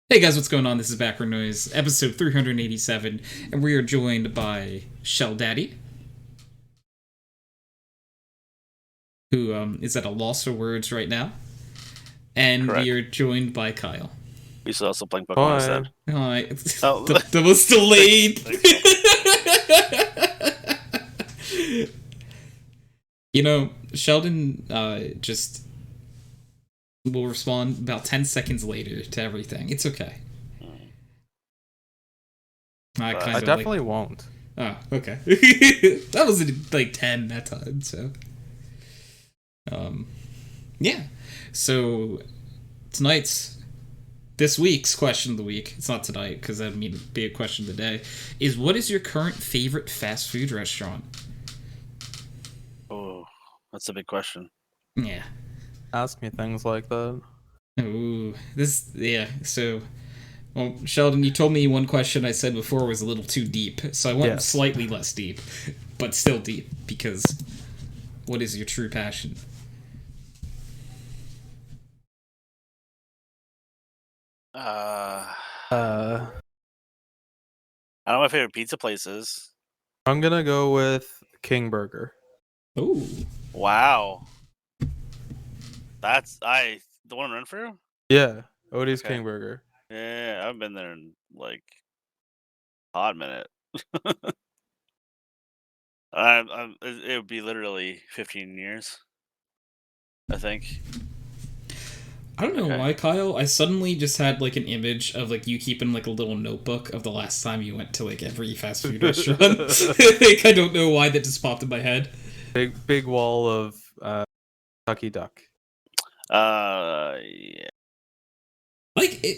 Hey guys, what's going on? This is Background Noise, episode 387, and we are joined by Sheldon, who is at a loss for words right now, and we Correct. are joined by Kyle. We still also playing Pokemon Hi. instead. Hi. Oh, The most delayed. You know, Sheldon just will respond about 10 seconds later to everything. It's okay. I I definitely won't. Oh, okay. That was like 10 that time, so. Yeah. So, this week's question of the week, it's not tonight, because that'd mean it'd be a question of the day, is what is your current favorite fast food restaurant? Oh, that's a big question. Yeah. Ask me things like that. Ooh, so. Well, Sheldon, you told me one question I said before was a little too deep, so I went Yes. slightly less deep, but still deep, because what is your true passion? Uh, Uh, I know my favorite pizza places. I'm gonna go with King Burger. Ooh. Wow, the one in Renfrew. Yeah, Odie's Okay. King Burger. Yeah, I've been there in like a hot minute. It would be literally 15 years, I think. I don't know Okay. why, Kyle. I suddenly just had like an image of like you keeping like a little notebook of the last time you went to like every fast food restaurant. Like, I don't know why that just popped in my head. Big wall of Kentucky Duck. Yeah.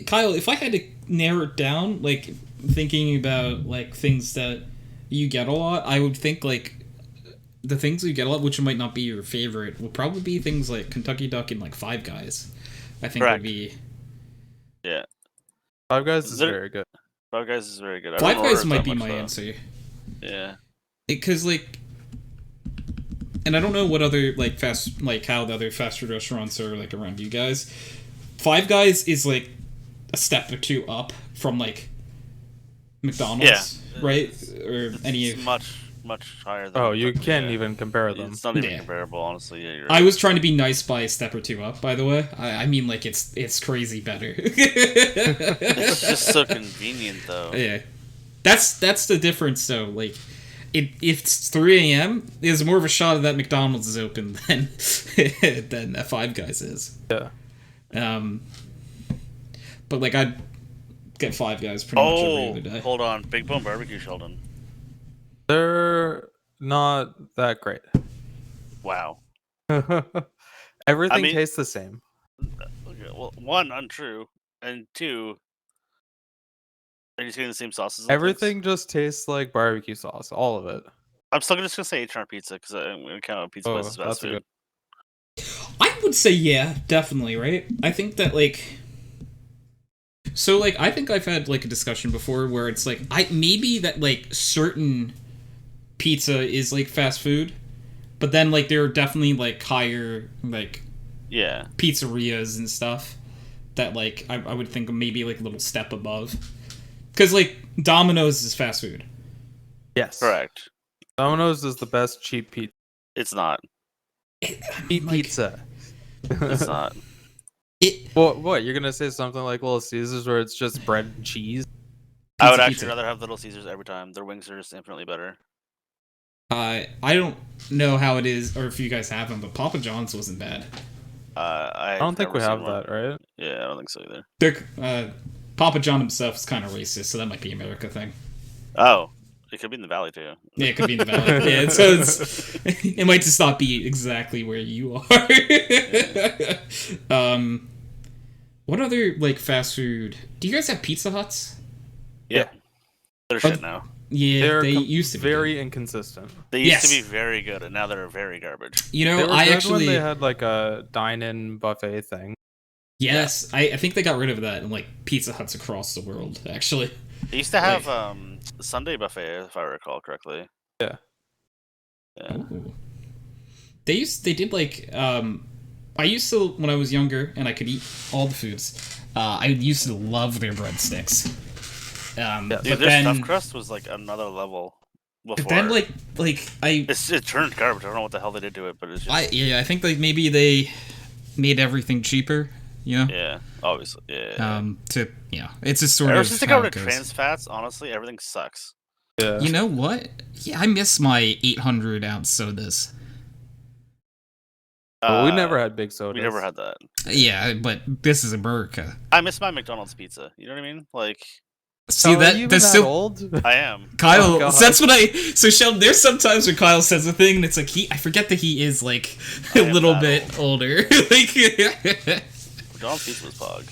Kyle, if I had to narrow it down, like thinking about like things that you get a lot, I would think like the things you get a lot, which might not be your favorite, would probably be things like Kentucky Duck and like Five Guys. I think would Correct. be Yeah. Five Guys is There- very good. Five Guys is very good. I Five don't order Guys it might that be much, my though. answer. Yeah. Because like, and I don't know what other like how the other fast food restaurants are like around you guys. Five Guys is like a step or two up from like McDonald's, right? Or any It's of. much higher than. Oh, you Kentucky, can't yeah. even compare them. It's not even Yeah. comparable, honestly. Yeah, you're I right. was trying to be nice by a step or two up, by the way. I mean, like it's crazy better. It's just so convenient, though. Yeah, that's the difference, though. Like, if it's 3 a.m., there's more of a shot of that McDonald's is open than than that Five Guys is. Yeah. But like I'd get Five Guys pretty much every other day. Hold on. Big Bone Barbecue, Sheldon. They're not that great. Wow. Everything mean- tastes the same. Okay, well, one, untrue. And two, are you just getting the same sauces? and Everything just tastes like barbecue sauce. All of it. things? I'm still just going to say H&R Pizza because I'm going to count a pizza Oh, place as fast that's a food. I would say yeah, definitely, right? I think that like so like I think I've had like a discussion before where it's like I maybe that like certain pizza is like fast food, but then like there are definitely like higher like Yeah. pizzerias and stuff that like I would think maybe like a little step above. Cuz like Domino's is fast food. Yes. Correct. Domino's is the best cheap pizza. It's not. Cheap like, pizza. It's not. It What? You're gonna say something like Little Caesars where it's just bread and cheese? I would Pizza, actually pizza. rather have Little Caesars every time. Their wings are just infinitely better. I don't know how it is or if you guys have them, but Papa John's wasn't bad. I don't think we have that, right? Yeah, I don't think so either. Papa John himself is kind of racist, so that might be an America thing. Oh, it could be in the Valley too. Yeah, it could be in the valley. Yeah, it might just not be exactly where you are. What other like fast food? Do you guys have Pizza Huts? Yeah. They're shit now. Yeah, they used to be very good. inconsistent. They used Yes. to be very good, and now they're very garbage. You They know, were I good actually when they had like a dine-in buffet thing. yes, I think they got rid of that in like Pizza Huts across the world. Actually, They used to have Sunday buffet, if I recall correctly. Yeah. Yeah. ooh. They did like I used to, when I was younger and I could eat all the foods, I used to love their breadsticks. Dude, But their then, stuffed crust was like another level. Before. but then it turned garbage. I don't know what the hell they did to it, but it's just I think like maybe they made everything cheaper. You know? yeah, obviously, yeah. It's just sort Ever of since they how got rid it of goes. trans fats, honestly, everything sucks. Yeah. You know what? Yeah, I miss my 800-ounce sodas. But we never had big sodas. We never had that. Yeah, but this is America. I miss my McDonald's pizza. You know what I mean? Like, See Kyle, are you even that's that still old? I am. Kyle. Oh, God. That's what So Sheldon, there's sometimes when Kyle says a thing, and it's like I forget that he is like I a am little that bit older. McDonald's pizza was pog.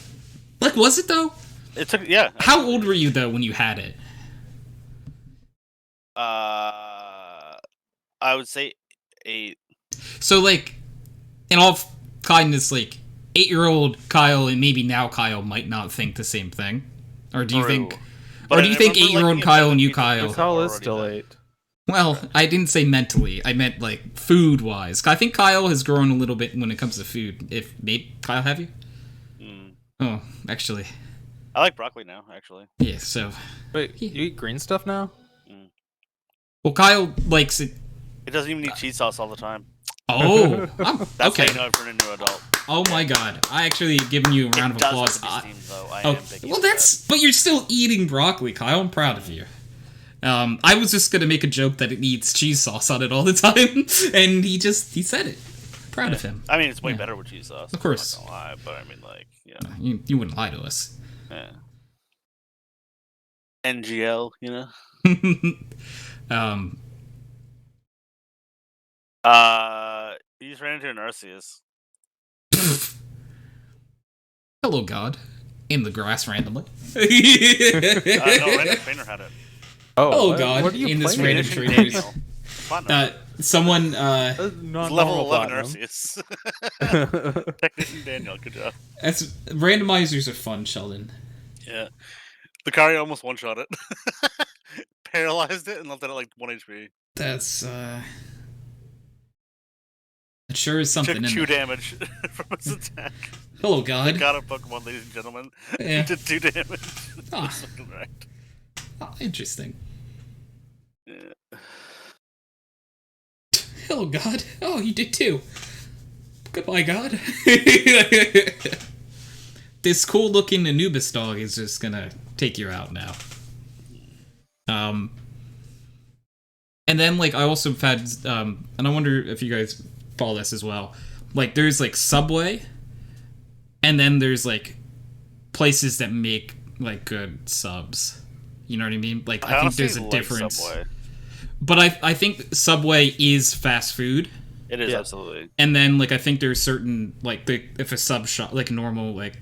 Like, was it though? It took yeah. How old were you though when you had it? I would say 8. So like, in all kindness, like 8-year-old Kyle and maybe now Kyle might not think the same thing, or do you True. think? But Or do you I think remember 8-year-old liking it Kyle better and you than pizza Kyle? was Kyle is already still there. 8. Well, I didn't say mentally. I meant like food-wise. I think Kyle has grown a little bit when it comes to food. If maybe Kyle, have you? Oh, actually, I like broccoli now, actually. yeah. So, Wait, you eat green stuff now? well, Kyle likes it. It doesn't even need cheese sauce all the time. Oh, That's okay. how you know I've turned into an adult. Oh my God! I actually giving you a round of It does applause. have to be steamed, though. I Oh, am picky well, with that's. But you're still eating broccoli, Kyle. I'm proud of you. I was just gonna make a joke that it needs cheese sauce on it all the time, and he said it. Proud of him. I mean, it's way Yeah. better with cheese sauce. Of course. I'm not gonna lie, but I mean, like, yeah. You wouldn't lie to us. Yeah. NGL, you know. You just ran into an Arceus. Hello, God. In the grass randomly. No, random trainer had it. Oh, what- God, What are you in this playing? random Conditioning trainers. Daniel. Platinum. Someone, Not It's level normal 11 platinum. Arceus. Technician Daniel, good job. that's randomizers are fun, Sheldon. Yeah. Lucario almost one-shot it. Paralyzed it and left it at like 1 HP. That's, it sure is something, Took isn't 2 it? damage from his attack. Hello, God. Got a Pokemon, ladies and gentlemen. Yeah. He did 2 damage. Ah. That's fucking right. Oh, interesting. Yeah. Hello, God. Oh, you did too. Goodbye, God. This cool-looking Anubis dog is just gonna take you out now. And then, like, I also have had, and I wonder if you guys follow this as well. Like, there's, like, Subway, and then there's, like, places that make, like, good subs. You know what I mean? Like, I think there's a honestly like difference. Subway. But I think Subway is fast food. It is, Yeah. absolutely. And then, like, I think there's certain, like, if a sub shop, like, a normal, like,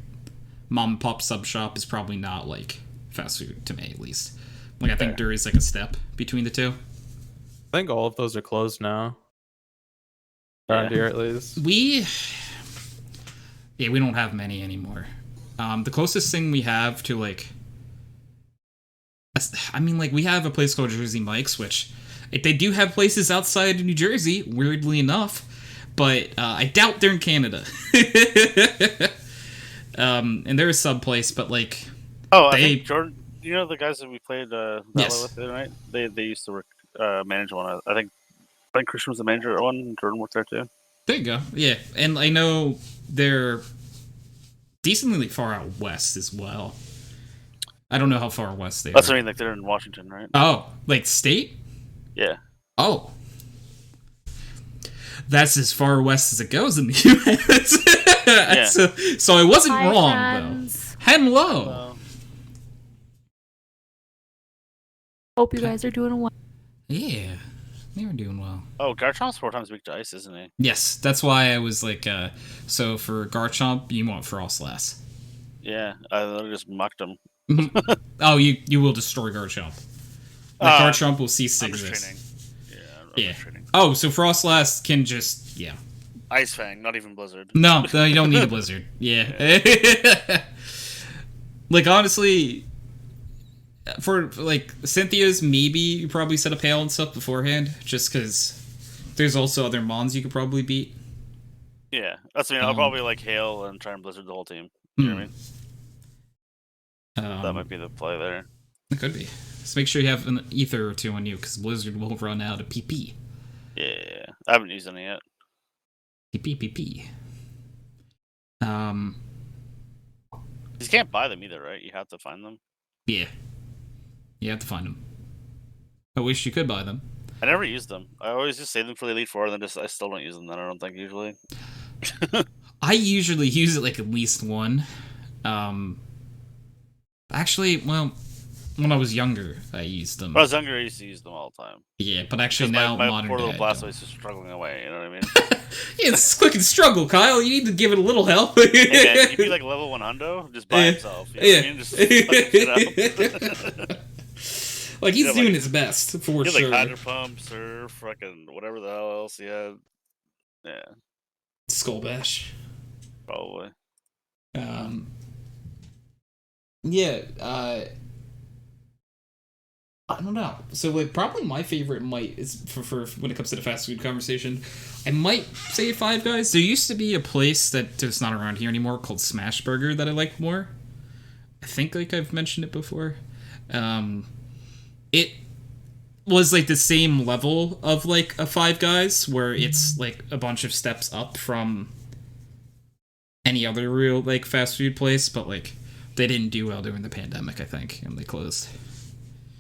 mom and pop sub shop is probably not, like, fast food, to me, at least. Like, I think there is, like, a step between the two. I think all of those are closed now. Around here, at least. We don't have many anymore. The closest thing we have to, like, I mean, like, we have a place called Jersey Mike's, which they do have places outside of New Jersey, weirdly enough, but I doubt they're in Canada. And they're a sub place, but, like, Oh, I they- think Jordan. You know the guys that we played Valor Yes. with the other night? They used to work, manage one. I think Christian was the manager at one. Jordan worked there too. there you go. Yeah, and I know they're decently far out west as well. I don't know how far west they That's are. what I mean. Like they're in Washington, right? Oh, like state? Yeah. Oh. That's as far west as it goes in the U.S. Yeah. So I wasn't Hi, wrong, friends. though. Hello. Hope you guys are doing well. Yeah, they were doing well. Oh, Garchomp's 4 times weak to ice, isn't he? Yes, that's why I was like, so for Garchomp, you want Frostlass. Yeah, I literally just mucked him. Oh, you will destroy Garchomp. Like, Garchomp will cease to I'm just exist. training. Yeah, I'm Yeah. just training. Oh, so Frostlass can just, yeah. Ice Fang, not even Blizzard. No, you don't need a Blizzard. Yeah. Like, honestly, for, like, Cynthia's, maybe you probably set up Hail and stuff beforehand, just because there's also other Mons you could probably beat. Yeah, that's I mean. I'll Um, probably like hail and try and blizzard the whole team. You know what I mean? That Um, might be the play there. it could be. Just make sure you have an ether or two on you, because Blizzard will run out of PP. Yeah, I haven't used any yet. PP. You can't buy them either, right? You have to find them. Yeah. You have to find them. I wish you could buy them. I never use them. I always just save them for the Elite Four, and then I still don't use them. Then I don't think usually. I usually use it like at least one. Actually, well, when I was younger, I used them. When I was younger, I used to use them all the time. Yeah, but actually Because now my modern poor day. little I don't. Blastoise is struggling away. You know what I mean? Yeah, it's a quick and struggle, Kyle. You need to give it a little help. Hey man, he'd be like level 1 hundo just by himself. You know what I mean? Just fucking shit up. Like he's Yeah, doing like- his best for He had sure. like Hydro Pump, Surf, fucking whatever the hell else he had. Yeah, Skull Bash. probably. Yeah. I don't know. So like probably my favorite is for when it comes to the fast food conversation, I might say Five Guys. There used to be a place that's not around here anymore called Smash Burger that I liked more. I think like I've mentioned it before. It was like the same level of like a Five Guys where it's like a bunch of steps up from any other real like fast food place, but like they didn't do well during the pandemic, I think, and they closed.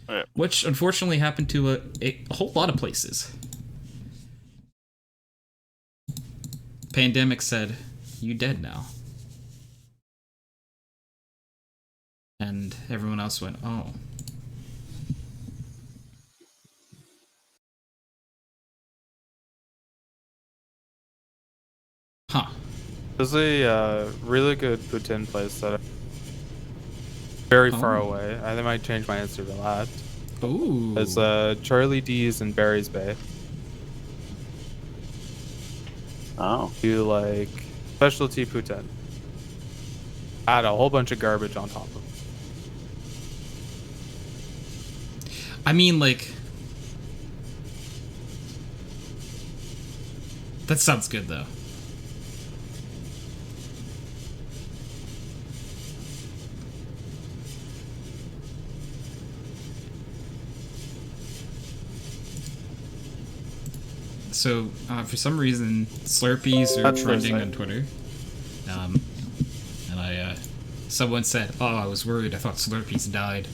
Right. Which unfortunately happened to a whole lot of places. Pandemic said, "You dead now." And everyone else went, "Oh." Huh. There's a really good poutine place that very far Oh. away. I might change my answer to that. Ooh. It's Charlie D's in Barry's Bay. Oh, Do like specialty poutine. Add a whole bunch of garbage on top of it. I mean, like... That sounds good, though. So, for some reason, Slurpees are That's trending nice. on Twitter. And someone said, "Oh, I was worried. I thought Slurpees died."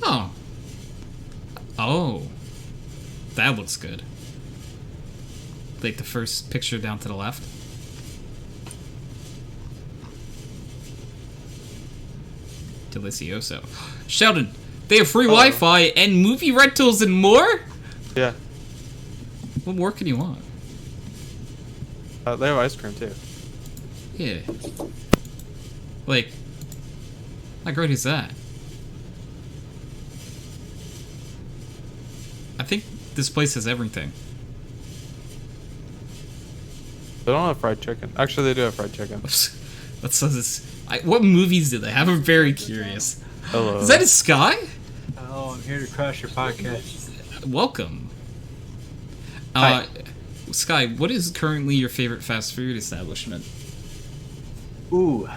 Oh. Oh. That looks good. Like the first picture down to the left. Delicioso. Sheldon, they have free Wi-Fi and movie rentals and more? Yeah. What more can you want? They have ice cream too. Yeah. Like, how great is that? I think this place has everything. They don't have fried chicken. Actually, they do have fried chicken. That says this. What movies do they have? I'm very curious. Hello. Is that a Sky? Hello, I'm here to crash your podcast. Welcome. Hi. Sky, what is currently your favorite fast food establishment? Ooh.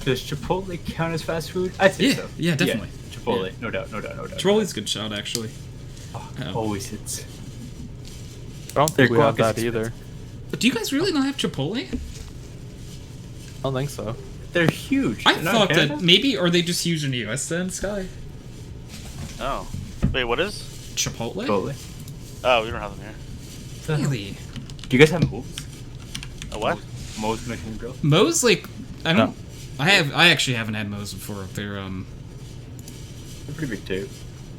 Does Chipotle count as fast food? I think so. Yeah, definitely. Chipotle, Yeah. no doubt. Chipotle's a good shot, actually. Always hits. I don't think Their we have guac is that either. But do you guys really not have Chipotle? I don't think so. They're huge. I They're not thought in that Canada? maybe, are they just huge in the US then, Sky? oh, wait, what is? Chipotle? Chipotle. Oh, we don't have them here. Really? Do you guys have Moe's? A what? Moe's Mexican Grill? Moe's, like, I don't... No. I actually haven't had Moe's before. They're, They're pretty big too.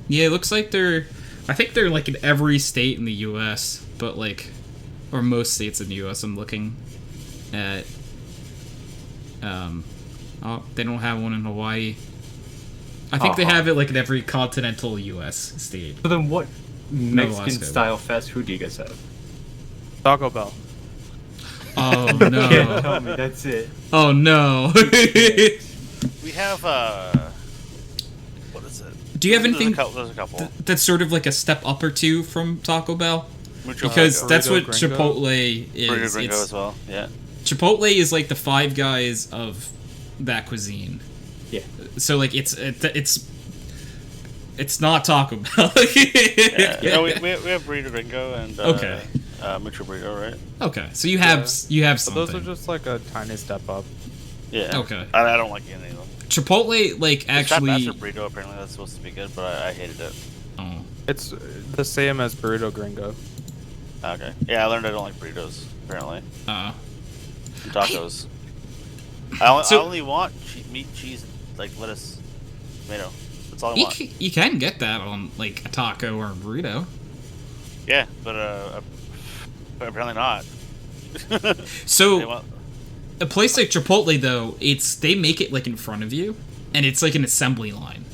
Yeah, it looks like I think they're, like, in every state in the US, but, like... Or most states in the US, I'm looking at... Oh, they don't have one in Hawaii. I think they Uh-huh. have it, like, in every continental US state. So then what Mexican Alaska. style fast food do you guys have? Taco Bell. Oh, Can't no. tell me, that's it. Oh, no. We have what is it? Do you have anything There's a couple. that's sort of like a step up or two from Taco Bell? Mucho because Gringo. that's Burrito what Gringo? Chipotle Burrito is. Gringo It's, as well. Yeah. Chipotle is like the Five Guys of that cuisine. Yeah. So like it's not Taco Bell. Yeah. No, we have Burrito Gringo and Okay. Mucho Burrito, right? Okay, so you have But something. those are just like a tiny step up. Yeah. Okay. I don't like any of them. Chipotle, like, The actually. Trap Master Burrito, apparently that's supposed to be good, but I hated it. Oh. It's the same as Burrito Gringo. Okay. Yeah, I learned I don't like burritos, apparently. Uh. And tacos. So- I only want meat, cheese, like lettuce, tomato. That's all I want. You can get that on, like, a taco or a burrito. Yeah, but apparently not. They So, want- a place like Chipotle, though, they make it, like, in front of you, and it's, like, an assembly line.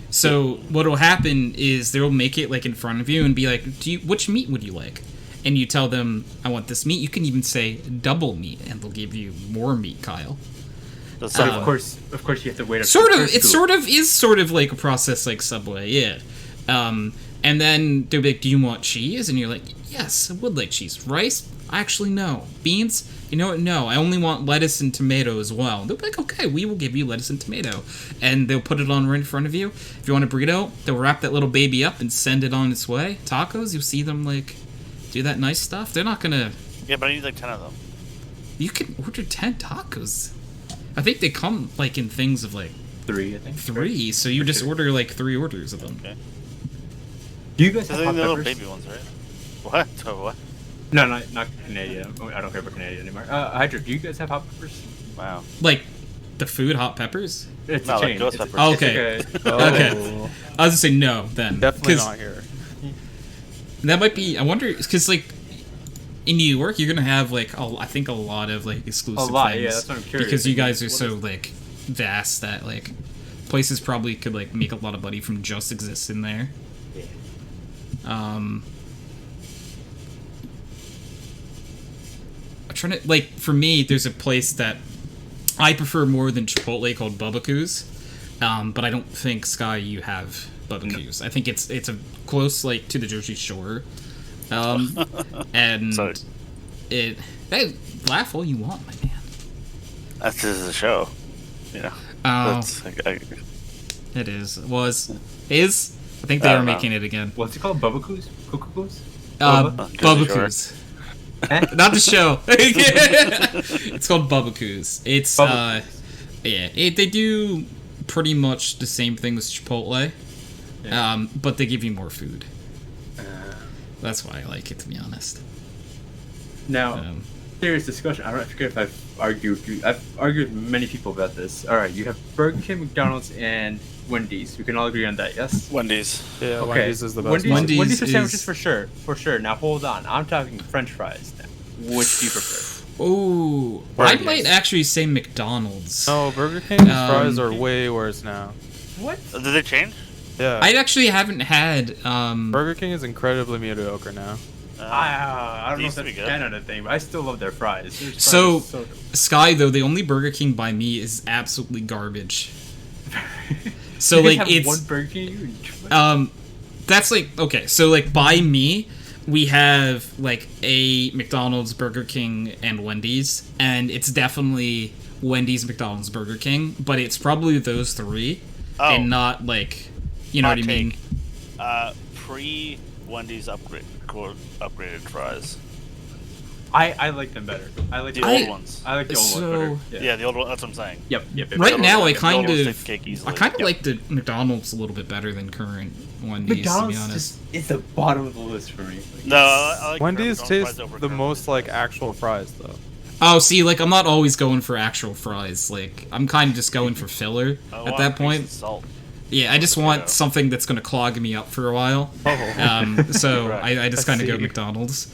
So, what'll happen is they'll make it, like, in front of you and be like, which meat would you like? And you tell them, I want this meat. You can even say double meat, and they'll give you more meat, Kyle. That's But not of course, you have to wait. Up Sort for of, the it first sort of like a process like Subway, yeah. And then they'll be like, do you want cheese? And you're like, yes, I would like cheese. Rice? Actually, no. Beans? You know what? No, I only want lettuce and tomato as well. They'll be like, okay, we will give you lettuce and tomato. And they'll put it on right in front of you. If you want a burrito, they'll wrap that little baby up and send it on its way. Tacos, you'll see them, like, do that nice stuff. They're not gonna... Yeah, but I need like 10 of them. You can order 10 tacos. I think they come, like, in things of, like, 3, I think. 3, so you just order, like, 3 orders of them. Okay. Do you guys They're have the hot little peppers? baby ones, right? What? Oh, what? No, not Canadian. I don't care about Canadian anymore. Hydro, do you guys have hot peppers? Wow. Like, the food, hot peppers? It's No, a like chain. ghost It's- peppers. Oh, it's okay. like Oh, I was gonna say no, then. definitely 'Cause not here. that might be, I wonder, because, like, in New York, you're gonna have, like, I think a lot of, like, exclusive A lot, things. yeah, that's what I'm curious. Because you guys are What so, is- like, vast that, like, places probably could, like, make a lot of money from just existing there. Yeah. I'm trying to, like, for me, there's a place that I prefer more than Chipotle called Bubbacoos, but I don't think, Sky, you have Bubbacoos. I think it's a close, like, to the Jersey Shore, and Sorry. hey, laugh all you want, my man. That's just a show. You know. Oh, That's, it is. Is? I think they I are don't know. making it again. What's it called? Bubbacoos? Cuckooos? Bubbacoos. Not the show. It's called Bubbacoos. It's Bubbacoos. they do pretty much the same thing as Chipotle, Yeah. but they give you more food. That's why I like it, to be honest. Now, Um, serious discussion. I forget if I've argued with many people about this. All right, you have Burger King, McDonald's, and Wendy's. We can all agree on that, yes? Wendy's. Yeah, Okay. Wendy's is the best Wendy's, one. Wendy's for sandwiches is- for sure. Now hold on, I'm talking French fries. Now. Which do you prefer? oh, I Burgers. might actually say McDonald's. No, Burger King's fries Um, are way worse now. What? Did they change? Yeah. I actually haven't had. Burger King is incredibly mediocre now. I don't they know if used to that's be a good. Canada thing, but I still love their fries. Their fries So- are so Sky, though, the only Burger King by me is absolutely garbage. So You guys like have it's one Burger King. that's like, okay, so like by me, we have like a McDonald's, Burger King, and Wendy's, and it's definitely Wendy's, McDonald's, Burger King, but it's probably those three, Oh. and not like, you know Hot what I mean? take. Pre Wendy's upgraded fries. I like them better. I like The the old ones. I like the old So- ones better. Yeah, the old one. That's what I'm saying. Yep. Right old now, ones I take- the kind old ones of, take cake I easily. kind of Yep. like the McDonald's a little bit better than current Wendy's, McDonald's to be honest. just is the bottom of the list for me. Like, No, I like Wendy's McDonald's tastes fries over the current most Wendy's like fries. actual fries, though. Oh, see, like, I'm not always going for actual fries. Like, I'm kind of just going for filler I at want that increased point. Salt. Yeah, I just want Yeah. something that's going to clog me up for a while. Oh. So Right. I just I kind of go see. McDonald's.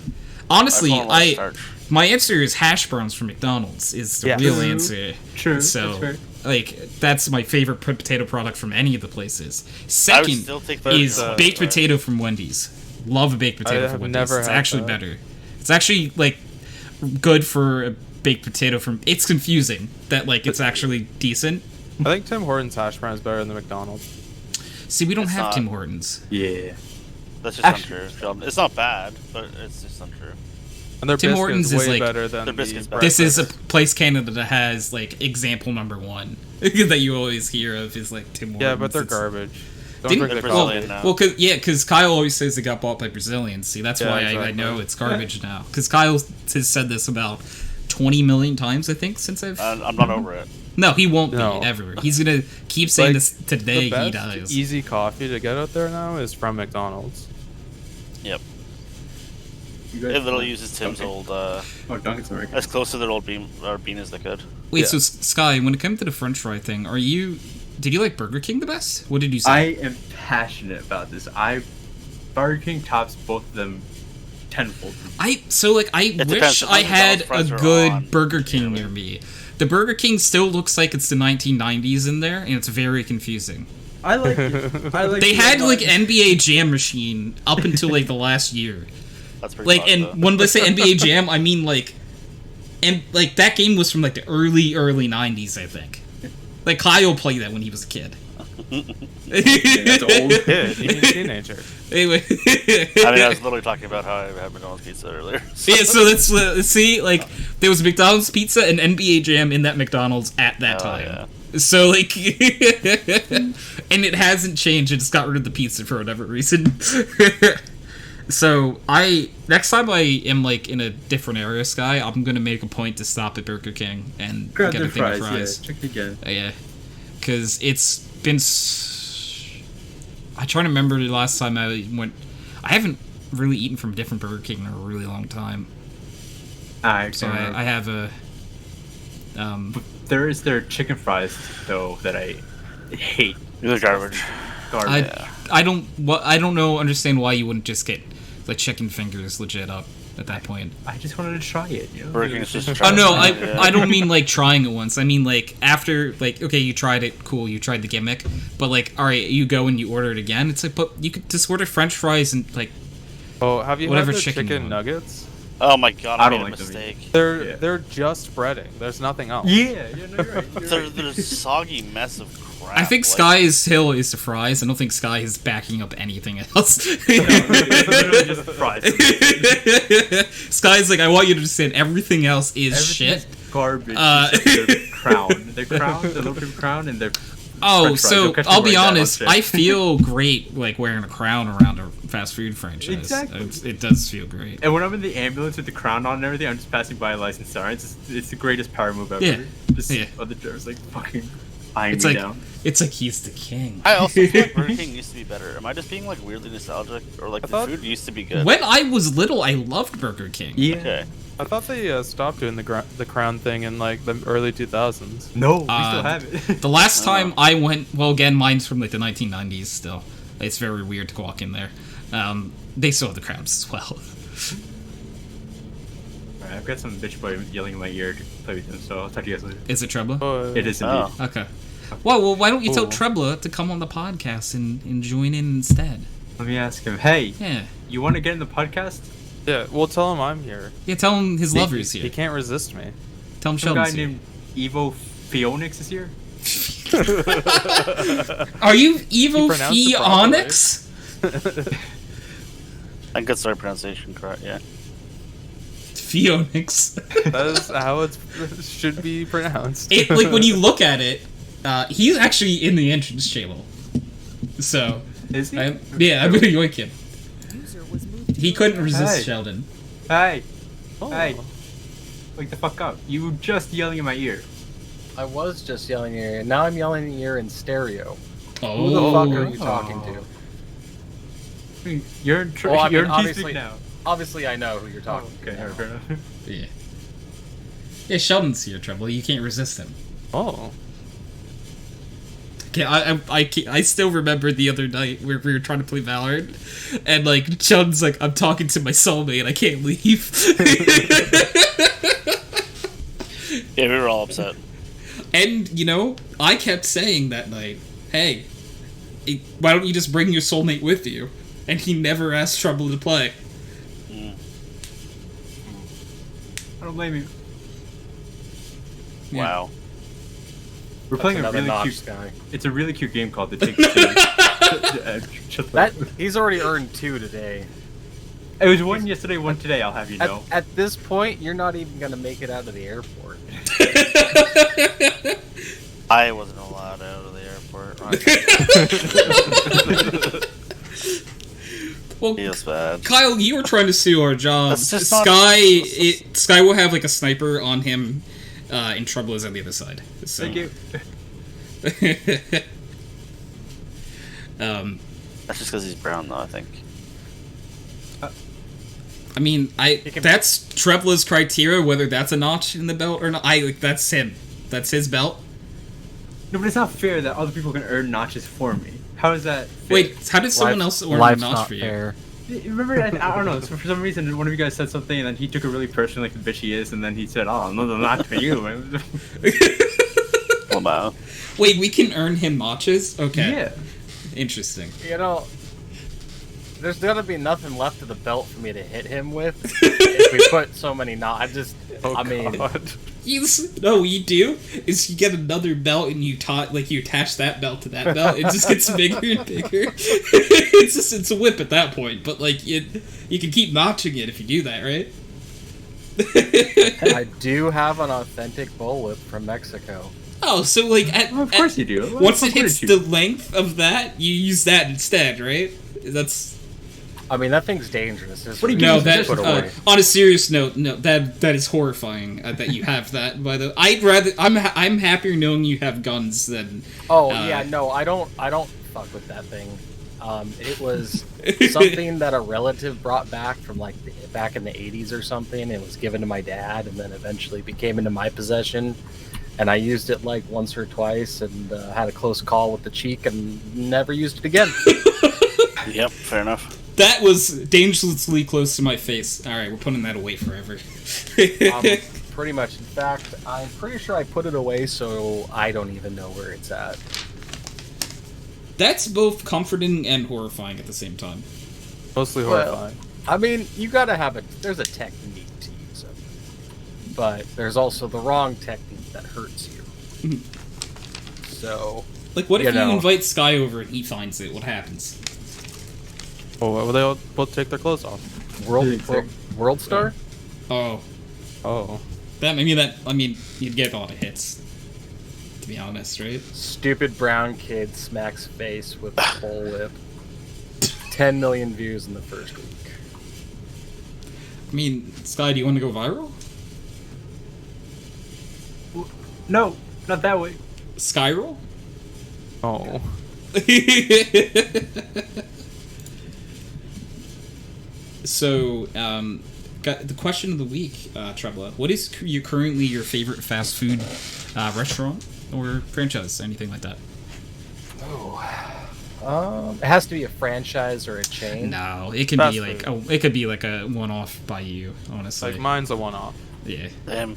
Honestly, want a lot of starch. my answer is hash browns from McDonald's is the Yeah. real True. answer. True. So, That's fair. like, that's my favorite potato product from any of the places. I would Second still take is the baked fries. potato from Wendy's. Love a baked potato I from have Wendy's. never It's had actually that. better. It's actually, like, good for a baked potato from... It's confusing that, like, it's actually decent. I think Tim Hortons hash brown is better than the McDonald's. See, we don't It's have not. Tim Hortons. Yeah. That's just untrue. Sheldon. It's not bad, but it's just untrue. And their Tim biscuits Hortons is way like- better than Their the biscuits better. This is a breakfast. place Canada that has like example number one that you always hear of is like Tim Hortons. Yeah, but they're It's- garbage. Don't Didn't- drink the They're coffee. Brazilian now. Well, cause Kyle always says it got bought by Brazilians. See, that's Yeah, why I exactly. know it's garbage now. Because Kyle has said this about 20 million times, I think, since I've. I'm not over it. No, he won't No. be ever. He's gonna keep saying Like, this to the day the he best dies. easy coffee to get out there now is from McDonald's. Yep. You guys- It literally uses Tim's Okay. old, Oh, Dunkin's American. as close to their old bean as they could. Wait, Yeah. so Sky, when it comes to the French fry thing, did you like Burger King the best? What did you say? I am passionate about this. Burger King tops both of them tenfold. I depends. wish Sometimes I had those a fries are good on, Burger King really. near me. The Burger King still looks like it's the 1990s in there, and it's very confusing. I like it. I like They it had a lot. like NBA Jam machine up until like the last year. That's pretty Like, fun, and though. when I say NBA Jam, I mean like, and like that game was from like the early 90s, I think. Like Kyle played that when he was a kid. That's old. Kid, you mean teenager. Anyway, I mean, I was literally talking about how I had McDonald's pizza earlier. yeah, so that's see, like there was McDonald's pizza and NBA Jam in that McDonald's at that Oh, time. So like, and it hasn't changed. It just got rid of the pizza for whatever reason. So next time I am like in a different area, Sky, I'm gonna make a point to stop at Burger King and Grab get their a thing of fries, fries. yeah. Check it again. Yeah, because it's been. I try to remember the last time I went. I haven't really eaten from a different Burger King in a really long time. So I have a. There is their chicken fries though that I hate. They're garbage. Garbage. I don't understand why you wouldn't just get like chicken fingers legit up at that point. I just wanted to try it. You know? Burger King's just Oh no, Yeah. I don't mean like trying it once. I mean like after like okay, you tried it, cool, you tried the gimmick, but like all right, you go and you order it again. It's like but you could just order French fries and like Oh, have you Whatever had the chicken you chicken want. nuggets? Oh my god, I I don't made a like them either. mistake. They're just breading. There's nothing else. Yeah, no, you're right. You're They're, right. they're a soggy mess of crap. I think like- Sky's hill is the fries. I don't think Sky is backing up anything else. Literally just fries. Sky's like, I want you to understand everything else is Everything shit. is garbage. Uh, except their crown. Their crown, the little bit of crown, and their. Oh, French fries. so You'll catch me I'll be wearing that on honest. set. I feel great like wearing a crown around a fast food franchise. Exactly. It does feel great. And when I'm in the ambulance with the crown on and everything, I'm just passing by a licensed siren. It's the greatest power move ever. Yeah. Just Yeah. other drivers like fucking eyeing It's me like down. it's like he's the king. I also feel like Burger King used to be better. Am I just being like weirdly nostalgic, or like the thought- food used to be good? When I was little, I loved Burger King. Yeah. Okay. I thought they stopped doing the crown thing in like the early 2000s. No, we still have it. The last time I went, well, again, mine's from like the 1990s. Still, it's very weird to walk in there. They still have the crowns as well. Alright, I've got some bitch boy yelling in my ear to play with him, so I'll talk to you guys later. Is it Trebla? It is indeed. Oh. Okay. Well, why don't you tell Cool. Trebla to come on the podcast and join in instead? Let me ask him. Hey, Yeah. you want to get in the podcast? Yeah, well, tell him I'm here. Yeah, tell him his lover's He here. can't resist me. Tell him Some guy Sheldon's here. named Evo Phoenix is here. Are you He Evo pronounced it properly. Phoenix? I got the right pronunciation correct. Yeah. Phoenix. That is how it should be pronounced. It like when you look at it, he's actually in the entrance channel. So, Is he? I'm gonna yoink him. He couldn't resist Hey. Sheldon. Hey, Oh. hey, wake the fuck up! You were just yelling in my ear. I was just yelling in your ear. Now I'm yelling in your ear in stereo. Oh. Who the fuck are you talking to? I mean, you're in Well, I you're mean, in obviously- TeamSpeak now. Obviously, I know who you're Oh, talking okay, to. alright, fair enough. Yeah. Yeah, Sheldon's here, Trouble. You can't resist him. Oh. Okay, I still remember the other night where we were trying to play Valorant, and like Sheldon's like, I'm talking to my soulmate, I can't leave. Yeah, we were all upset. And you know, I kept saying that night, hey, why don't you just bring your soulmate with you? And he never asked Trouble to play. I don't blame you. Yeah. Wow. We're playing a Another really notch cute. guy. It's a really cute game called The Take Two. Shut the- That he's already earned 2 today. It was 1 yesterday, 1 today. I'll have you At, know. at this point, you're not even gonna make it out of the airport. I wasn't allowed out of the airport. Well, Feels bad. Kyle, you were trying to sue our job. That's just not- Sky will have like a sniper on him, and Trebla is on the other side. So. Thank you. That's just because he's brown, though, I think. I mean, that's Trebla's criteria, whether that's a notch in the belt or not. That's him. That's his belt. No, but it's not fair that other people can earn notches for me. How is that fair? Wait, how did someone else earn a Life's notch not for you? fair. Remember, I don't know, for some reason, one of you guys said something, and then he took it really personally, like the bitch he is, and then he said, oh, no, not to you. Wow. Wait, we can earn him notches? Okay. Yeah. Interesting. You know, there's gonna be nothing left of the belt for me to hit him with if we put so many notches. I mean, No, what you do is you get another belt and you attach that belt to that belt. It just gets bigger and bigger. It's a whip at that point, but you can keep notching it if you do that, right? I do have an authentic bullwhip from Mexico. Oh, so Of course you do. Once it What hits did you- the length of that, you use that instead, right? That's I mean, that thing's dangerous. It's What do you really no. use easy That to put away. on a serious note, no. That is horrifying that you have that. By the, I'm happier knowing you have guns than. Oh yeah, no, I don't fuck with that thing. It was something that a relative brought back from back in the 80s or something. It was given to my dad, and then eventually became into my possession. And I used it once or twice, and had a close call with the cheek, and never used it again. Yep, fair enough. That was dangerously close to my face. All right, we're putting that away forever. Pretty much. In fact, I'm pretty sure I put it away, so I don't even know where it's at. That's both comforting and horrifying at the same time. Mostly Well, horrifying. I mean, you gotta have there's a technique to use it. But there's also the wrong technique that hurts you. So, What if You know. you invite Sky over and he finds it? What happens? Oh, they all both take their clothes off. World Star? Oh, Oh. I mean, you'd get a lot of hits. To be honest, right? Stupid brown kid smacks face with a bullwhip. 10 million views in the first week. I mean, Sky, do you want to go viral? No, not that way. Skyroll? Oh. So, got the question of the week, Trebla. What is currently your favorite fast food restaurant or franchise? Anything like that? It has to be a franchise or a chain. No, it can Fast be food. it could be like a one-off by you, honestly. Mine's a one-off. Yeah. Damn.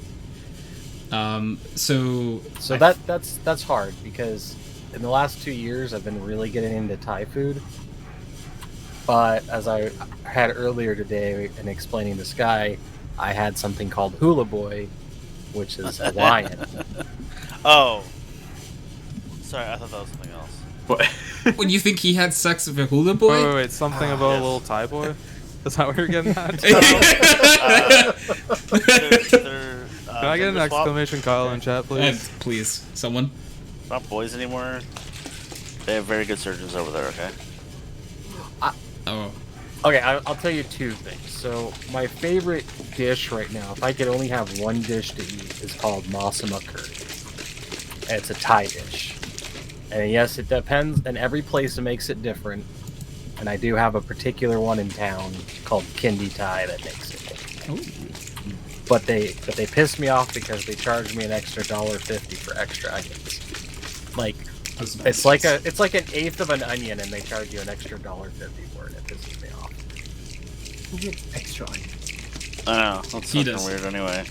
So that's hard because in the last 2 years I've been really getting into Thai food. But as I had earlier today in explaining to Sky, I had something called Hula Boy, which is Hawaiian. Oh. Sorry, I thought that was something else. What? when you think he had sex with a hula boy? Wait, something about yes. a little Thai boy? Is that what you're getting at? Can Can I get an exclamation Kyle in chat, please? Please, someone. Not boys anymore. They have very good surgeons over there, okay? Oh, Okay, I'll tell you 2 things. So my favorite dish right now, if I could only have one dish to eat, is called masama curry. And it's a Thai dish. And yes, it depends, and every place makes it different. And I do have a particular one in town called Kindi Thai that makes it. But they piss me off because they charge me an extra $1.50 for extra onions. It's like an eighth of an onion, and they charge you an extra $1.50 for it. It pisses me off. Who gets extra onions? I know. That's He fucking does. weird anyway.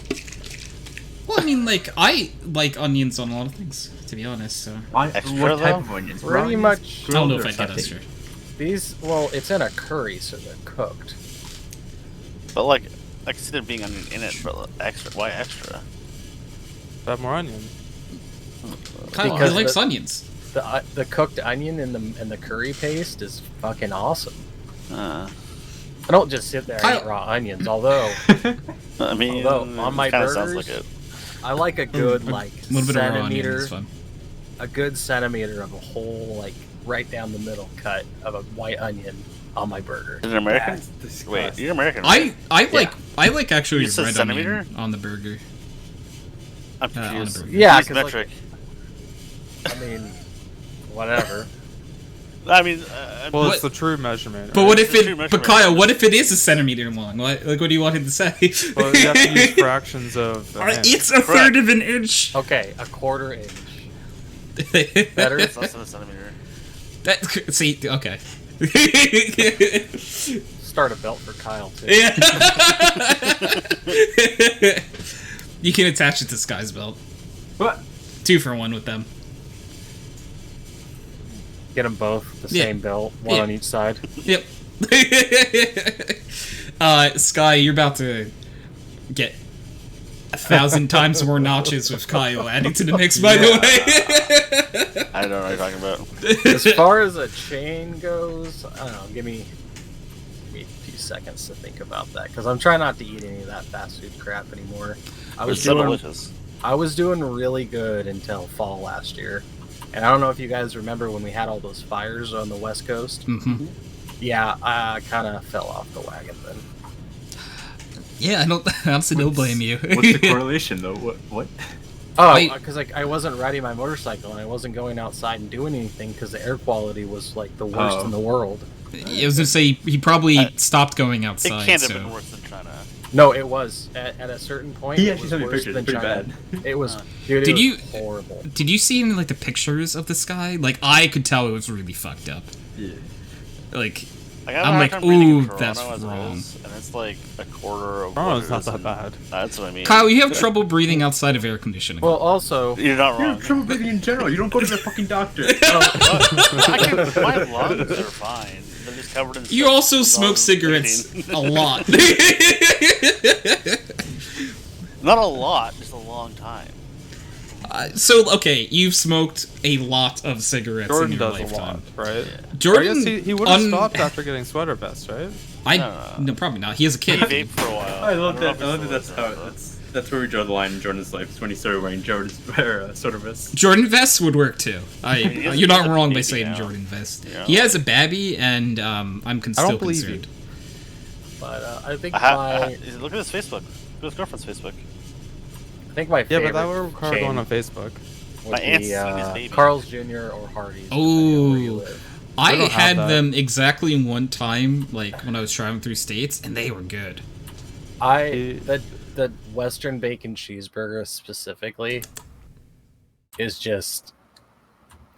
well, I mean, I like onions on a lot of things, to be honest. So Extra, What type though? of onions? Pretty Onions, much- I don't know grilled, if or I'd get sauteed? extra. It's in a curry, so they're cooked. But I can see there being onion in it, but extra. Why extra? Have more onion. Kyle, he Because likes the- onions. the cooked onion and the curry paste is fucking awesome. I don't just sit there and eat raw onions, although I mean, on my kind of burgers, sounds like it. I like a good like A little bit of raw onion centimeter, is fun. a good centimeter of a whole like right down the middle cut of a white onion on my burger. Is it American? That's disgusting. Wait, you're American, right? I like actually You said red centimeter? onion on the burger. I'm on the confused. burger. Yeah, Use 'cause, like, metric. I mean, whatever. I mean, Well, What- it's the true measurement. But right? what It's if a true it? But measurement. Kyle, what if it is a centimeter long? What do you want him to say? Well, you have to use fractions of. an inch. It's a third of an inch. Okay, a quarter inch. Better. it's less than a centimeter. See, okay. Start a belt for Kyle too. Yeah. You can attach it to Sky's belt. What? 2 for 1 with them. Get them both the Yeah. same belt, one Yeah. on each side. Yep. Sky, you're about to get 1,000 times more notches with Kyle adding to the mix, by the way. I don't know what you're talking about. As far as a chain goes, I don't know. Give me a few seconds to think about that because I'm trying not to eat any of that fast food crap anymore. It's so delicious. I was doing really good until fall last year, and I don't know if you guys remember when we had all those fires on the West Coast. Hmm. Yeah, I kind of fell off the wagon then. Yeah, I honestly don't blame you. What's the correlation though? What? Oh, Wait. because like I wasn't riding my motorcycle and I wasn't going outside and doing anything because the air quality was like the worst in the world. I was gonna say he probably stopped going It outside. can't have so. been worse than China. No, it was at a certain point. He it actually was sent me worse pictures. than Pretty China. bad. It was, dude. It Did was you- horrible? Did you see any like the pictures of the sky? Like I could tell it was really fucked up. Yeah. Like Like, I have I'm a hard like, time breathing in ooh, Toronto that's as it wrong. is, and it's like a quarter of Toronto's what not it is that in- bad. That's what I mean. Kyle, you have trouble breathing outside of air conditioning. Well, also, You're not You wrong. have trouble breathing in general. You don't go to the fucking doctor. My lungs are fine. They're just covered in. You also smoke cigarettes a lot. Not a lot, just a long time. So okay, you've smoked a lot of cigarettes Jordan in your does lifetime. a lot, right? I Jordan, guess he would have stopped after getting sweater vest, right? No, probably not. He has a He kid. vaped for a while. I love don't know that. if I it's love that. still That's is how. or not, That's where we draw the line in Jordan's life. Is when he started wearing Jordan's sort of vest. Jordan vest would work too. he has You're not a wrong by baby saying now. Jordan vest. Yeah. He has a babby, and I'm still believe concerned. but I think Look at his Facebook. Look at his girlfriend's Facebook. I think my Yeah, favorite but that would require chain going on Facebook. would My aunt's be seen his baby. Carl's Jr. or Hardee's. depending on where you Oh, live. I don't have had that. them exactly in one time, like when I was traveling through states, and they were good. The Western bacon cheeseburger specifically is just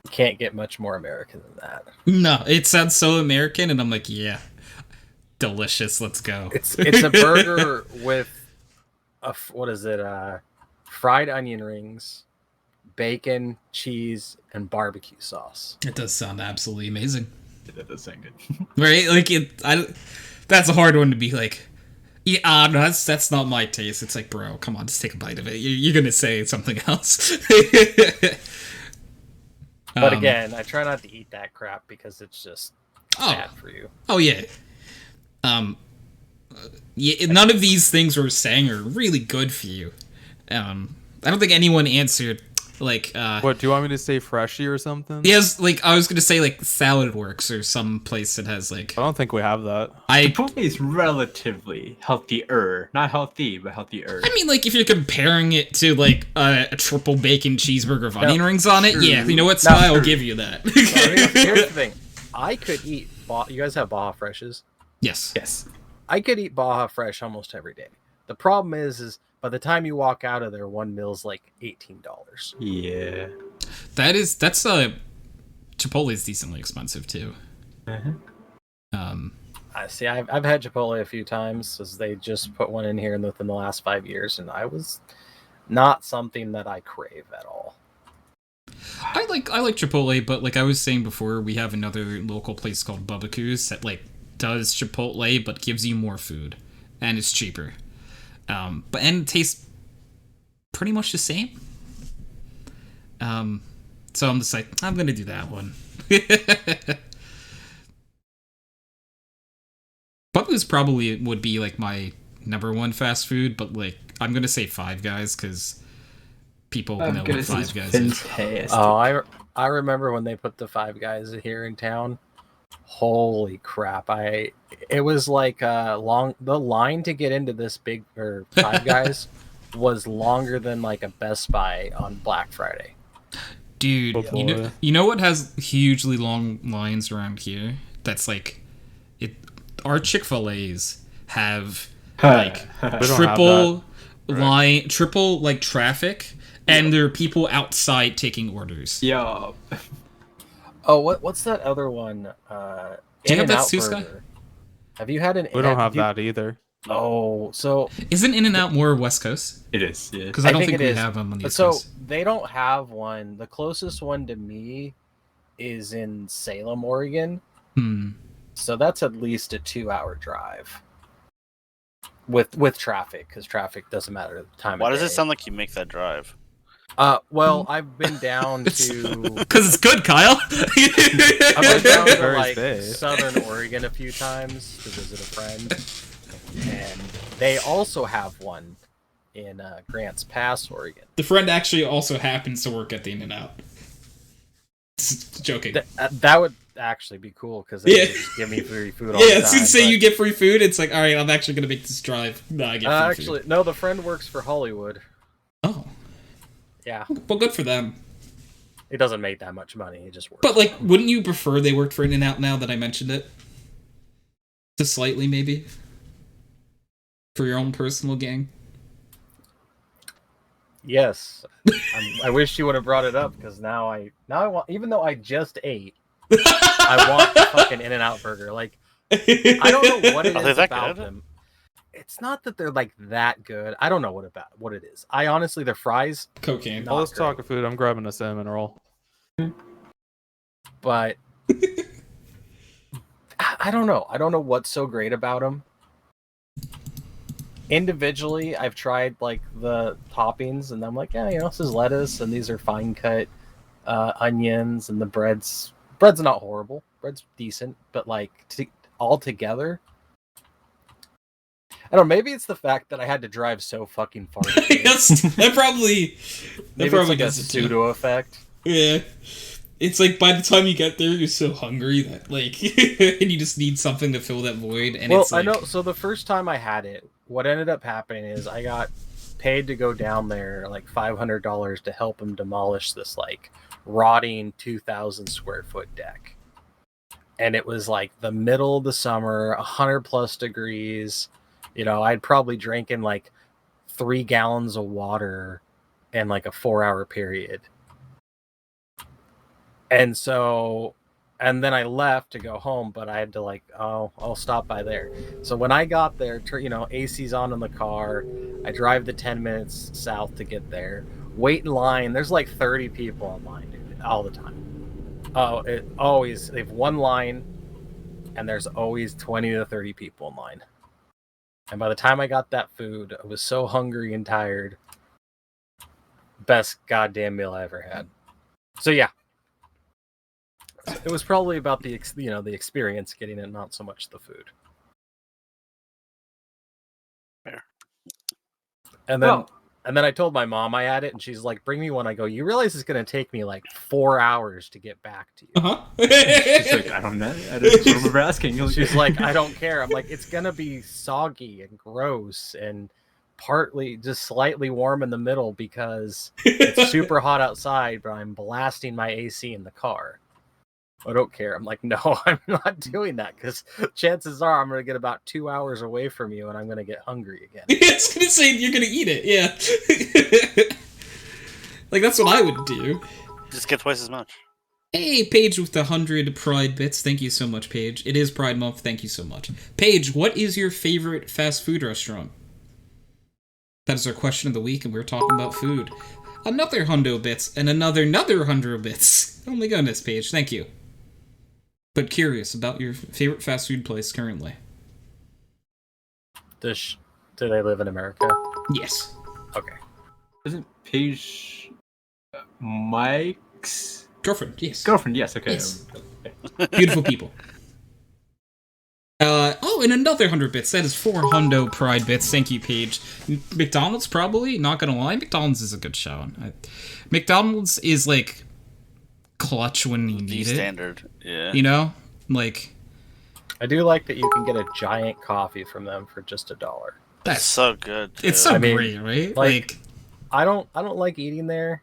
you can't get much more American than that. No, it sounds so American, and I'm like, yeah, delicious. Let's go. It's a burger with what is it? Fried onion rings, bacon, cheese, and barbecue sauce. It does sound absolutely amazing, That does sound good. right? Like that's a hard one to be like. Yeah, no, that's not my taste. It's like, bro, come on, just take a bite of it. You're gonna say something else. But again, I try not to eat that crap because it's just Oh. bad for you. Oh yeah. Yeah, none of these things we're saying are really good for you. I don't think anyone answered like What, do you want me to say freshy or something? yes, like I was gonna say like Salad Works or some place that has like I don't think we have that. Chipotle is relatively healthier, not healthy, but healthier. I mean, like, if you're comparing it to, like, a triple bacon cheeseburger with onion rings on it, yeah, you know what, Now, Sky, I'll give you that. Here's the thing. I could eat. You guys have Baja Freshes? Yes. Yes. I could eat Baja Fresh almost every day. The problem is by the time you walk out of there, one meal's like $18. Yeah. That's, Chipotle is decently expensive, too. I see. I've had Chipotle a few times, as they just put one in here within the last 5 years, and I was not something that I crave at all. I like Chipotle, but like I was saying before, we have another local place called Bubbacoos that, like, does Chipotle, but gives you more food. And it's cheaper. And it tastes pretty much the same. So I'm just like, I'm gonna do that one. Bubba's probably would be like my number one fast food, but like I'm gonna say Five Guys because people know what Five Guys is. Fantastic. Oh, I remember when they put the Five Guys here in town. Holy crap! It was like the line to get into this big or Five Guys was longer than like a Best Buy on Black Friday. Dude, Oh, you know what has hugely long lines around here? That's like our Chick-fil-A's have like triple like traffic, and there are people outside taking orders. Yeah. Oh, what's that other one? Do you have that Suska? Burger. Have you had an? We don't have that either. Oh, so Isn't In-N-Out more West Coast? It is, yeah. Because I don't think it we is. have them on the East So Coast. they don't have one. The closest one to me is in Salem, Oregon. So that's at least a 2-hour drive with traffic, because traffic doesn't matter at the time. Why of does it day. sound like you make that drive? Well, I've been down to Because it's good, Kyle. I've been down to Very like big. Southern Oregon a few times to visit a friend, and they also have one in Grants Pass, Oregon. The friend actually also happens to work at the In-N-Out. Joking. That would actually be cool because they would just give me free food all the Yeah, time. as soon as say but- you get free food, it's like, all right, I'm actually gonna make this drive. No, I get free actually, food. no, the friend works for Hollywood. Oh, Yeah, well, good for them. he doesn't make that much money. He just works. But like, wouldn't you prefer they worked for In-N-Out now that I mentioned it? Just slightly, maybe, for your own personal gain. Yes, I wish you would have brought it up because now I want, even though I just ate, I want the fucking In-N-Out burger. Like, I don't know what it Are they is that about good? them. It's not that they're like that good. I don't know what it is. I honestly, their fries, Cocaine. No. Well, let's great. talk of food. I'm grabbing a cinnamon roll. but I don't know. I don't know what's so great about them. Individually, I've tried like the toppings, and I'm like, yeah, this is lettuce, and these are fine cut onions, and the bread's not horrible. Bread's decent, but like all together, I don't know. Maybe it's the fact that I had to drive so fucking far. To get it. Yes, that probably Maybe probably it's like a does it too. pseudo effect. Yeah. It's like by the time you get there, you're so hungry that like, and you just need something to fill that void. And Well, it's like, I know. So the first time I had it, what ended up happening is I got paid to go down there like $500 to help him demolish this like rotting 2,000 square foot deck. And it was like the middle of the summer, 100+ degrees. I'd probably drank in like 3 gallons of water in like a 4-hour period. And then I left to go home, but I had to like, I'll stop by there. So when I got there, AC's on in the car. I drive the 10 minutes south to get there. Wait in line. There's like 30 people in line, dude, all the time. They have one line, and there's always 20 to 30 people in line. And by the time I got that food, I was so hungry and tired. Best goddamn meal I ever had. So yeah. It was probably about the experience getting it, not so much the food. Fair. And then I told my mom I had it, and she's like, "Bring me one." I go, "You realize it's going to take me like 4 hours to get back to you?" She's like, I don't know. I don't remember asking. She's like, "I don't care." I'm like, "It's going to be soggy and gross and partly just slightly warm in the middle because it's super hot outside, but I'm blasting my AC in the car." I don't care. I'm like, no, I'm not doing that because chances are I'm going to get about 2 hours away from you and I'm going to get hungry again. It's gonna say you're gonna eat it, yeah. Like that's what I would do. Just get twice as much. Hey, Paige with the 100 Pride bits. Thank you so much, Paige. It is Pride Month. Thank you so much. Paige, what is your favorite fast food restaurant? That is our question of the week, and we're talking about food. Another hundo bits, and another 100 bits. Oh my goodness, Paige. Thank you. But curious about your favorite fast food place currently. Do they live in America? Yes. Okay. Isn't Paige Mike's? Girlfriend, yes. Girlfriend, yes, okay. Yes. Beautiful people. And another 100 bits. That is 4 hundo pride bits. Thank you, Paige. McDonald's, probably. Not gonna lie, McDonald's is a good show. McDonald's is, like, clutch when you need it. Standard, yeah. You know? Like... I do like that you can get a giant coffee from them for just $1. That's so good. Too. It's so I mean, great, right? like I don't like eating there,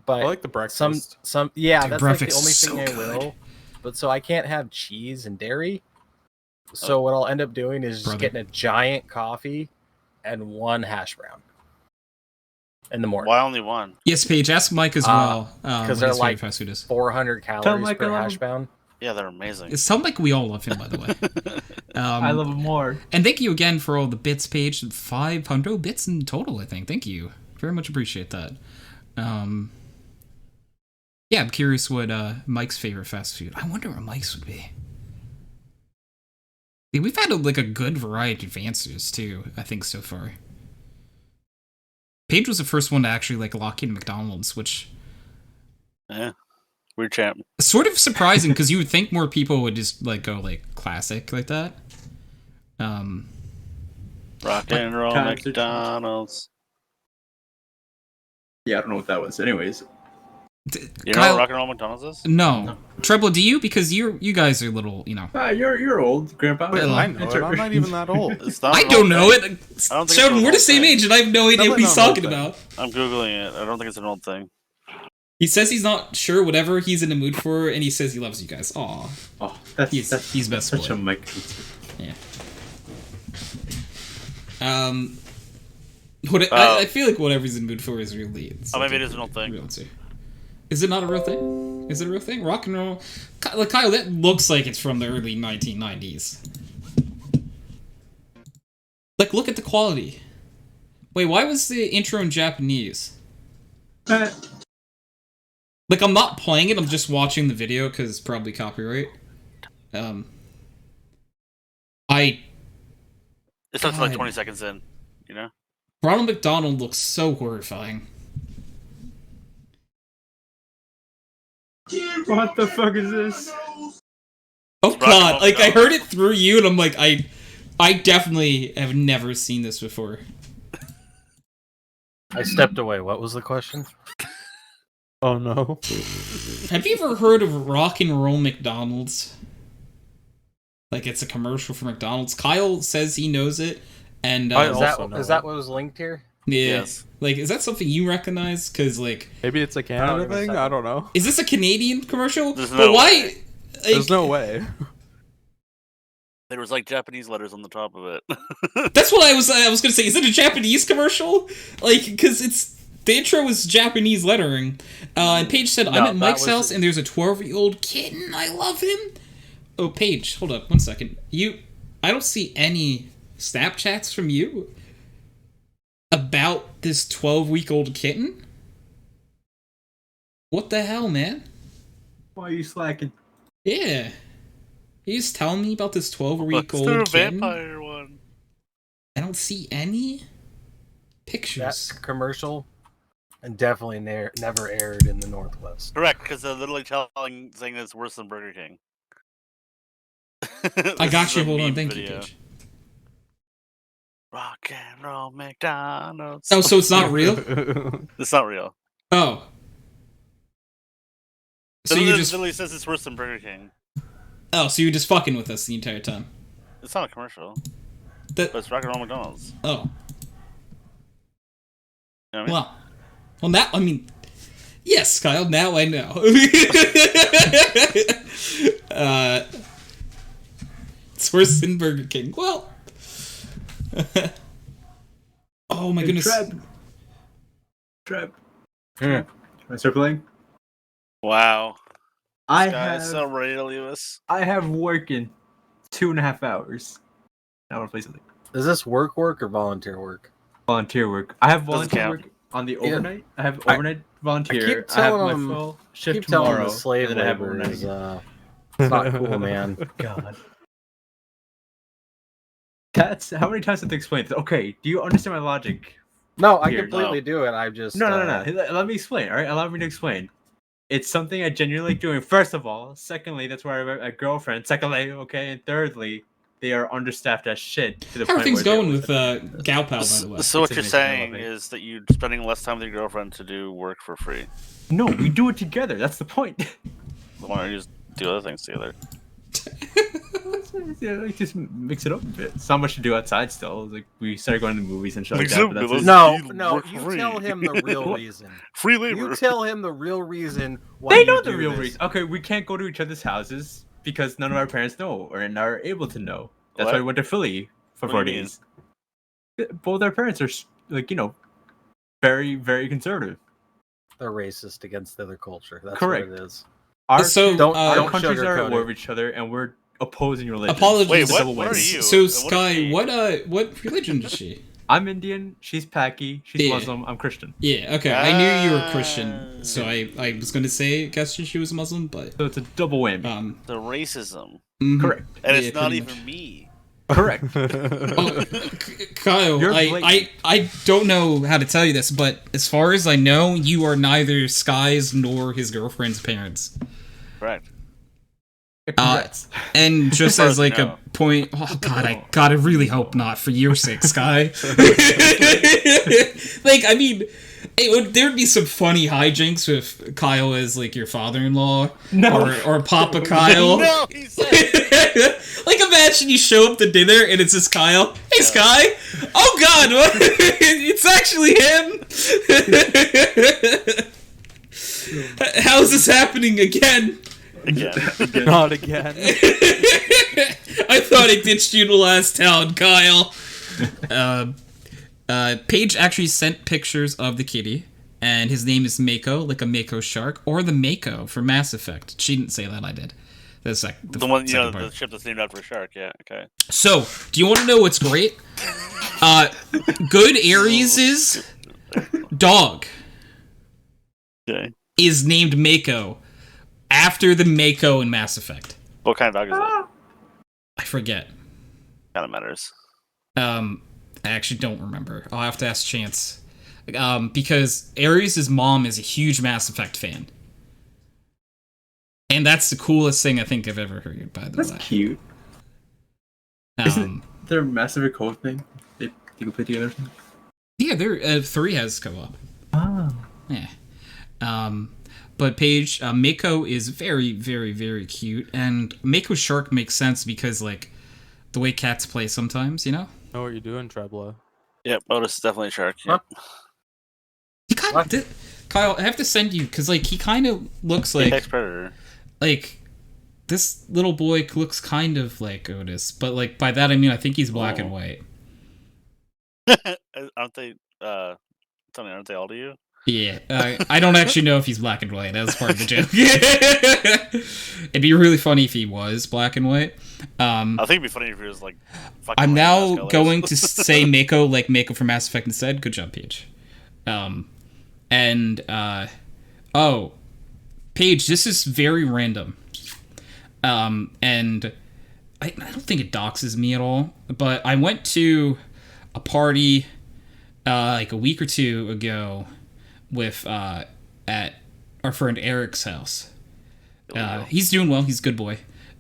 but I like the breakfast. Yeah, Dude, that's like the breakfast's only thing so I will. But so I can't have cheese and dairy. So what I'll end up doing is just getting a giant coffee and 1 hash brown in the morning. Why only 1? Yes, Paige, ask Mike as well. Because what they're his like favorite fast food is. 400 calories per hash brown. Yeah, they're amazing. It sounds like we all love him, by the way. I love him more. And thank you again for all the bits, Paige. 500 bits in total, I think. Thank you. Very much appreciate that. Yeah, I'm curious what Mike's favorite fast food. I wonder what Mike's would be. Yeah, we've had like a good variety of answers too, I think, so far. Paige was the first one to actually like lock in McDonald's, which Yeah. Weird champ. sort of surprising because you would think more people would just like go like classic like that. Rock and roll times are- McDonald's. Yeah, I don't know what that was. Anyways. You know what rock and roll McDonald's is? No. Trebla, do you? Because you guys are little, you know. You're old, Grandpa. Wait, I know it. I'm not even that old. It's not I an don't old know thing. it. I don't think Sheldon, it's we're an the old same thing. age, and I have no idea what Definitely he's not an old talking thing. about. I'm Googling it. I don't think it's an old thing. He says he's not sure whatever he's in the mood for, and he says he loves you guys. Aw. Oh, that's He's best such boy. a Mike. Yeah. I feel like whatever he's in the mood for is really... Oh, maybe it is an old thing. Real answer. Is it not a real thing? Is it a real thing? Rock and roll? Kyle, that looks like it's from the early 1990s. Like, look at the quality. Wait, why was the intro in Japanese? Like, I'm not playing it, I'm just watching the video, because it's probably copyright. It starts like God. 20 seconds in, you know? Ronald McDonald looks so horrifying. What the fuck is this? Oh god, like, I McDonald. heard it through you, and I'm like, I definitely have never seen this before. I stepped away. What was the question? Oh no. Have you ever heard of Rock and Roll McDonald's? Like, it's a commercial for McDonald's. Kyle says he knows it, and I Is also know that, is that what was linked here? yeah, Yes. like, is that something you recognize? Because, like, Maybe it's a I Canada don't even thing? second. I don't know. is this a Canadian commercial? There's But no why? way. Like, There's no way. There was like Japanese letters on the top of it. That's what I was gonna say. Is it a Japanese commercial? Like, because the intro was Japanese lettering. And Paige said, No, I'm at that Mike's was- house and there's a 12-year-old kitten. I love him. Oh, Paige, hold up 1 second. I don't see any Snapchats from you about this 12-week-old kitten. What the hell, man? Why are you slacking? Yeah. You just telling me about this Let's do a 12-week-old kitten? vampire one. I don't see any That pictures. commercial and definitely never aired in the Northwest. Correct, because they're literally saying it's worse than Burger King. I got This you. is a Hold on. meme Thank you, video. Paige. Rock and roll McDonald's. Oh, so it's not real? It's not real. Oh. So It you just literally says it's worse than Burger King. so you're just fucking with us the entire time. It's not a commercial, That but it's Rock and roll McDonald's. oh You know what I mean? well now I mean yes, Kyle. Now I know. It's worse than Burger King. Well. Oh my goodness. Treb. Can I start playing? Wow. I This guy have is so ready to leave us. I have work in 2.5 hours. I want to play something. Is this work or volunteer work? Volunteer work. I have Doesn't volunteer count. work on the Yeah. overnight. I have overnight volunteer. keep I have telling my them- full shift Keep telling tomorrow. the slave and then I have labor overnight. is it's not cool, man. God. That's how many times have to explain this? Okay, do you understand my logic? No, I Here, completely no. do it. I just No. Let me explain. All right, allow me to explain. it's something I genuinely like doing. First of all, secondly, that's where I have a girlfriend. Secondly, okay, and thirdly, they are understaffed as shit. To the How are point things where they going always with have to- Gal Pal, by the way? So what It's you're amazing, I saying love it. is that you're spending less time with your girlfriend to do work for free. No, we do it together. That's the point. Why don't you just do other things together? Yeah, like just mix it up a bit. It's not much to do outside still. Like we started going to movies and shit like Mix that. it But up, that's let's- it. No, You no, work you free. tell him the real reason. Free labor. You tell him the real reason why They you know the do real this. reason. Okay, we can't go to each other's houses because none of our parents know or are able to know. That's why What? we went to Philly for What 4 do you mean? days. Both our parents are like, very, very conservative. They're racist against the other culture. That's Correct. what it is. Our, So, Don't- our don't countries are sugarcoat at war it. with each other, and we're opposing religion. Apologies. Wait, It's a what? double What are win. you? So What Sky, is she? what religion is she? I'm Indian. She's Paki. She's Yeah. Muslim. I'm Christian. Yeah, okay. I knew you were Christian, so I was gonna say guess she was Muslim, but So it's a double win. The racism, mhm. Correct. and Yeah, it's not pretty even much. me. Correct. Oh, Kyle, You're I blatant. don't know how to tell you this, but as far as I know, you are neither Sky's nor his girlfriend's parents. Correct. Congrats. And just far as as like I a know. point, oh god, I really hope not for your sake, Sky. Like, I mean, there'd be some funny hijinks with Kyle as like your father-in-law, No. or Papa Kyle. No, he said. Like, imagine you show up to dinner and it's just Kyle. Hey, Sky. Oh God, what? It's actually him. How's this happening again? Again. Not again. I thought I ditched you in the last town, Kyle. Paige actually sent pictures of the kitty, and his name is Mako, like a Mako shark, or the Mako for Mass Effect. She didn't say that, I did. The The one, second the part. ship that's named after a shark. Yeah. Okay. So, do you want to know what's great? Good Aries' dog Okay. is named Mako after the Mako in Mass Effect. What kind of dog is that? I forget. Kind of matters. I actually don't remember. I'll have to ask Chance. Because Aries' mom is a huge Mass Effect fan. And that's the coolest thing I think I've ever heard, by the That's way. cute. Isn't there a massive co thing? They can play together. Yeah, there 3 has co-op. Oh. Yeah. But Paige, Mako is very, very, very cute, and Mako Shark makes sense because, like, the way cats play sometimes, you know? Know what you're doing, Trebla. Yep. Otis is definitely a shark. Yep. He kind of Kyle, I have to send you, because, like, he kind of looks Apex like, predator. this little boy looks kind of like Otis, but, like, by that I mean I think he's black and Oh. white. Aren't they? Tony, aren't they all to you? Yeah, I don't actually know if he's black and white. That was part of the joke. It'd be really funny if he was black and white. I think it'd be funny if he was like. fucking I'm white now mask colors. going to say Mako like Mako from Mass Effect instead. Good job, Paige. Oh, Paige, this is very random. And I don't think it doxes me at all, but I went to a party like a week or two ago with at our friend Eric's house. He's doing well. He's a good boy.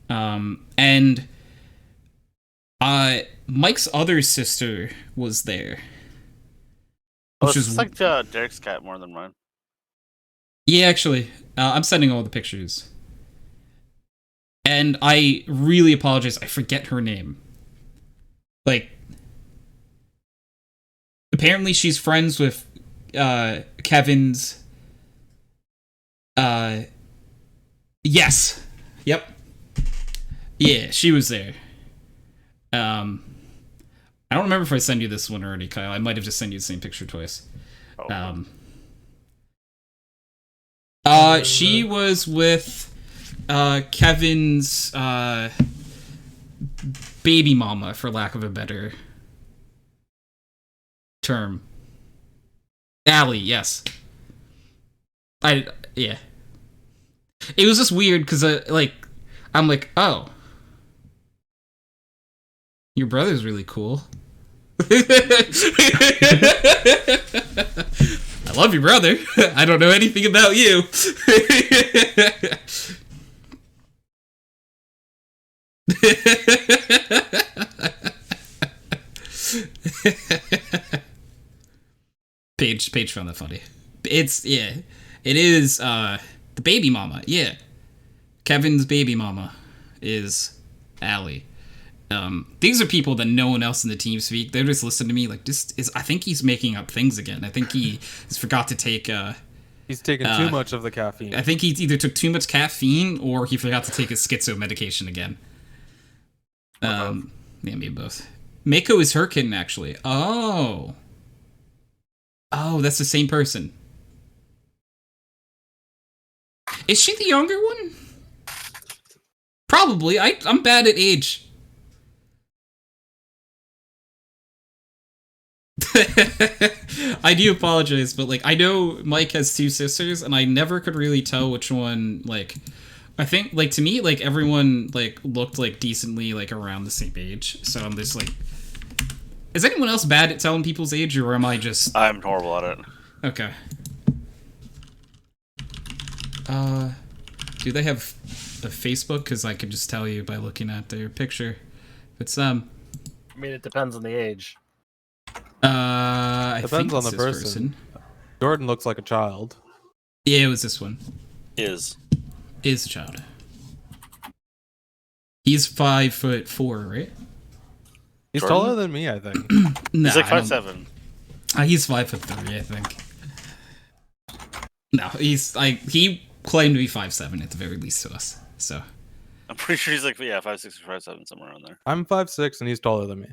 And Mike's other sister was there. Oh, Which it's is like Derrick's cat more than mine. Yeah, actually, I'm sending all the pictures. And I really apologize. I forget her name. Like, apparently she's friends with Kevin's. Yes. Yep. Yeah, she was there. I don't remember if I sent you this one already, Kyle. I might have just sent you the same picture twice. Oh. She was with Kevin's baby mama, for lack of a better term. Allie, yes. Yeah. It was just weird because I'm like, oh, your brother's really cool. I love your brother. I don't know anything about you. Paige found that funny. It is the baby mama. Yeah, Kevin's baby mama is Allie. These are people that no one else in the team speak. They're just listening to me like this is. I think he's making up things again. I think he has forgot to take. He's taken too much of the caffeine. I think he either took too much caffeine or he forgot to take his schizo medication again. Yeah, maybe both. Mako is her kitten, actually. Oh, that's the same person. Is she the younger one? Probably. I'm bad at age. I do apologize, but like I know Mike has two sisters, and I never could really tell which one. Like, I think like to me, like everyone like looked like decently like around the same age. So I'm just like, is anyone else bad at telling people's age, or am I just? I'm horrible at it. Okay. Do they have a Facebook? Because I could just tell you by looking at their picture. It's I mean, it depends on the age. I Depends think on it's the this person. Jordan looks like a child. Yeah, it was this one. Is A child. He's 5'4", right? He's Jordan? taller than me, I think. No, he's like I don't- 5'7". He's 5'3", I think. No, he claimed to be 5'7" at the very least to us. So I'm pretty sure he's like 5'6" or 5'7", somewhere around there. I'm 5'6", and he's taller than me.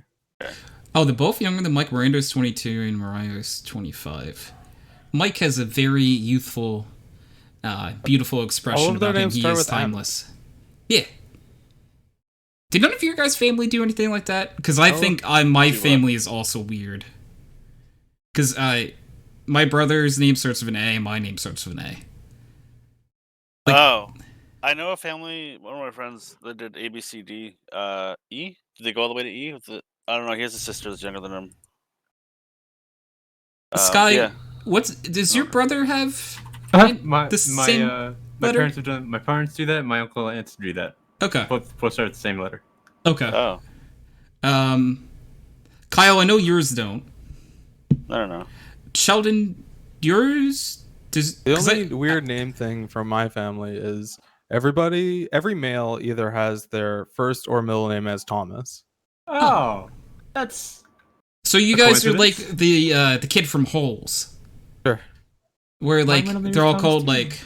oh, they're both younger than Mike. Miranda's 22 and Mariah's 25. Mike has a very youthful, beautiful All expression of their about him. names He start is with M. timeless. Yeah. Did none of your guys' family do anything like that? Because I think my family is also weird. Because my brother's name starts with an A, and my name starts with an A. Like- I know a family. One of my friends that did A, B, C, D, E. Did they go all the way to E? I don't know. He has a sister that's younger than him. Sky, Yeah. does your brother have My same letter? parents have done. My parents do that. My uncle and aunts do that. Okay. Both start with the same letter. Okay. Oh, Kyle, I know yours don't. I don't know. Sheldon, yours does. The 'cause only weird name thing from my family is every male either has their first or middle name as Thomas. Oh, that's so you a guys are like coincidence? the kid from Holes, Sure. where like middle name they're is all Thomas called too. like.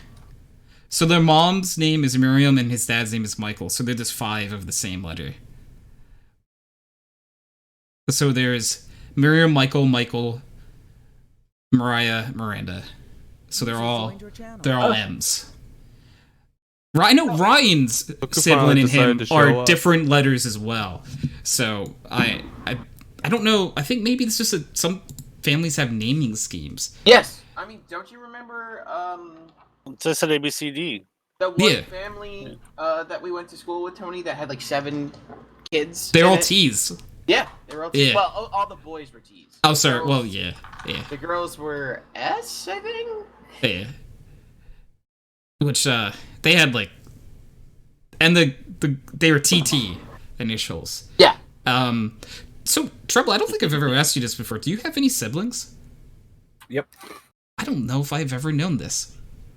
So their mom's name is Miriam and his dad's name is Michael. So they're just 5 of the same letter. So there's Miriam, Michael, Mariah, Miranda. So they're all M's. I know Ryan's Look who sibling finally and him decided to are show up. different letters as well. So I don't know. I think maybe it's just that some families have naming schemes. Yes. I mean, don't you remember So I said A, B, C, D. the one Yeah. family that we went to school with, Tony, that had like 7 kids? They're in all it? T's. Yeah, they were all T's. Yeah. Well, all the boys were T's. Oh, The sorry. girls- Well, yeah. The girls were S, I think? Yeah. Which they had like, and they were TT initials. Yeah. So Trebla, I don't think I've ever asked you this before. Do you have any siblings? Yep. I don't know if I've ever known this.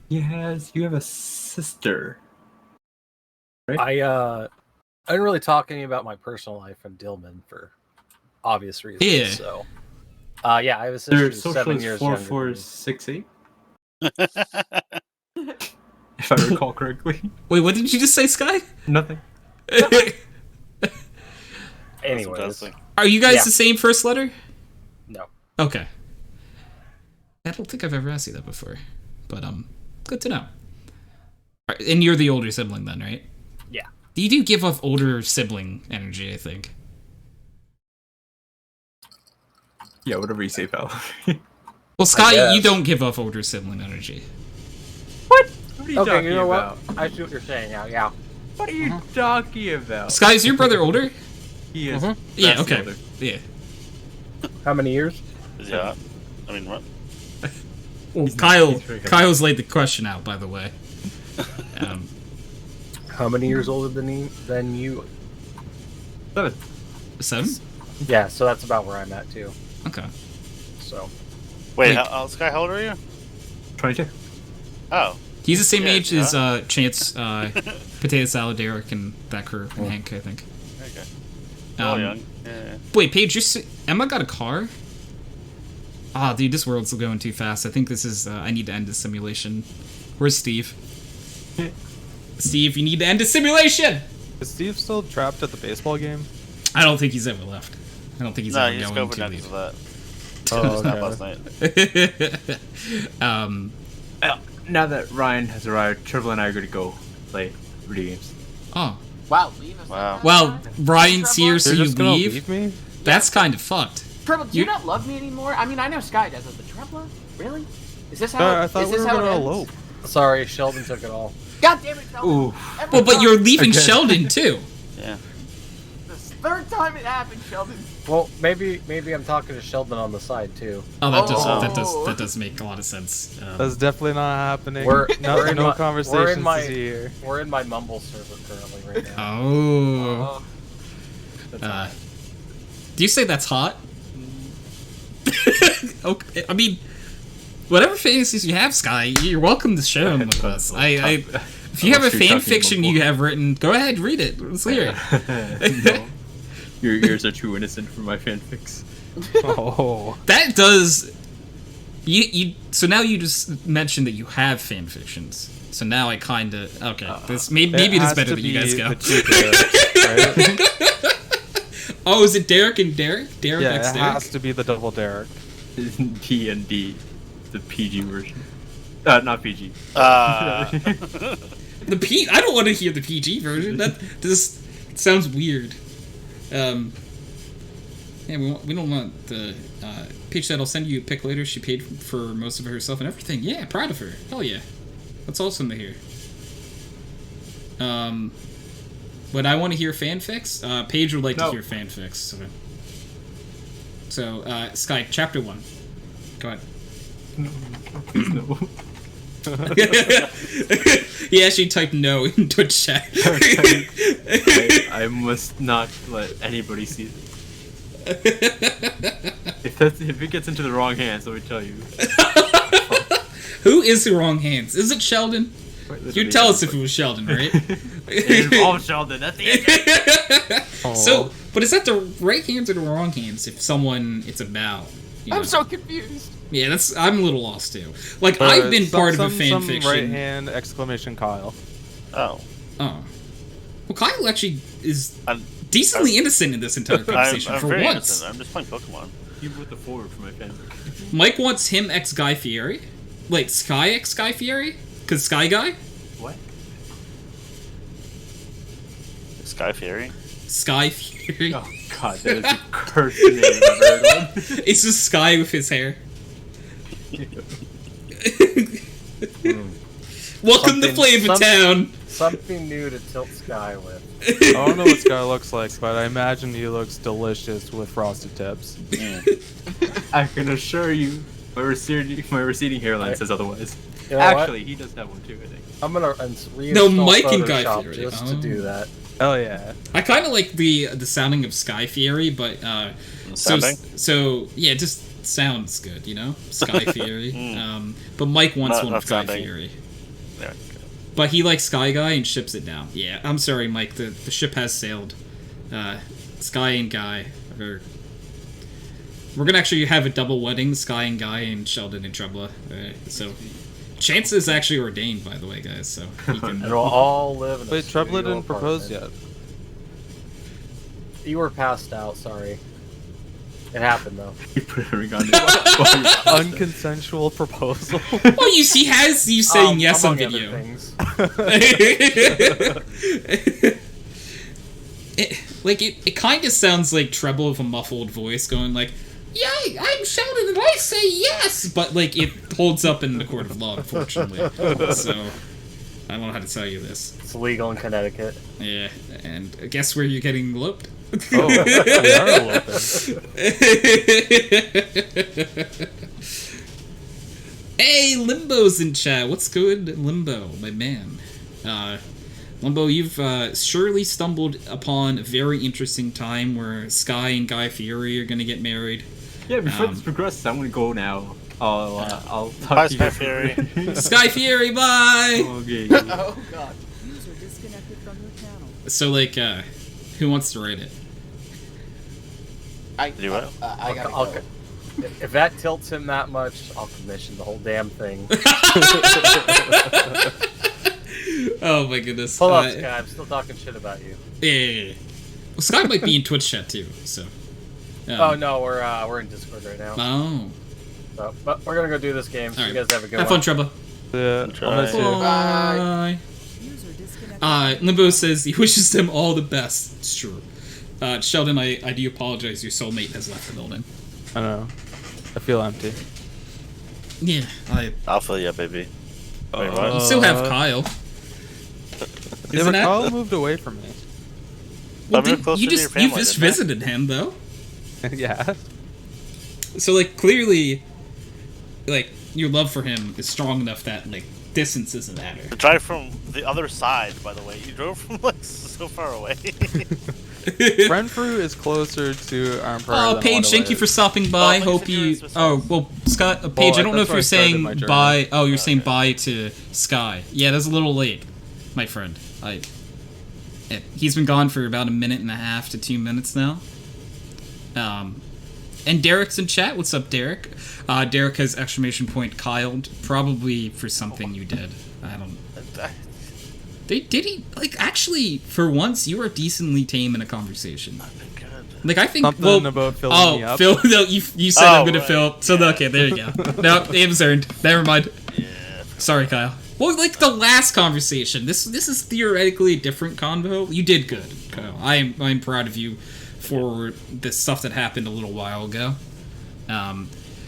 yes. You have a sister. Right? I didn't really talk any about my personal life in Dillman for obvious reasons. Yeah. So, yeah, I have a sister Their who's social 7 is years younger than me. 4468, if I recall correctly. Wait, what did you just say, Sky? Nothing. Anyways, Fantastic. Are you guys Yeah. the same first letter? no. Okay. I don't think I've ever asked you that before, but good to know. Alright, and you're the older sibling then, right? Yeah. You do give off older sibling energy, I think. Yeah, whatever you say, pal. Well, Sky, you guess. don't give off older sibling energy. What are you Okay, talking you know about? what? I see what you're saying now. Yeah. What are you talking about? Sky, is your brother older? He is. Yeah, vastly okay. older. Yeah. How many years? Yeah. I mean, what? Well, Kyle's laid the question out, by the way. How many years older than you? 7? Yeah, so that's about where I'm at too. Okay. So Wait, Wait. Sky, how old are you? 22. Oh, He's the same Yeah, age as Chance, Potato Salad, Derrick, and that crew, and Hank, I think. okay. Oh, Um, young. Yeah. Wait, Paige, Emma got a car? Ah, dude, this world's going too fast. I think this is, I need to end this simulation. Where's Steve? Steve, you need to end the simulation! Is Steve still trapped at the baseball game? I don't think he's ever left. I don't think he's No, ever he's going going to for leave. that. Oh, Snap okay. last night. Now that Ryan has arrived, Trebla and I are going to go play video games. Oh. Wow, leave us. Wow. Well, Ryan's here, so They're you just gonna leave? leave me? That's kind of fucked. Trebla, do you You- not love me anymore? I mean, I know Sky doesn't, but Trebla? Really? Is this how I thought is we this were how gonna it ends? elope. sorry, Sheldon took it all. God damn it, Sheldon. Ooh. Every Well, but time. you're leaving Okay. Sheldon, too. Yeah. This third time it happened, Sheldon. Well, maybe I'm talking to Sheldon on the side too. Oh, Oh. that does make a lot of sense. That's definitely not happening. We're no in no my- conversations we're in my- here. We're in my Mumble server currently right now. Oh. Oh. Do you say that's hot? Okay, I mean, whatever fantasies you have, Sky, you're welcome to share them with us. If you have a fan fiction you have written, go ahead, read it. Let's hear it. No. Your ears are too innocent for my fanfics. Oh. That does. You. So now you just mentioned that you have fan fictions. So now I kind of This maybe it is has better to that you be guys go. the two Derricks, right? Oh, is it Derrick and Derrick? Derrick Yeah, X it Derrick? has to be the double Derrick. D&D, the PG version. Not PG. The I don't want to hear the PG version. That just sounds weird. Yeah, we don't want the. Peach said I'll send you a pic later. She paid for most of it herself and everything. Yeah, proud of her. Hell yeah, that's awesome to hear. But I want to hear fanfics. Paige would like to hear fanfics. So, Sky, chapter 1. Go ahead. No. He actually typed no into chat. I must not let anybody see this. If it gets into the wrong hands, let me tell you. Who is the wrong hands? Is it Sheldon? You'd tell us if it was Sheldon, right? It involves Sheldon. That's the end. So, but is that the right hands or the wrong hands? If someone it's about, you know? I'm so confused. Yeah, I'm a little lost too. Like I've been part of a fan some fiction. right hand exclamation Kyle. Oh. Oh, well, Kyle actually is I'm decently innocent in this entire conversation I'm for very once. innocent. I'm just playing Pokemon. You wrote the forward for my fanfic. Mike wants him ex Guy Fieri, like Sky ex Guy Fieri, because Sky Guy. What? Sky Fury. Sky Fury. Oh god, that is the cursed name I've heard of. It's just Sky with his hair. Welcome to Something- Flavor some- Town. Something new to tilt Sky with. I don't know what Sky looks like, but I imagine he looks delicious with frosted tips. I can assure you, my receding hairline says otherwise. You know what? Actually, he does have one too, I think. I'm gonna reinstall No, Mike and Guy Photoshop Fieri. just Oh. to do that. Hell yeah. I kind of like the sounding of Sky Fury, but Sounding? so yeah, it just sounds good, you know, Sky Fury. But Mike wants Not- one not of Sky sounding. Fury, Yeah. but he likes Sky Guy and ships it down. Yeah, I'm sorry, Mike. The ship has sailed. Sky and Guy are. We're gonna actually have a double wedding, Sky and Guy and Sheldon and Trebla. So, Chance is actually ordained, by the way, guys. So he can. And we'll all live in a Wait, Trebla studio didn't propose apartment. yet. You were passed out, sorry. It happened though. You put a ring on it. Unconsensual proposal. Oh, he has you saying yes on among other video. things. It kind of sounds like Trebla with a muffled voice going like, "Yeah, I'm Sheldon and I say yes," but like it holds up in the court of law, unfortunately. So I don't know how to tell you this. It's legal in Connecticut. Yeah, and guess where you're getting eloped? Oh, we are eloping. Hey, Limbo's in chat. What's good, Limbo, my man? Limbo, you've surely stumbled upon a very interesting time where Sky and Guy Fieri are gonna get married. Yeah, before this progresses, I'm gonna go now. I'll talk Bye, to you. Sky Fury. Sky Fieri, bye! Okay. Oh god. User disconnected from your channel. So, like, who wants to write it? I what? I gotta I'll- go. If that tilts him that much, I'll commission the whole damn thing. Oh my goodness. Hold up, Sky. I'm still talking shit about you. Yeah. Well, Sky might be in Twitch chat too, so. Oh no, we're in Discord right now. Oh. So, but we're gonna go do this game. So All you right. guys have a good Have one. fun, Trebla. Yeah, I'll miss you. Bye. User disconnected. Limbo says he wishes them all the best. It's true. Sheldon, I do apologize. Your soulmate has left the building. I know. I feel empty. Yeah, I'll fill you up, baby. Wait, what? you still have Kyle. Yeah, Isn't but that? Kyle moved away from me. Well, I'm closer you to just your family, you just didn't I? visited him though. Yeah. So like clearly, like your love for him is strong enough that like distance doesn't matter. To drive from the other side, by the way. You drove from like so far away. Renfrew is closer to Arm Prairie Oh, than Paige, thank you for stopping by. Oh, Hope but you you. said Oh, well, Scott, Paige, I don't know if that's where you're I started saying my journey. bye. Oh, you're saying Okay. bye to Sky. Yeah, that's a little late, my friend. He's been gone for about a minute and a half to 2 minutes now. And Derrick's in chat. What's up, Derrick? Derrick has exclamation point Kyle, probably for something you did. I don't. Did he like actually? For once, you were decently tame in a conversation. Like I think. Something well, about filling me up. Phil, no, you said I'm gonna right. fill. So okay, there you go. No, aim's earned. Never mind. Yeah. Sorry, Kyle. Well, like the last conversation, this is theoretically a different convo. You did good, Kyle. I'm proud of you for the stuff that happened a little while ago.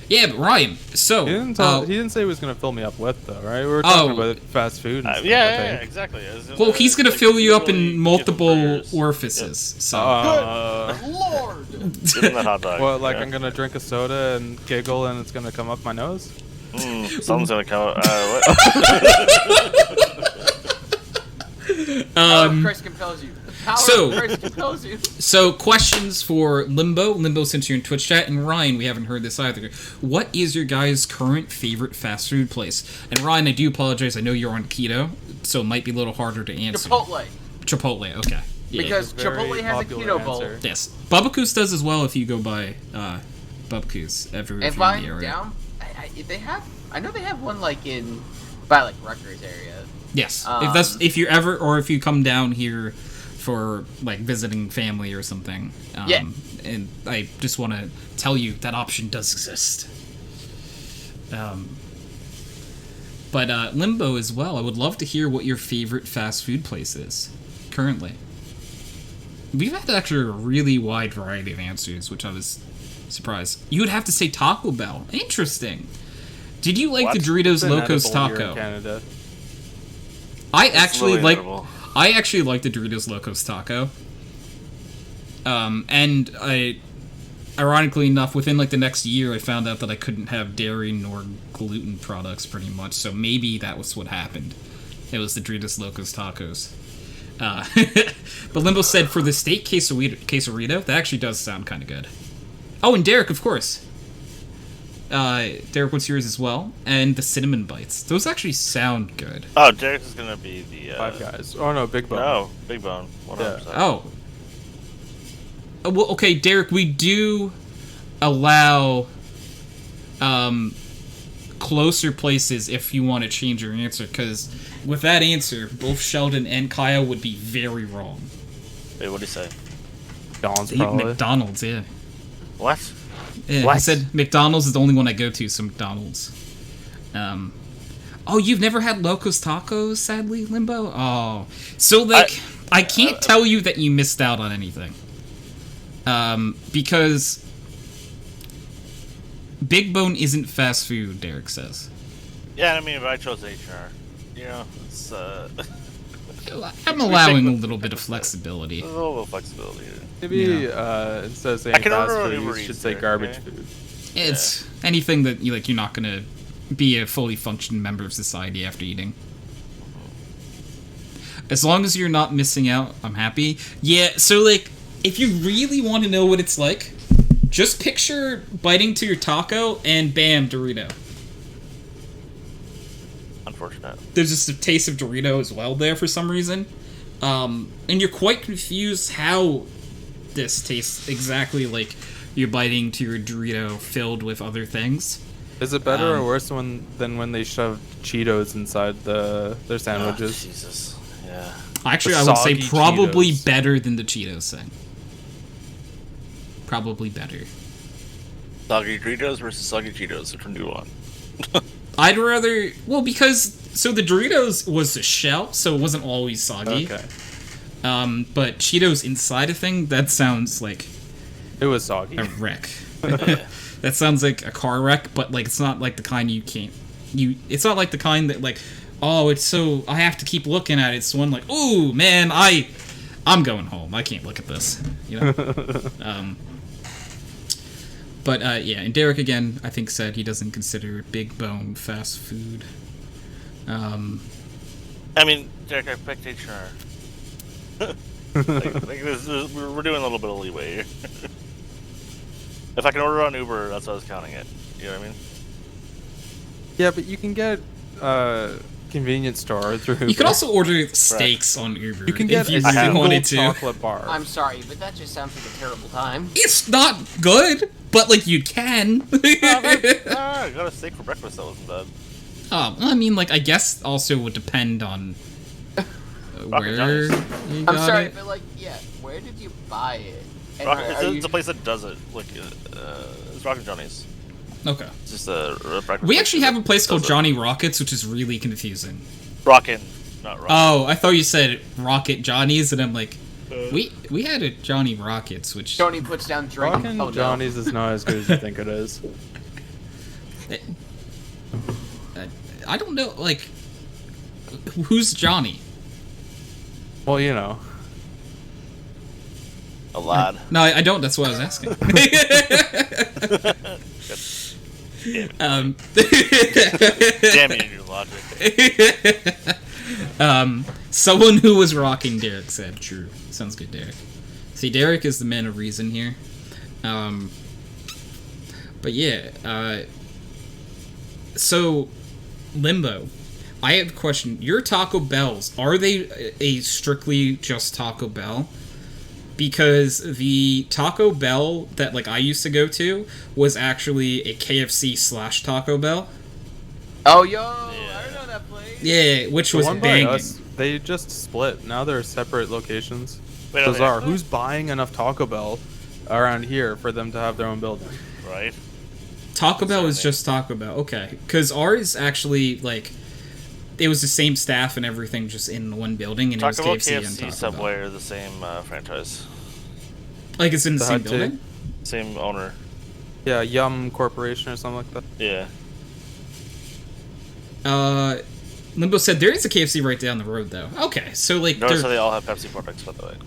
Yeah, but Ryan. So He didn't say he was gonna fill me up with though, right? We were talking about fast food. And stuff, I Yeah, think. exactly. well, he's gonna like, fill you up literally in give him multiple burgers. orifices. So. Lord. Give him that hot dog. What, like yeah. I'm gonna drink a soda and giggle and it's gonna come up my nose? Someone's gonna come out. What? Power of Christ compels you. The power so- of Christ compels you. So, questions for Limbo, since you're in Twitch chat, and Ryan, we haven't heard this either. What is your guys' current favorite fast food place? And Ryan, I do apologize, I know you're on keto, so it might be a little harder to answer. Chipotle. Okay. Yeah. Because Very Chipotle has a popular keto bowl. answer. Yes. Bubbacoos does as well if you go by Bubbacoos everywhere If in the I'm area. down, they have. I know they have one like by like Rutgers area. Yes. If you ever, or if you come down here for like visiting family or something. Yeah. And I just want to tell you that option does exist. But Limbo as well. I would love to hear what your favorite fast food place is currently. We've had actually a really wide variety of answers, which I was surprised. You would have to say Taco Bell. Interesting. Did you like What? the Doritos It's an Locos edible here in Taco? Canada. I actually really like. edible. I actually like the Doritos Locos Taco. And ironically enough, within like the next year, I found out that I couldn't have dairy nor gluten products, pretty much. So maybe that was what happened. It was the Doritos Locos Tacos. But Limbo said for the steak quesarito, that actually does sound kind of good. Oh, and Derrick, of course. Derrick, what's yours as well? And the cinnamon bites. Those actually sound good. Oh, Derrick is gonna be the Five Guys. Oh no, Big Bone. No, Big Bone. 100%. Oh. Well, okay, Derrick, we do allow closer places if you want to change your answer, because with that answer, both Sheldon and Kyle would be very wrong. Wait, what did he say? McDonald's probably. McDonald's, yeah. What? Yeah, I What? said McDonald's is the only one I go to, so McDonald's. Oh, you've never had Locos Tacos, sadly, Limbo? Oh. So, like, I can't tell you that you missed out on anything. Because Big Bone isn't fast food, Derrick says. Yeah, I mean, if I chose HR, you know, it's I'm allowing a little bit of flexibility. a little bit of flexibility. Maybe instead of saying I can fast order food, Uber you should Eats say there, garbage okay? food. It's anything that you're not gonna be a fully functioning member of society after eating. As long as you're not missing out, I'm happy. Yeah, so, like, if you really want to know what it's like, just picture biting to your taco and bam, Dorito. Unfortunate. There's just a taste of Dorito as well there for some reason. And you're quite confused how this tastes exactly like you're biting to your Dorito filled with other things. Is it better or worse than when they shoved Cheetos inside their sandwiches? Oh, Jesus. Yeah. Actually, The I would say soggy probably Cheetos. better than the Cheetos thing. Probably better. Soggy Doritos versus soggy Cheetos. Which one do you want? I'd rather... Well, because... So the Doritos was a shell, so it wasn't always soggy. Okay. But Cheetos inside a thing, that sounds like It was soggy. a wreck. That sounds like a car wreck, but, like, it's not like the kind you can't... It's not like the kind that, like... Oh, it's so... I have to keep looking at it. It's one like... Ooh, man, I'm going home. I can't look at this. You know? But, yeah, and Derrick, again, I think said he doesn't consider Big Bone fast food. I mean, Derek, I picked H&R. We're doing a little bit of leeway here. If I can order on Uber, that's what I was counting it. You know what I mean? Yeah, but you can get convenience store through Uber. You can also order steaks on Uber You can get if you a really single wanted to. chocolate bar. I'm sorry, but that just sounds like a terrible time. It's not good, but, like, you can. I got a steak for breakfast. That wasn't bad. I mean, like, I guess also would depend on where you got I'm sorry, it. but like, yeah, where did you buy it? And It's a place that does it. Like, it's Rockin' Johnny's. Okay. It's just a breakfast. We place actually that have a place called does it. Johnny Rockets, which is really confusing. Rockin', not Rockin'. Oh, I thought you said Rocket Johnny's, and I'm like, we had a Johnny Rockets, which... Tony puts down drink. Rockin' Oh, no. Johnny's is not as good as you think it is. I don't know, like, who's Johnny? Well, you know. A lad. No, I don't. That's what I was asking. Damn you, your logic. Someone who was rocking, Derrick said. True. Sounds good, Derrick. See, Derrick is the man of reason here. But yeah, so, Limbo. I have a question. Your Taco Bells, are they a strictly just Taco Bell? Because the Taco Bell that, like, I used to go to was actually a KFC / Taco Bell. Oh, yo, I don't know that place. Yeah, which The was one by banging. us, they just split. Now they're separate locations. Wait, are they Bizarre. actually? Who's buying enough Taco Bell around here for them to have their own building? Right. Taco Bell is just Taco Bell. Okay. Because ours actually, like, it was the same staff and everything just in one building, and Taco Bell, it was KFC, and KFC, Taco Subway Bell. are the same franchise. Like, it's in the The same Hut building? Same owner. Yeah, Yum Corporation or something like that. Yeah. Limbo said there is a KFC right down the road, though. Okay, so, like, Notice how they're... they all have Pepsi products, by the way.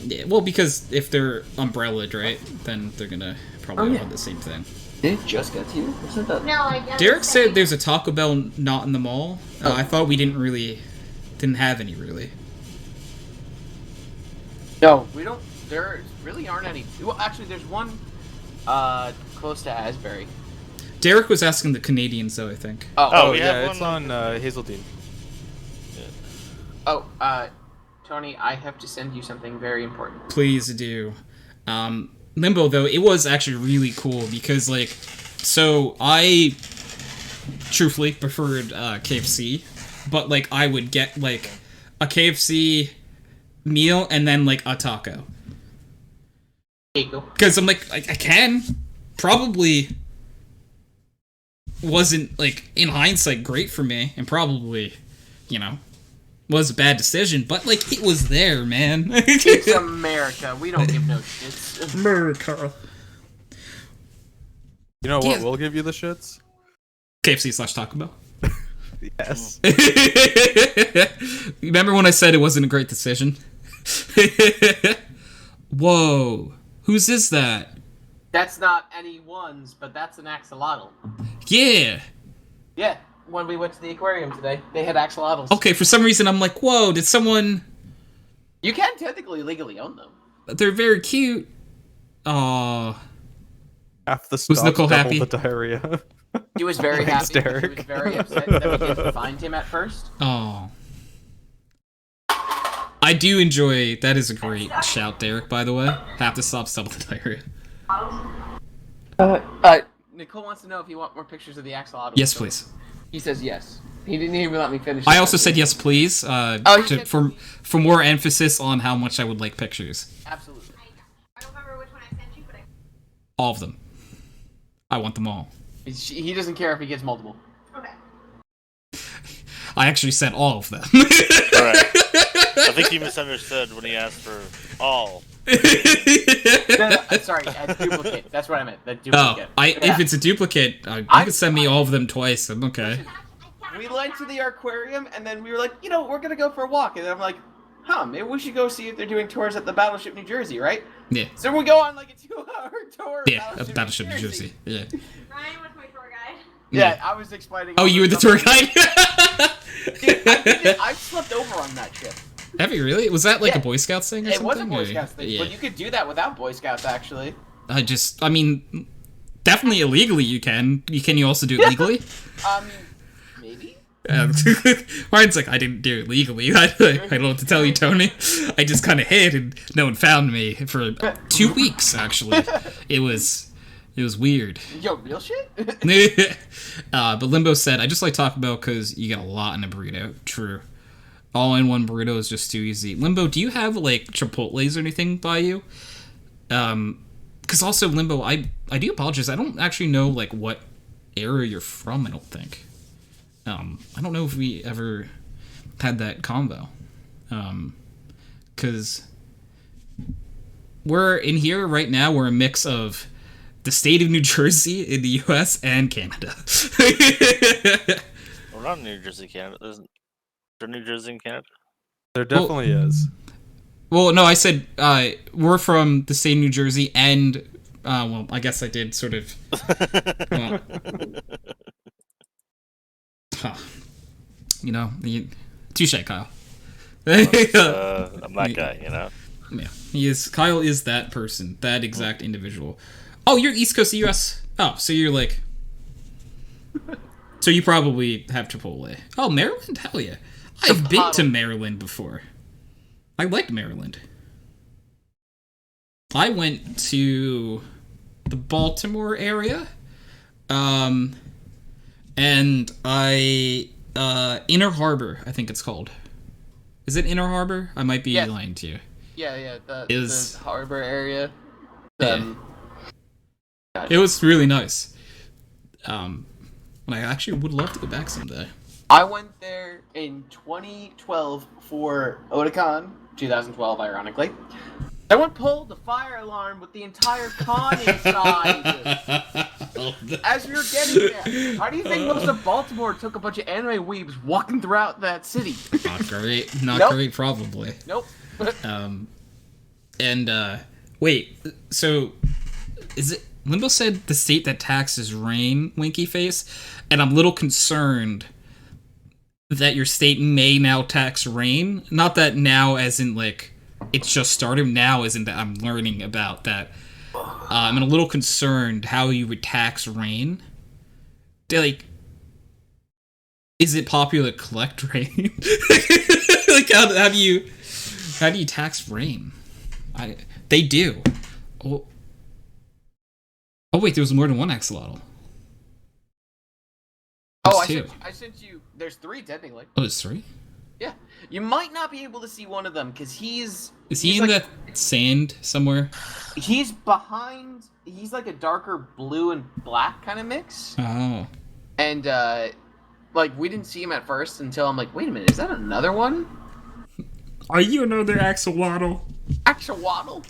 Yeah, well, because if they're umbrellaed, right, then they're gonna probably all have the same thing. Did it just get to you? Isn't that? No, I got Derrick it. said there's a Taco Bell not in the mall. I thought we didn't have any, really. No, we don't. There really aren't any. Well, actually, there's one close to Asbury. Derrick was asking the Canadians, though, I think. Oh, we yeah, have it's one- on Hazeltine. Tony, I have to send you something very important. Please do. Limbo, though, it was actually really cool because, like, so I truthfully preferred KFC, but, like, I would get, like, a KFC meal and then, like, a taco. There you go. Because I'm like, I can. Probably wasn't, like, in hindsight, great for me, and probably, you know, was a bad decision, but, like, it was there, man. It's America. We don't give no shits. America. You know what Yeah. will give you the shits? KFC / Taco Bell. Yes. Remember when I said it wasn't a great decision? Whoa. Whose is that? That's not anyone's, but that's an axolotl. Yeah. Yeah, when we went to the aquarium today, they had axolotls. Okay, for some reason I'm like, whoa, did someone... You can technically legally own them. They're very cute. Aww. Half the Was stock, Nicole double happy? the diarrhea. He was very Thanks, happy. He Derrick. was very upset that we didn't find him at first. Oh. I do enjoy... That is a great shout, Derrick, by the way. Have to stop double the diarrhea. Nicole wants to know if you want more pictures of the axolotl. Yes, please. He says yes. He didn't even let me finish. I also said yes, please, he said for more emphasis on how much I would like pictures. Absolutely. I don't remember which one I sent you, but All of them. I want them all. He doesn't care if he gets multiple. okay. I actually said all of them. Alright. I think he misunderstood when he asked for all. No, I'm sorry, a duplicate. That's what I meant. The Oh, duplicate. if it's a duplicate, you can send me all of them twice. I'm okay. We went to the aquarium, and then we were like, we're gonna go for a walk. And then I'm like, maybe we should go see if they're doing tours at the Battleship New Jersey, right? Yeah. So we go on like a 2-hour tour. Of Yeah, Battleship New Jersey. Yeah. Ryan was my tour guide. Yeah, I was explaining. Oh, you were the tour guide? Dude, I slept over on that trip. Have you really? Was that like Yeah. a Boy Scouts thing or It something? was a Boy or- Scouts thing, Yeah. but you could do that without Boy Scouts, actually. I mean, definitely illegally you can. Can you also do it legally? Maybe? Ryan's like, I didn't do it legally. I don't know what to tell you, Tony. I just kind of hid and no one found me for 2 weeks, actually. It was weird. Yo, real shit? But Limbo said, I just like Taco Bell because you get a lot in a burrito. True. All-in-one burrito is just too easy. Limbo, do you have, like, Chipotle's or anything by you? Because also, Limbo, I do apologize. I don't actually know, like, what area you're from, I don't think. I don't know if we ever had that combo. Because we're in here right now, we're a mix of the state of New Jersey in the U.S. and Canada. We're not in New Jersey, Canada. Is there New Jersey in Canada? There definitely is. Well, no, I said we're from the state of New Jersey, and well, I guess I did sort of. Touche, Kyle. I'm that guy, Yeah, he is. Kyle is that person, that exact individual. Oh, you're East Coast of U.S. Oh, so you're like. So you probably have Chipotle. Oh, Maryland? Hell yeah. I've been to Maryland before. I liked Maryland. I went to the Baltimore area. And I Inner Harbor, I think it's called. Is it Inner Harbor? I might be lying to you. Yeah, the harbor area. Yeah. It was really nice. And I actually would love to go back someday. I went there in 2012 for Otakon, 2012, ironically. Someone pulled the fire alarm with the entire con inside. As we were getting there, how do you think most of Baltimore took a bunch of anime weebs walking throughout that city? Not great. Not Nope. great, probably. Nope. Wait, so is it Limbo said the state that taxes rain, winky face, and I'm a little concerned that your state may now tax rain. Not that now as in like it's just started, now as in that I'm learning about that. I'm a little concerned how you would tax rain. Like, is it popular to collect rain? Like how do you tax rain? They do. Oh wait, there was more than one axolotl. Oh, There's two. I sent you. There's 3 technically. Oh, there's 3? Yeah, you might not be able to see one of them because Is he in the sand somewhere? He's behind. He's like a darker blue and black kind of mix. Oh. And like we didn't see him at first until I'm like, wait a minute, is that another one? Are you another axolotl? Axolotl?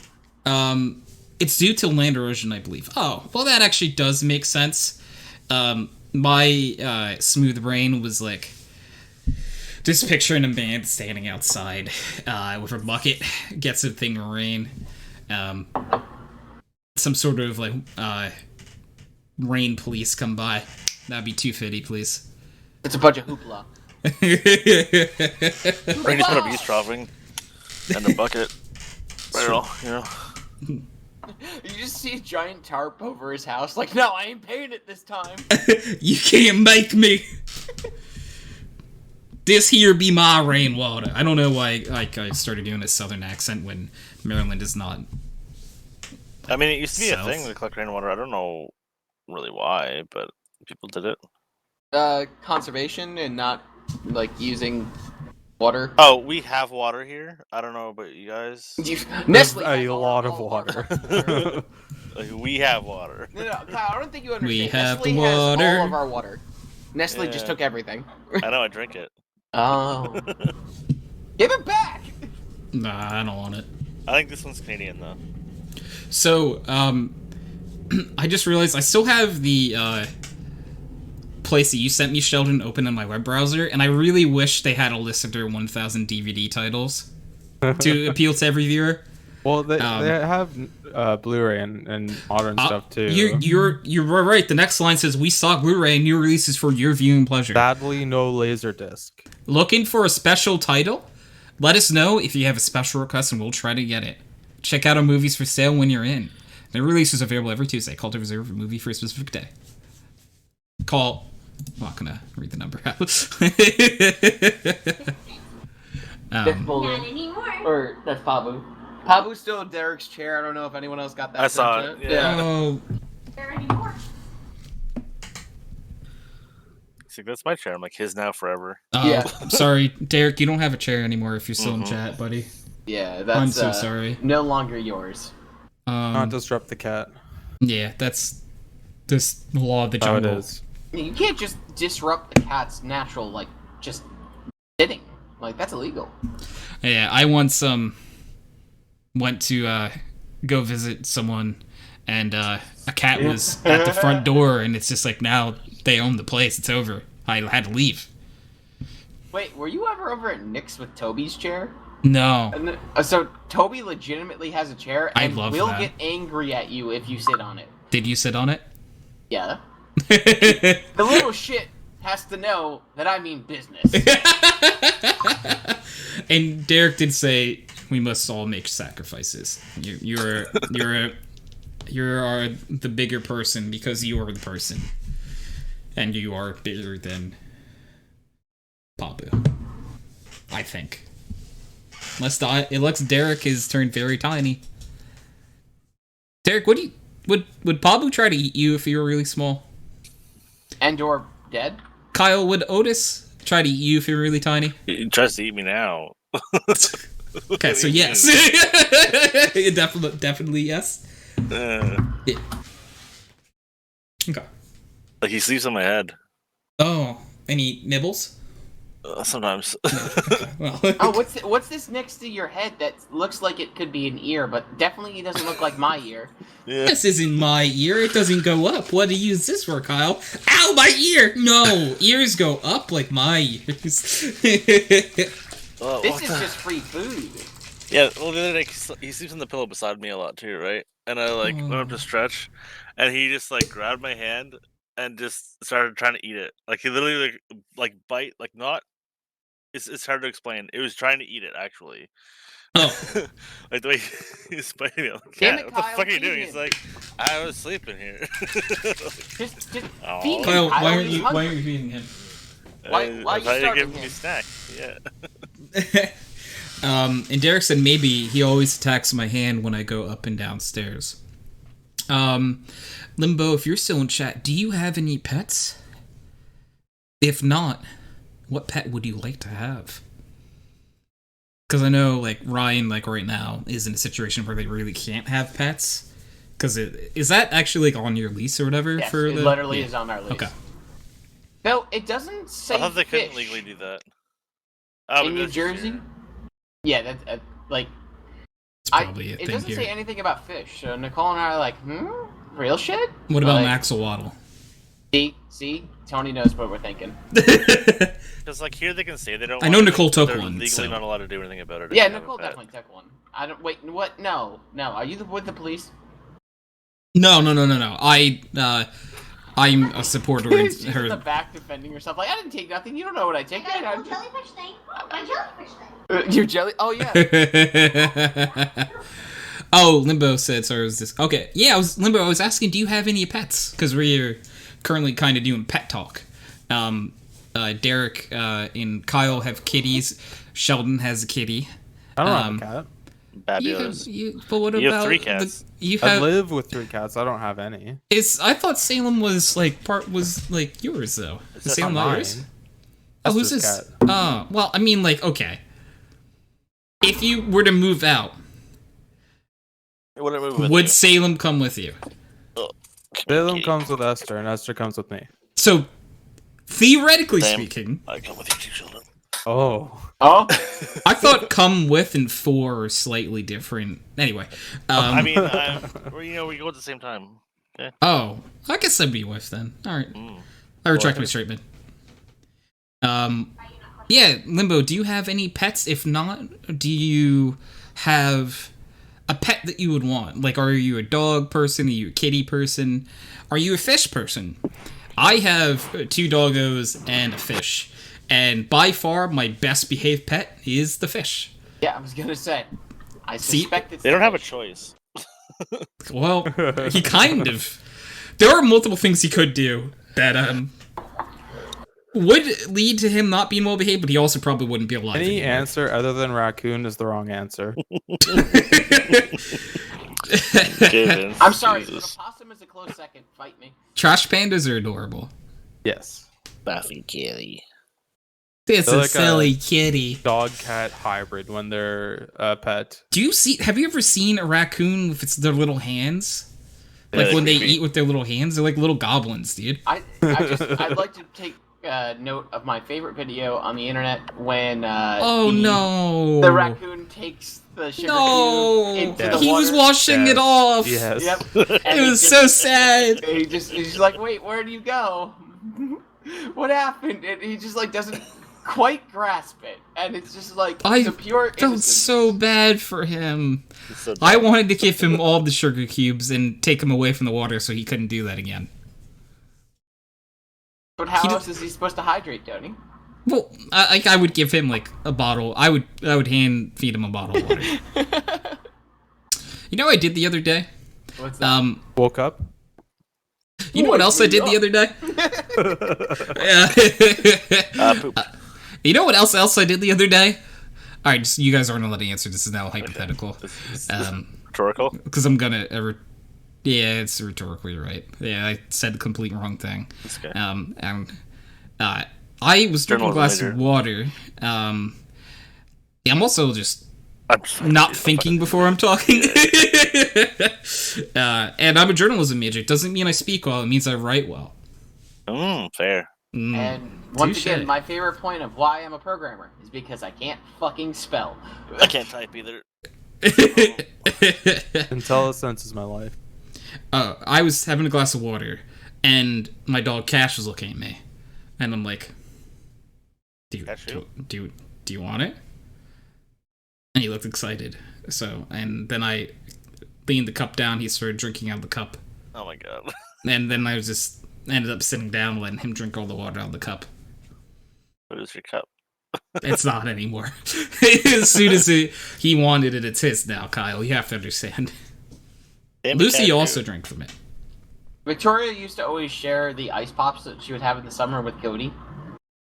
It's due to land erosion, I believe. Oh, well, that actually does make sense. My smooth brain was like just picturing a man standing outside with a bucket, gets a thing of rain, some sort of like rain police come by. That'd be 250, please. It's a bunch of hoopla. Brady's gonna be eavesdropping. And a bucket. Barrel, you know. You just see a giant tarp over his house. Like, no, I ain't paying it this time. You can't make me. This here be my rainwater. I don't know why I started doing a southern accent when Maryland is not. I mean, it used to be South. a thing to collect rainwater. I don't know really why, but people did it. Conservation and not, like, using water. Oh, we have water here. I don't know about you guys. Nestle a has lot of all water. Like, we have water. No, Kyle, I don't think you understand. We have Nestle the has water. all of our water. Nestle just Yeah. took everything. I know, I drink it. Oh. Give it back! Nah, I don't want it. I think this one's Canadian, though. So, I just realized I still have the place that you sent me, Sheldon, open in my web browser, and I really wish they had a list of their 1,000 DVD titles to appeal to every viewer. Well, they have Blu-ray and modern stuff too. You're right. The next line says, "We stock Blu-ray and new releases for your viewing pleasure." Sadly, no Laserdisc. Looking for a special title? Let us know if you have a special request and we'll try to get it. Check out our movies for sale when you're in. The release is available every Tuesday. Call to reserve a movie for a specific day. Call. I'm not gonna read the number out. That's bullying. Not anymore. Or, that's Pabu. Pabu's still in Derrick's chair. I don't know if anyone else got that. I saw sent it, yet. yeah. Oh, There anymore. See, that's my chair. I'm like, his now forever. Yeah. Sorry, Derrick. You don't have a chair anymore if you're still in Mhm. chat, buddy. Yeah, that's I'm so sorry. no longer yours. Not disrupt the cat. Yeah, that's this law of the How it jungle. is. You can't just disrupt the cat's natural, like, just sitting. Like, that's illegal. Yeah, I once went to go visit someone, and a cat was at the front door, and it's just like, now they own the place. It's over. I had to leave. Wait, were you ever over at Nick's with Toby's chair? No. And then, so Toby legitimately has a chair I and love will that. get angry at you if you sit on it. Did you sit on it? Yeah. The little shit has to know that I mean business. And Derrick did say we must all make sacrifices. You're the bigger person because you are the person, and you are bigger than Pabu. I think. Unless Derrick has turned very tiny. Derrick, would Pabu try to eat you if you were really small? And or dead? Kyle, would Otis try to eat you if you were really tiny? He tries to eat me now. Okay, so yes. definitely yes. Uh, Yeah. Okay. like, he sleeps on my head. Oh, any nibbles? Sometimes. Well, Oh, what's this next to your head that looks like it could be an ear, but definitely doesn't look like my ear? Yeah. this isn't my ear. It doesn't go up. What do you use this for, Kyle? Ow, my ear! No, ears go up like my ears. Well, This what is the- just free food. Yeah, well, the other day, he sleeps on the pillow beside me a lot, too, right? And I, like, went up to stretch, and he just, like, grabbed my hand and just started trying to eat it. Like, he literally, like bite, like, not... It's hard to explain. It was trying to eat it, actually. Oh. Like, the way he's biting it. I'm like, Damn "Cat, it, what the Kyle, fuck are you feed doing? him." He's like, I was sleeping here. Just Aw. feed him, Kyle, Kyle. why aren't He's you hungry. feeding him? Why I are you thought you'd starving give me him? a snack. Yeah. And Derrick said maybe he always attacks my hand when I go up and down stairs. Limbo, if you're still in chat, do you have any pets? If not, what pet would you like to have? Because I know, like, Ryan, like, right now is in a situation where they really can't have pets. Because is that actually, like, on your lease or whatever? Yes, for it the... literally Yeah. is on our list. Okay. No, it doesn't say I thought they fish. couldn't legally do that. Oh, In but New that's Jersey? here. Yeah, that's like It's probably a it thing doesn't here. say anything about fish. So Nicole and I are like, real shit? What about Like, an axolotl? See, Tony knows what we're thinking. Because, like, here they can say they don't I know want it, Nicole but took they're one, legally so- not allowed to do anything about it. if Yeah, you have a Nicole pet. definitely took one. I don't wait. What? No. Are you with the police? No. I'm a supporter in She's in the her. back defending herself. Like, I didn't take nothing. You don't know what I take. I got a I little jellyfish thing. My jellyfish thing. Your jelly? Oh yeah. Oh, Limbo said, sorry, was this? Okay, yeah, Limbo, I was asking, do you have any pets? Because we're currently kind of doing pet talk. Derrick and Kyle have kitties. Sheldon has a kitty. I don't have a cat. Fabulous. But what You have about 3 cats. you I have? live with 3 cats. I don't have any. I thought Salem was like yours though. Is Salem not not mine. yours? Oh, who's Esther's this? cat. Oh, well, I mean, like, okay. If you were to move out, Would I move with would you? Salem come with you? Salem comes with Esther, and Esther comes with me. So, theoretically Same. speaking, I come with you too, Sheldon. Oh. Oh. I thought come with and for are slightly different. Anyway, I mean, we go at the same time. Okay. oh, I guess I'd be with then. All right, I retract my statement. Yeah, Limbo, do you have any pets? If not, do you have a pet that you would want? Like, are you a dog person? Are you a kitty person? Are you a fish person? I have 2 doggos and a fish. And by far, my best behaved pet is the fish. Yeah, I was gonna say. I See? suspect it's They don't the have a fish. choice. Well, he kind of. There are multiple things he could do that would lead to him not being well behaved, but he also probably wouldn't be alive. Any anymore. answer other than raccoon is the wrong answer. Okay, Vince. I'm sorry, but Jesus. a possum is a close second. Fight me. Trash pandas are adorable. Yes. Buffy Kitty. It's They're a like silly kitty. Dog-cat hybrid when they're a pet. Have you ever seen a raccoon with their little hands? Yeah, Like they're when they creepy. eat with their little hands? They're like little goblins, dude. I'd like to take note of my favorite video on the internet when Oh no. the raccoon takes the sugar No. cube into Yeah. the He was water. washing it off. Yes. Yep. It And he was just- so sad. He's like, wait, where do you go? What happened? And he just like doesn't quite grasp it, and it's just like I the pure felt innocence. so bad for him. It's so I dumb. wanted to give him all the sugar cubes and take him away from the water so he couldn't do that again. But how he else is he supposed to hydrate, Tony? Well, I would give him like a bottle. I would hand feed him a bottle of water. You know what I did the other day? What's that? Woke up. You know what else I did the other day? Poop. You know what else I did the other day? All right, just, you guys aren't allowed to answer. This is now hypothetical. This rhetorical. Because I'm gonna. Yeah, it's rhetorical. You're right. Yeah, I said the complete wrong thing. Okay. And I was drinking a glass of water. I'm also just I'm just not thinking before I'm talking. And I'm a journalism major. It doesn't mean I speak well. It means I write well. Fair. And once Touche. again, my favorite point of why I'm a programmer is because I can't fucking spell. I can't type either. IntelliSense is my life. I was having a glass of water, and my dog Cash was looking at me, and I'm like, "Do you want it?" And he looked excited. So, and then I leaned the cup down. He started drinking out of the cup, Oh my god. and then I was just ended up sitting down, letting him drink all the water out of the cup. What is your cup? It's not anymore. As soon as he wanted it, it's his now, Kyle. You have to understand. Damn Lucy cat, also dude. drank from it. Victoria used to always share the ice pops that she would have in the summer with Cody.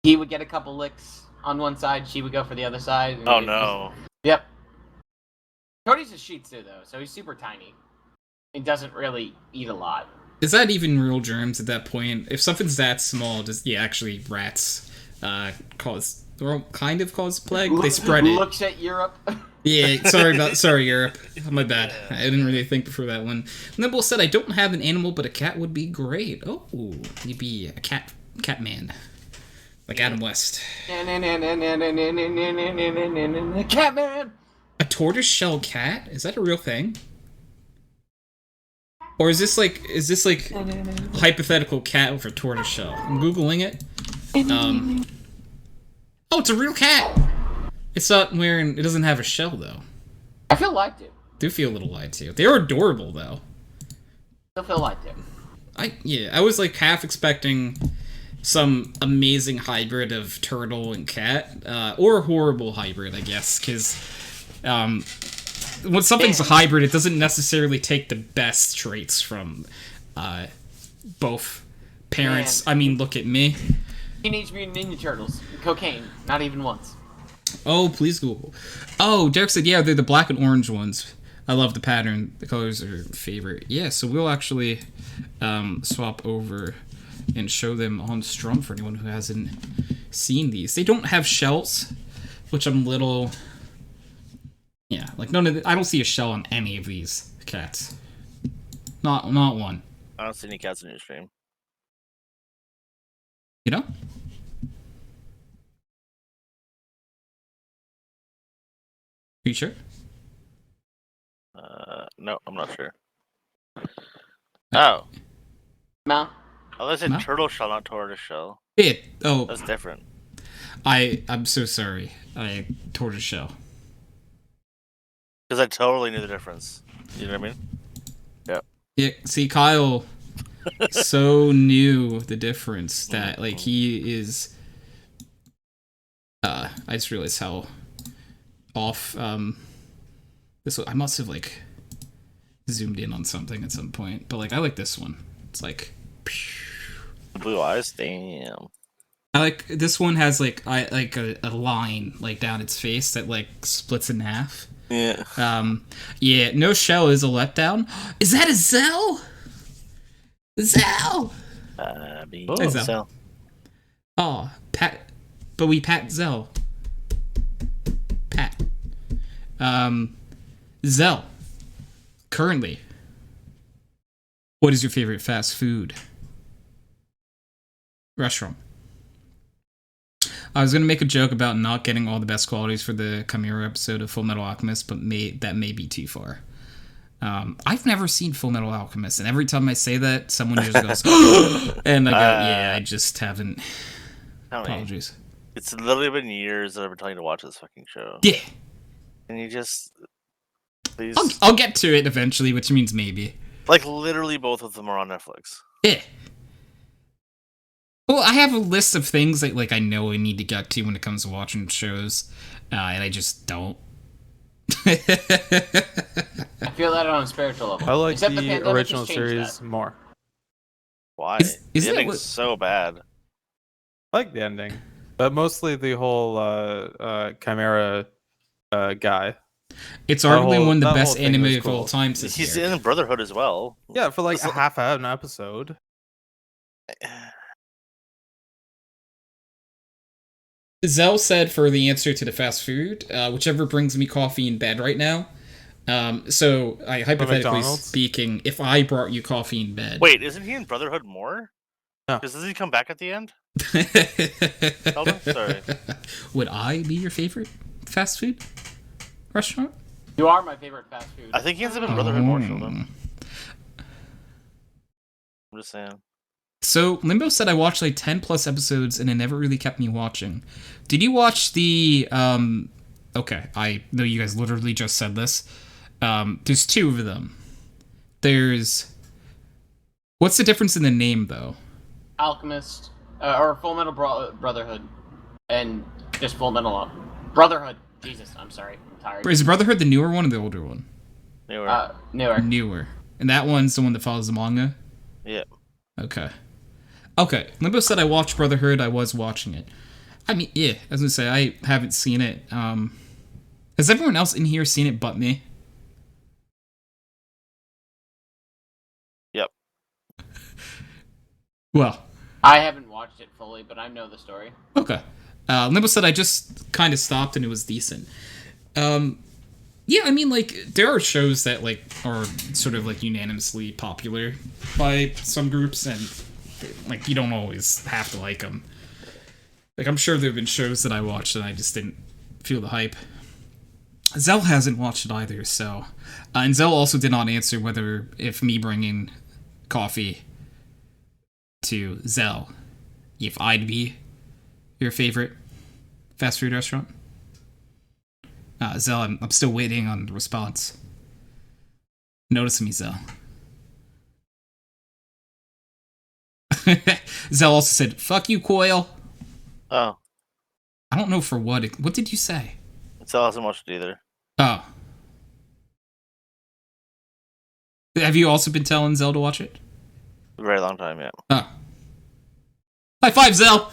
He would get a couple licks on one side, she would go for the other side. and Oh it no. Yep. Cody's a Shih Tzu though, so he's super tiny. He doesn't really eat a lot. Is that even real germs at that point? If something's that small, actually rats cause plague. They spread it. Looks at Europe. Yeah, sorry Europe. My bad. I didn't really think before that one. Nimble said, "I don't have an animal, but a cat would be great." Oh, you'd be a cat man, like Adam West. Catman. A tortoiseshell cat? Is that a real thing? Or is this like hypothetical cat with a tortoiseshell? I'm googling it. Oh, it's a real cat. It's not wearing. It doesn't have a shell though. I feel lied to. Do feel a little lied to. They're adorable though. Still feel lied to. I was like half expecting some amazing hybrid of turtle and cat, or horrible hybrid, I guess, because when something's a hybrid, it doesn't necessarily take the best traits from both parents. Man. I mean, look at me. Teenage Mutant Ninja Turtles. Cocaine. Not even once. Oh, please Google. Oh, Derrick said, yeah, they're the black and orange ones. I love the pattern. The colors are favorite. Yeah, so we'll actually swap over and show them on Strum for anyone who hasn't seen these. They don't have shells, which I'm little... Yeah, like none of I don't see a shell on any of these cats. Not one. I don't see any cats in your stream. You know? Are you sure? No, I'm not sure. Oh. Mal? Oh, that's a No? turtle shell, not tortoise shell. Oh, That's different. I'm so sorry. I tortoise shell. Because I totally knew the difference. You know what I mean? Yeah, see, Kyle so knew the difference that, like, he is... I just realized how off, I must have, like, zoomed in on something at some point. But, like, I like this one. It's like... Blue eyes? Damn. I like... This one has, like, a line, like, down its face that, like, splits in half. Yeah. Yeah, no shell is a letdown. Is that a Zell? Zell! Hey, Zell. Zell. Oh, Pat. But we Pat Zell. Pat. Zell. Currently, what is your favorite fast food restaurant? I was going to make a joke about not getting all the best qualities for the Chimera episode of Full Metal Alchemist, but that may be too far. I've never seen Full Metal Alchemist, and every time I say that, someone just goes, and I go, yeah, I just haven't. Apologies. It's literally been years that I've been telling you to watch this fucking show. Yeah. And you just... Please... I'll get to it eventually, which means maybe. Like, literally both of them are on Netflix. Yeah. Well, I have a list of things that, like, I know I need to get to when it comes to watching shows, and I just don't. I feel that on a spiritual level. I like Except the pandemic original has changed series that. more. Why? Is the that ending's what- so bad. I like the ending, but mostly the whole Chimera guy. It's That arguably whole- one of the that best whole thing anime was of all cool. time. He's in Brotherhood as well. Yeah, for like It's- half an episode. Zell said for the answer to the fast food, whichever brings me coffee in bed right now. So, hypothetically McDonald's? speaking, if I brought you coffee in bed... Wait, isn't he in Brotherhood more? No. Because does he come back at the end? Sheldon? Sorry. Would I be your favorite fast food restaurant? You are my favorite fast food. I think he ends up in Brotherhood more, Sheldon. I'm just saying. So, Limbo said I watched like 10 plus episodes and it never really kept me watching. Did you watch the, okay, I know you guys literally just said this. There's two of them. There's, what's the difference in the name though? Alchemist, or Full Metal Brotherhood, and just Full Metal Brotherhood. Jesus, I'm sorry, I'm tired. Is Brotherhood the newer one or the older one? Newer. Newer. Newer. And that one's the one that follows the manga? Yeah. Okay. Okay, Limbo said I watched Brotherhood, I was watching it. I mean, yeah, I was gonna say, I haven't seen it. Has everyone else in here seen it but me? Yep. Well. I haven't watched it fully, but I know the story. Okay. Limbo said I just kind of stopped and it was decent. Yeah, I mean, like, there are shows that, like, are sort of, like, unanimously popular by some groups, and, like, you don't always have to like them. Like, I'm sure there have been shows that I watched and I just didn't feel the hype. Zell hasn't watched it either, so... and Zell also did not answer whether, if me bringing coffee to Zell, if I'd be your favorite fast food restaurant. Zell, I'm still waiting on the response. Notice me, Zell. Zell also said, "Fuck you, Coil." Oh, I don't know for what. What did you say? Zell hasn't watched it either. Oh. Have you also been telling Zell to watch it? A very long time, yeah. Oh. High five, Zell!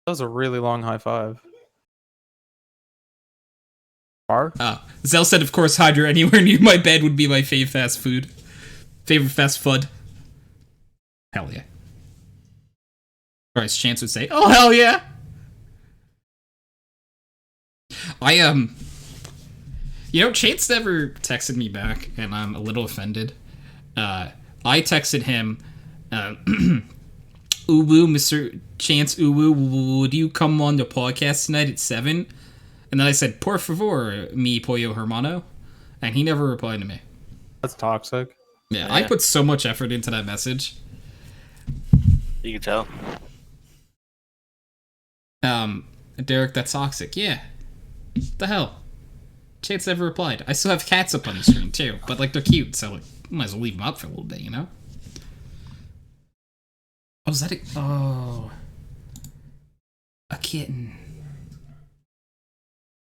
That was a really long high five. Bar? Zell said, of course, Hydra anywhere near my bed would be my favorite fast food. Favorite fast food. Hell yeah. Or as Chance would say, oh, hell yeah! Chance never texted me back, and I'm a little offended. I texted him, Uwu, Mr. Chance Uwu, would you come on the podcast tonight at 7? And then I said, por favor, mi pollo hermano. And he never replied to me. That's toxic. Yeah, I put so much effort into that message. You can tell. Derrick, that's toxic. Yeah. What the hell? Chance never replied. I still have cats up on the screen, too. But, like, they're cute, so, like, might as well leave them up for a little bit, you know? Oh, is that a kitten.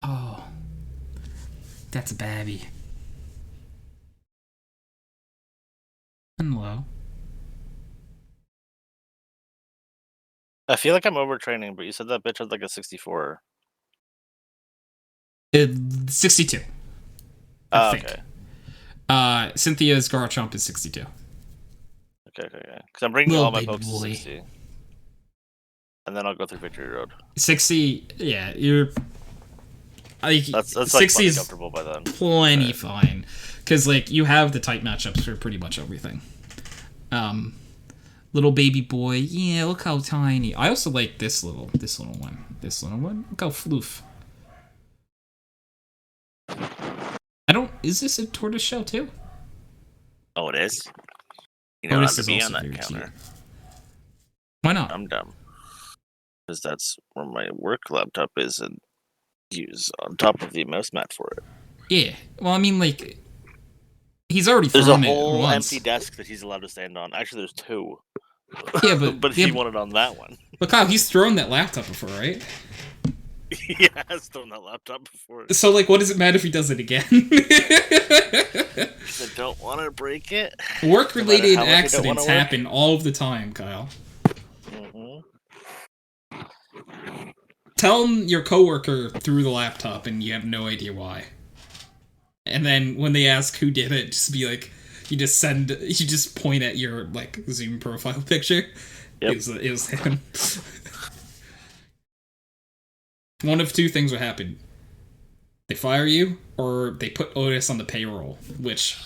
Oh. That's a babby. Hello. I feel like I'm overtraining, but you said that bitch had like a 64. 62. I think. Okay. Cynthia's Garchomp is 62. Okay. Because I'm bringing Little all my baby folks to boy. 60. And then I'll go through Victory Road. 60, yeah, you're... That's like 60 plenty is comfortable by then. plenty fine. Because, like, you have the type matchups for pretty much everything. Little baby boy, yeah, look how tiny. I also like this little one. Look how floof. Is this a tortoiseshell too? Oh, it is? You know, I have Tortoise to is be also on that very counter. cute. Why not? I'm dumb. Because that's where my work laptop is and use on top of the mouse mat for it. Yeah. Well, I mean, like, he's already There's a thrown it whole once. empty desk that he's allowed to stand on. Actually, there's 2. Yeah, but but he wanted on that one. But Kyle, he's thrown that laptop before, right? He has thrown that laptop before. So, like, what does it matter if he does it again? I don't want to break it. Work-related No matter how much I don't accidents wanna work. happen all of the time, Kyle. Tell him your coworker threw the laptop and you have no idea why. And then when they ask who did it, just be like, you just point at your, like, Zoom profile picture. Yep. It was him. One of two things would happen. They fire you, or they put Otis on the payroll, which,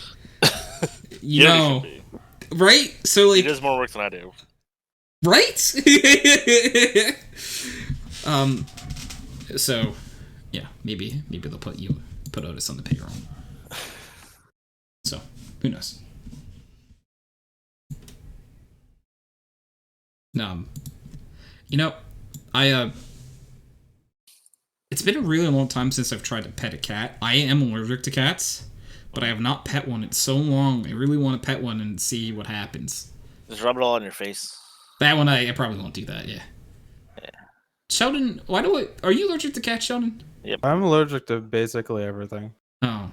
you know, right? So, like, He does more work than I do. right? So, yeah, maybe they'll put Otis on the payroll. So, who knows? You know, it's been a really long time since I've tried to pet a cat. I am allergic to cats, but I have not pet one in so long. I really want to pet one and see what happens. Just rub it all on your face. That one, I probably won't do that, yeah. Sheldon, are you allergic to cats, Sheldon? Yep. I'm allergic to basically everything. Oh.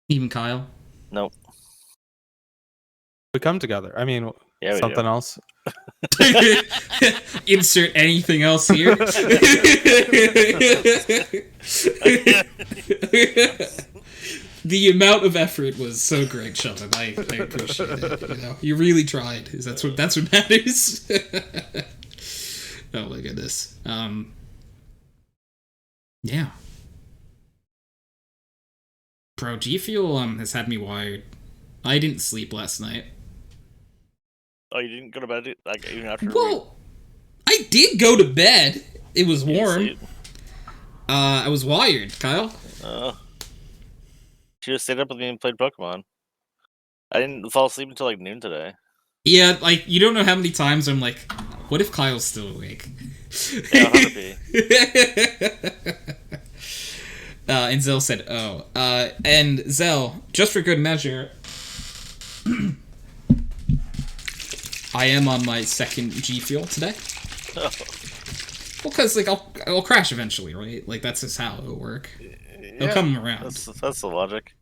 Even Kyle? Nope. We come together. I mean, Yeah, we something do. else. Insert anything else here. The amount of effort was so great, Sheldon. I appreciate it. You know, you really tried. That's what matters. Oh my goodness. Yeah. Bro, G Fuel has had me wired. I didn't sleep last night. Oh, you didn't go to bed like even after? Well, I did go to bed. It was You didn't warm. sleep? I was wired, Kyle. She just stayed up with me and played Pokemon. I didn't fall asleep until like noon today. Yeah, like, you don't know how many times I'm like, what if Kyle's still awake? Yeah, 100p. And Zell said, oh. And Zell, just for good measure, I am on my second G Fuel today. Oh. Well, because, like, I'll crash eventually, right? Like, that's just how it'll work. It'll come around. That's the logic.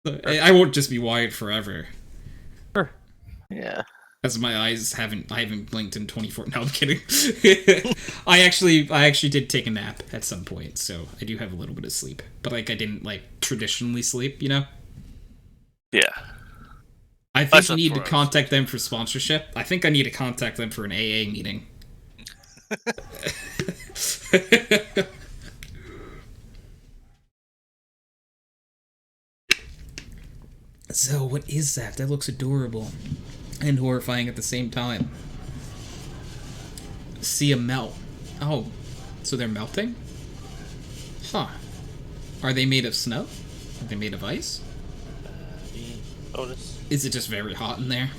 I won't just be wired forever. Sure. Yeah. As my eyes I haven't blinked in 24. No, I'm kidding. I actually did take a nap at some point, so I do have a little bit of sleep. But, like, I didn't, like, traditionally sleep, you know? Yeah. I think you need to contact them for sponsorship. I think I need to contact them for an AA meeting. So, what is that? That looks adorable and horrifying at the same time. See a melt. Oh, so they're melting? Huh. Are they made of snow? Are they made of ice? Otis. Is it just very hot in there?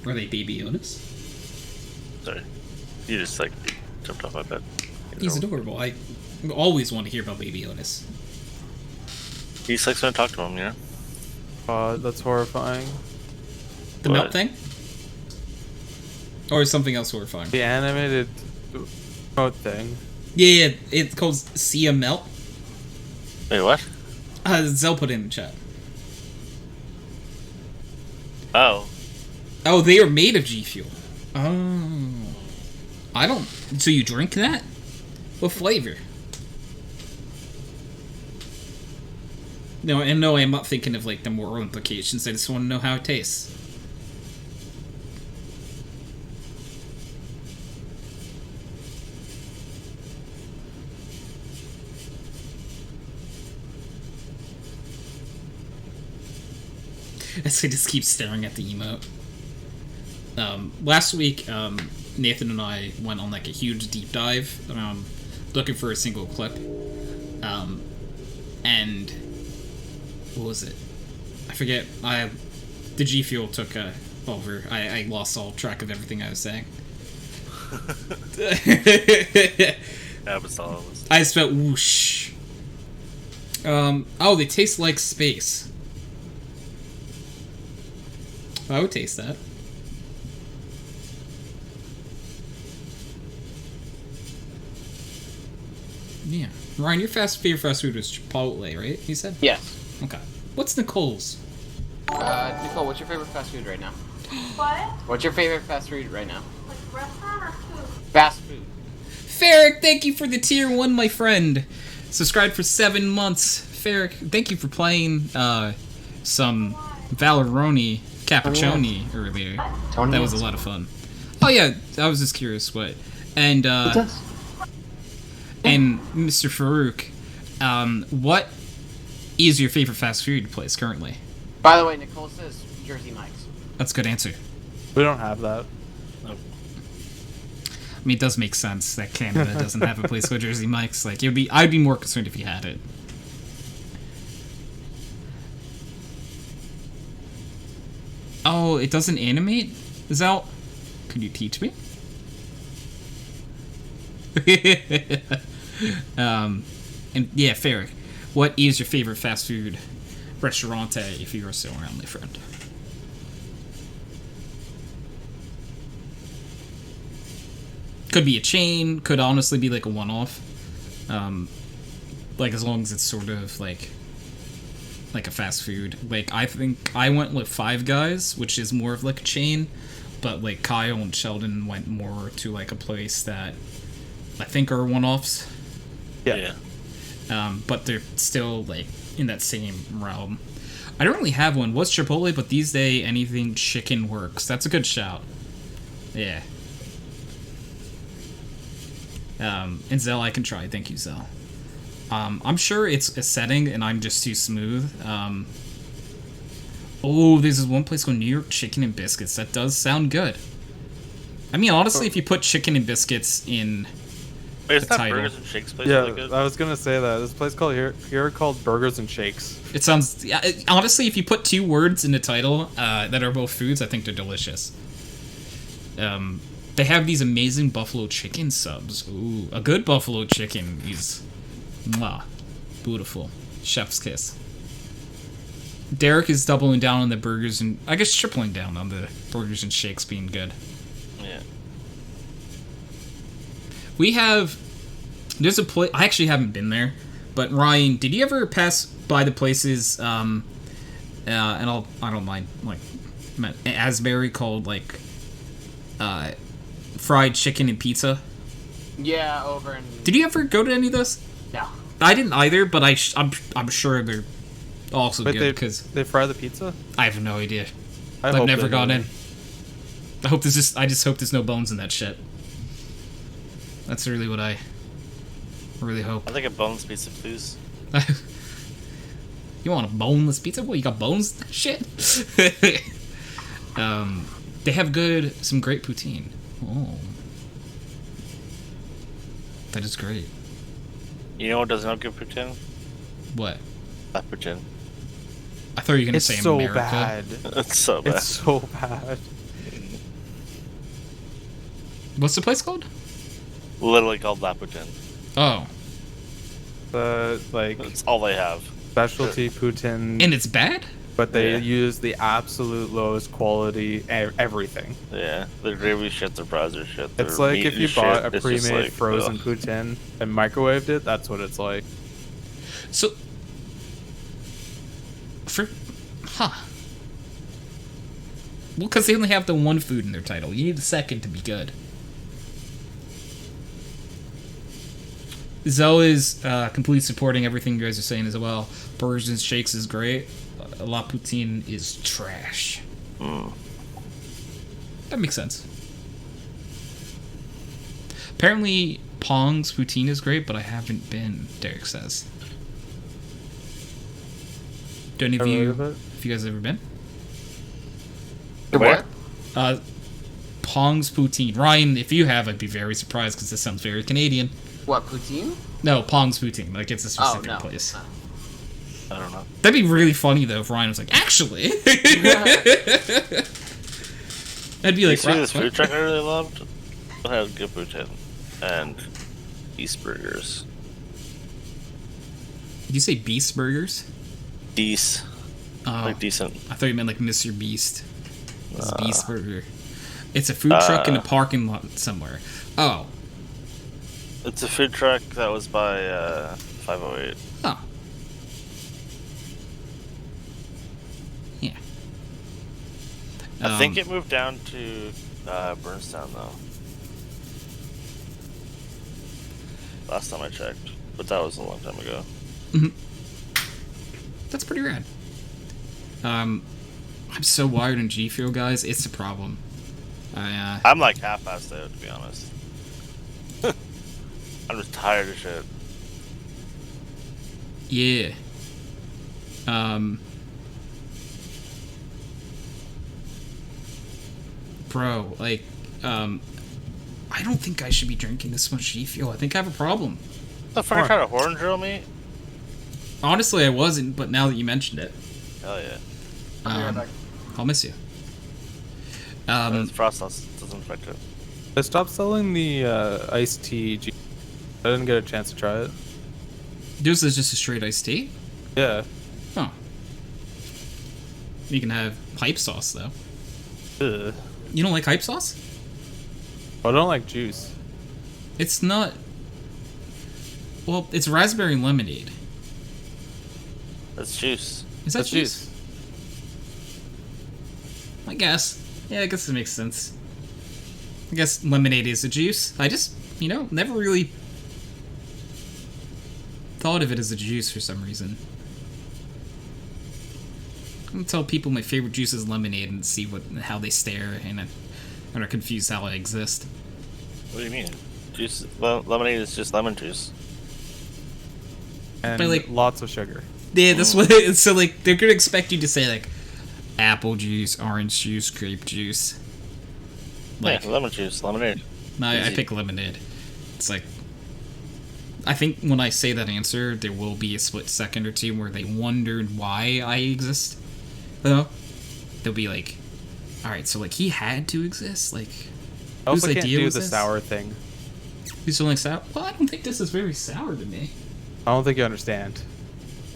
Are they baby Otis? Sorry. You just, like, jumped off my bed. He's adorable. I always want to hear about baby Otis. He just likes when I talk to him, you know? That's horrifying. The melt thing? Or something else horrifying? The animated mode thing. Yeah, it's called See a Melt. Wait, what? Zell put it in the chat. Oh. Oh, they are made of G Fuel. Oh. I don't... So you drink that? What flavor? No, and no, I'm not thinking of, like, the moral implications. I just want to know how it tastes. As I just keep staring at the emote. Last week, Nathan and I went on, like, a huge deep dive looking for a single clip. And what was it? I forget. The G Fuel took over. I lost all track of everything I was saying. Happens to all of us. I just felt whoosh. Oh, they taste like space. I would taste that. Yeah. Ryan, your favorite fast food was Chipotle, right? You said? Yes. Okay. What's Nicole's? Nicole, what's your favorite fast food right now? What? What's your favorite fast food right now? Like restaurant or food? Fast food. Ferric, thank you for the tier 1, my friend. Subscribed for 7 months. Ferric, thank you for playing some Valeroni Cappuccini earlier. Tony That was a lot of fun. Oh yeah, I was just curious what. And and Mr. Farouk, what is your favorite fast food place currently? By the way, Nicole says Jersey Mike's. That's a good answer. We don't have that. I mean, it does make sense that Canada doesn't have a place called Jersey Mike's. Like, I'd be more concerned if you had it. Oh, it doesn't animate? Zal, could you teach me? And yeah, Ferric, what is your favorite fast food restaurant if you are still around, my friend? Could be a chain, could honestly be like a one-off. Like, as long as it's sort of like a fast food. Like, I think I went with Five Guys, which is more of like a chain, but like Kyle and Sheldon went more to like a place that I think are one-offs. Yeah. But they're still like in that same realm. I don't really have one. What's Chipotle? But these days, anything chicken works. That's a good shout. Yeah. And Zell, I can try. Thank you, Zell. I'm sure it's a setting, and I'm just too smooth. Oh, there's this one place called New York Chicken and Biscuits. That does sound good. I mean, honestly, if you put chicken and biscuits in Wait, is the that title, Burgers and Shakes place Yeah, really good? I was gonna say that. This place called here called Burgers and Shakes. it sounds. Yeah, honestly, if you put 2 words in the title that are both foods, I think they're delicious. They have these amazing buffalo chicken subs. Ooh, a good buffalo chicken is, mwah, beautiful. Chef's kiss. Derrick is doubling down on the burgers and I guess tripling down on the burgers and shakes being good. Yeah. We have. There's a place. I actually haven't been there, but Ryan, did you ever pass by the places? And I don't mind like Asbury called like fried chicken and pizza. Yeah, over in. Did you ever go to any of those? No. I didn't either, but I'm sure they're also But good because they fry the pizza. I have no idea. I I've hope never they gone do. in. I just hope there's no bones in that shit. That's really what I really hope. I think a boneless pizza, please. You want a boneless pizza? What, you got bones? Shit. They have some great poutine. Oh. That is great. You know what doesn't have good poutine? What? That poutine. I thought you were going to It's say so America. bad. It's so bad. It's so bad. What's the place called? Literally called La Poutine. Oh. The like That's all they have. specialty poutine, And it's bad? but they Yeah. use the absolute lowest quality everything. Yeah, their gravy shit, their browser shit. It's their like meat if you and bought shit, a it's just pre-made like, frozen ugh. poutine and microwaved it. That's what it's like. So. Huh. Well, because they only have the one food in their title. You need the second to be good. Zoe is completely supporting everything you guys are saying as well. Burgers and shakes is great. La Poutine is trash. That makes sense. Apparently, Pong's Poutine is great, but I haven't been, Derrick says. Do any of Ever you, heard of it? have you guys ever been? Where? Pong's Poutine. Ryan, if you have, I'd be very surprised because this sounds very Canadian. What, poutine? No, Pong's Poutine. Like, it's a Oh, specific no. place. I don't know. That'd be really funny, though, if Ryan was like, actually. I'd be You like, see this food truck I really loved? It had good poutine and beast burgers. Did you say Beast Burgers? Beast. Oh, Like decent. I thought you meant like Mr. Beast. It's Beast Burger. It's a food truck in a parking lot somewhere. Oh. It's a food truck that was by 508. Oh. Yeah. I think it moved down to Burnstown though. Last time I checked, but that was a long time ago. That's pretty rad. I'm so wired in G Fuel, guys. It's a problem. I'm like half past out, to be honest. I'm just tired of shit. Yeah. Bro, like, I don't think I should be drinking this much G Fuel. I think I have a problem. The fuck, trying to horn drill me? Honestly, I wasn't, but now that you mentioned it, Hell yeah. I'll miss you. It's process doesn't affect it. They stopped selling the iced tea. I didn't get a chance to try it. This is just a straight iced tea? Yeah. Oh. You can have hype sauce, though. Ugh. You don't like hype sauce? I don't like juice. It's not... Well, it's raspberry lemonade. That's juice. Is that That's juice? I guess. Yeah, I guess it makes sense. I guess lemonade is a juice. I just, never really thought of it as a juice for some reason. I'm gonna tell people my favorite juice is lemonade and see how they stare and are confused how I exist. What do you mean? Juice? Lemonade is just lemon juice. And But, like- lots of sugar. Yeah, that's what. So like, they're gonna expect you to say like, apple juice, orange juice, grape juice. Like, Yeah, lemon juice, lemonade. no, I Easy. pick lemonade. It's like, I think when I say that answer, there will be a split second or two where they wondered why I exist. They'll be like, all right, so like he had to exist. Like, I also whose can't idea do was the this? sour thing. Who's feeling sour? Well, I don't think this is very sour to me. I don't think you understand.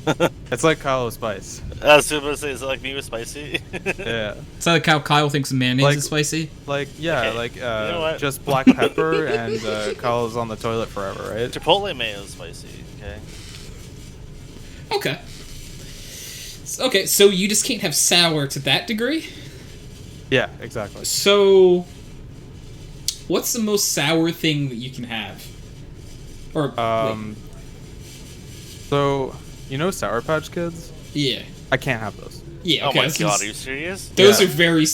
It's like Kylo Spice. I was going to say, is it like me with spicy? Yeah. It's like how Kyle thinks mayonnaise Like- is spicy. Like, yeah, Okay, like, know what? just black pepper and Kylo's on the toilet forever, right? Chipotle mayo is spicy. Okay. Okay. Okay, so you just can't have sour to that degree? Yeah, exactly. So, what's the most sour thing that you can have? Or, wait, So, you know Sour Patch Kids? yeah. I can't have those. Yeah, Oh okay. my that's god, just- are you serious? those Yeah.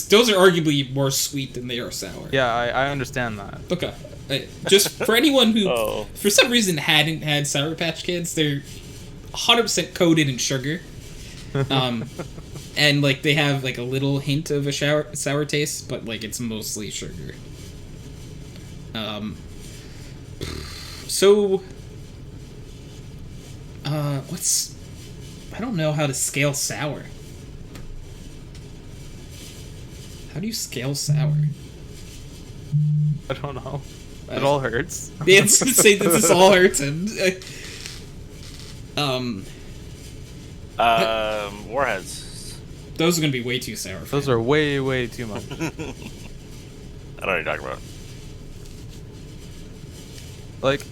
those are arguably more sweet than they are sour. Yeah, I understand that. Okay. Just for anyone who, Oh. for some reason, hadn't had Sour Patch Kids, they're 100% coated in sugar. And, like, they have, like, a little hint of a sour taste, but, like, it's mostly sugar. So... what's... I don't know how to scale sour. How do you scale sour? I don't know. It all hurts. Yeah, it's gonna say that this all hurts and... Warheads. those are gonna be way too sour for Those you. are way, way too much. I don't know what you're talking about. Like,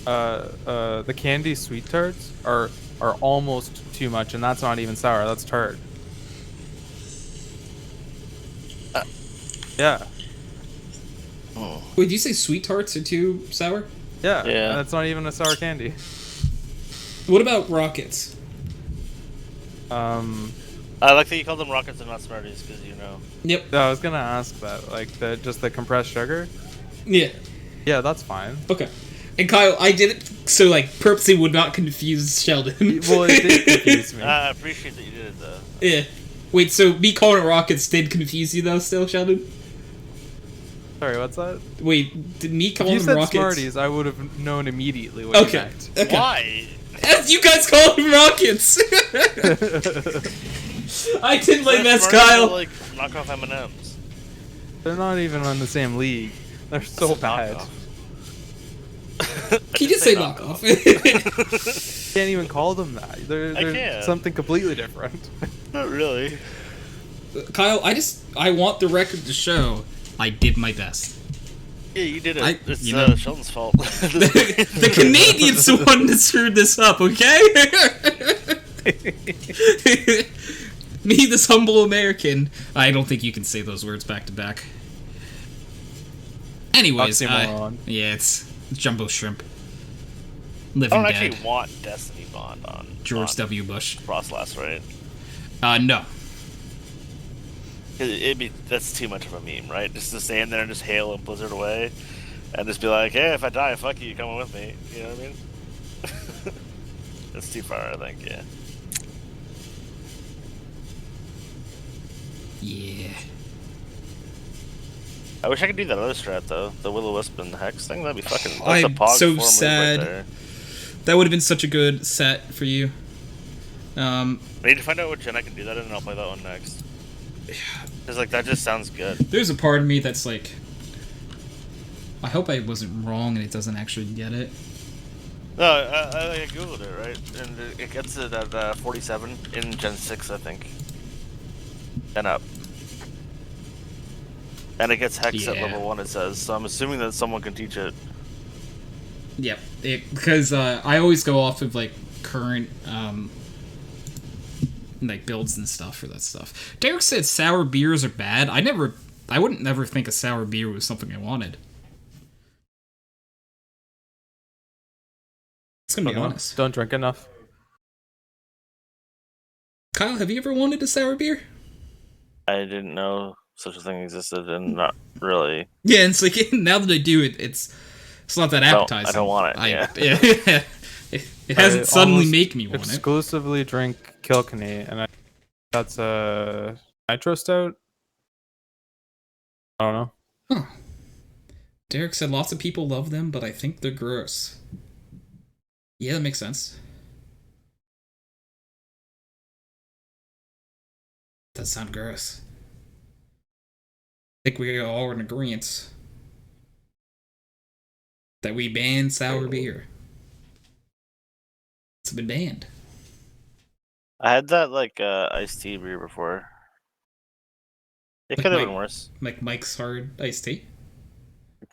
the candy sweet tarts are almost too much, and that's not even sour. That's tart. Yeah, Wait, do you say sweet tarts are too sour? yeah, Yeah. and it's not even a sour candy. What about rockets? I like that you call them rockets and not Smarties, because you know. Yep. I was gonna ask that, like just the compressed sugar. Yeah. Yeah, that's fine. Okay. And Kyle, I did it so, like, purposely would not confuse Sheldon. Well, it did confuse me. I appreciate that you did it, though. Yeah. Wait, so me calling it rockets did confuse you, though, still, Sheldon? Sorry, what's that? Wait, did me If calling you them said rockets? Smarties, I would have known immediately what you Okay. meant. Okay. Why? As you guys call them rockets! I did my best, Smarties are Kyle. like knockoff M&Ms. They're not even on the same league. They're so It's a bad. knockoff. He did say knockoff. Can't even call them that. They're can. something completely different. Not really. Kyle, I want the record to show I did my best. Yeah, you did it. I- It's you know- Sheldon's fault. The Canadian's the one that screwed this up, okay? Me, this humble American. I don't think you can say those words back to back. Anyways, Oxymoron. yeah, it's Jumbo Shrimp. I Living don't Dead. actually want Destiny Bond on George on W. Bush. Frostlass, right? No. That's too much of a meme, right? Just to stand there and just hail and blizzard away, and just be like, "Hey, if I die, fuck you, coming with me." You know what I mean? That's too far, I think. Yeah. Yeah. I wish I could do that other strat though, the Will-O-Wisp and the Hex thing. That'd be fucking. That's I'm a pog so 4 move sad. Right there. That would have been such a good set for you. I need to find out what gen I can do that in, and I'll play that one next. Cause like that just sounds good. There's a part of me that's like, I hope I wasn't wrong and it doesn't actually get it. No, I googled it, right, and it gets it at 47 in Gen 6, I think, and up. And it gets Hex at Yeah. level 1, it says. So I'm assuming that someone can teach it. Yep, because I always go off of like current like builds and stuff for that stuff. Derrick said sour beers are bad. I wouldn't never think a sour beer was something I wanted. It's gonna be honest. Don't drink enough. Kyle, have you ever wanted a sour beer? I didn't know such a thing existed, and not really. Yeah, it's like now that I do it, it's not that appetizing. I don't want it. Yeah. It hasn't I suddenly almost make me want it. exclusively drink Kilkenny, and that's a nitro stout. I don't know. Huh. Derrick said lots of people love them, but I think they're gross. Yeah, that makes sense. Does sound gross. I think we all are in agreement that we ban sour beer. It's been banned. I had that like iced tea beer before. It Like could have Mike- been worse. Like Mike's Hard Iced Tea?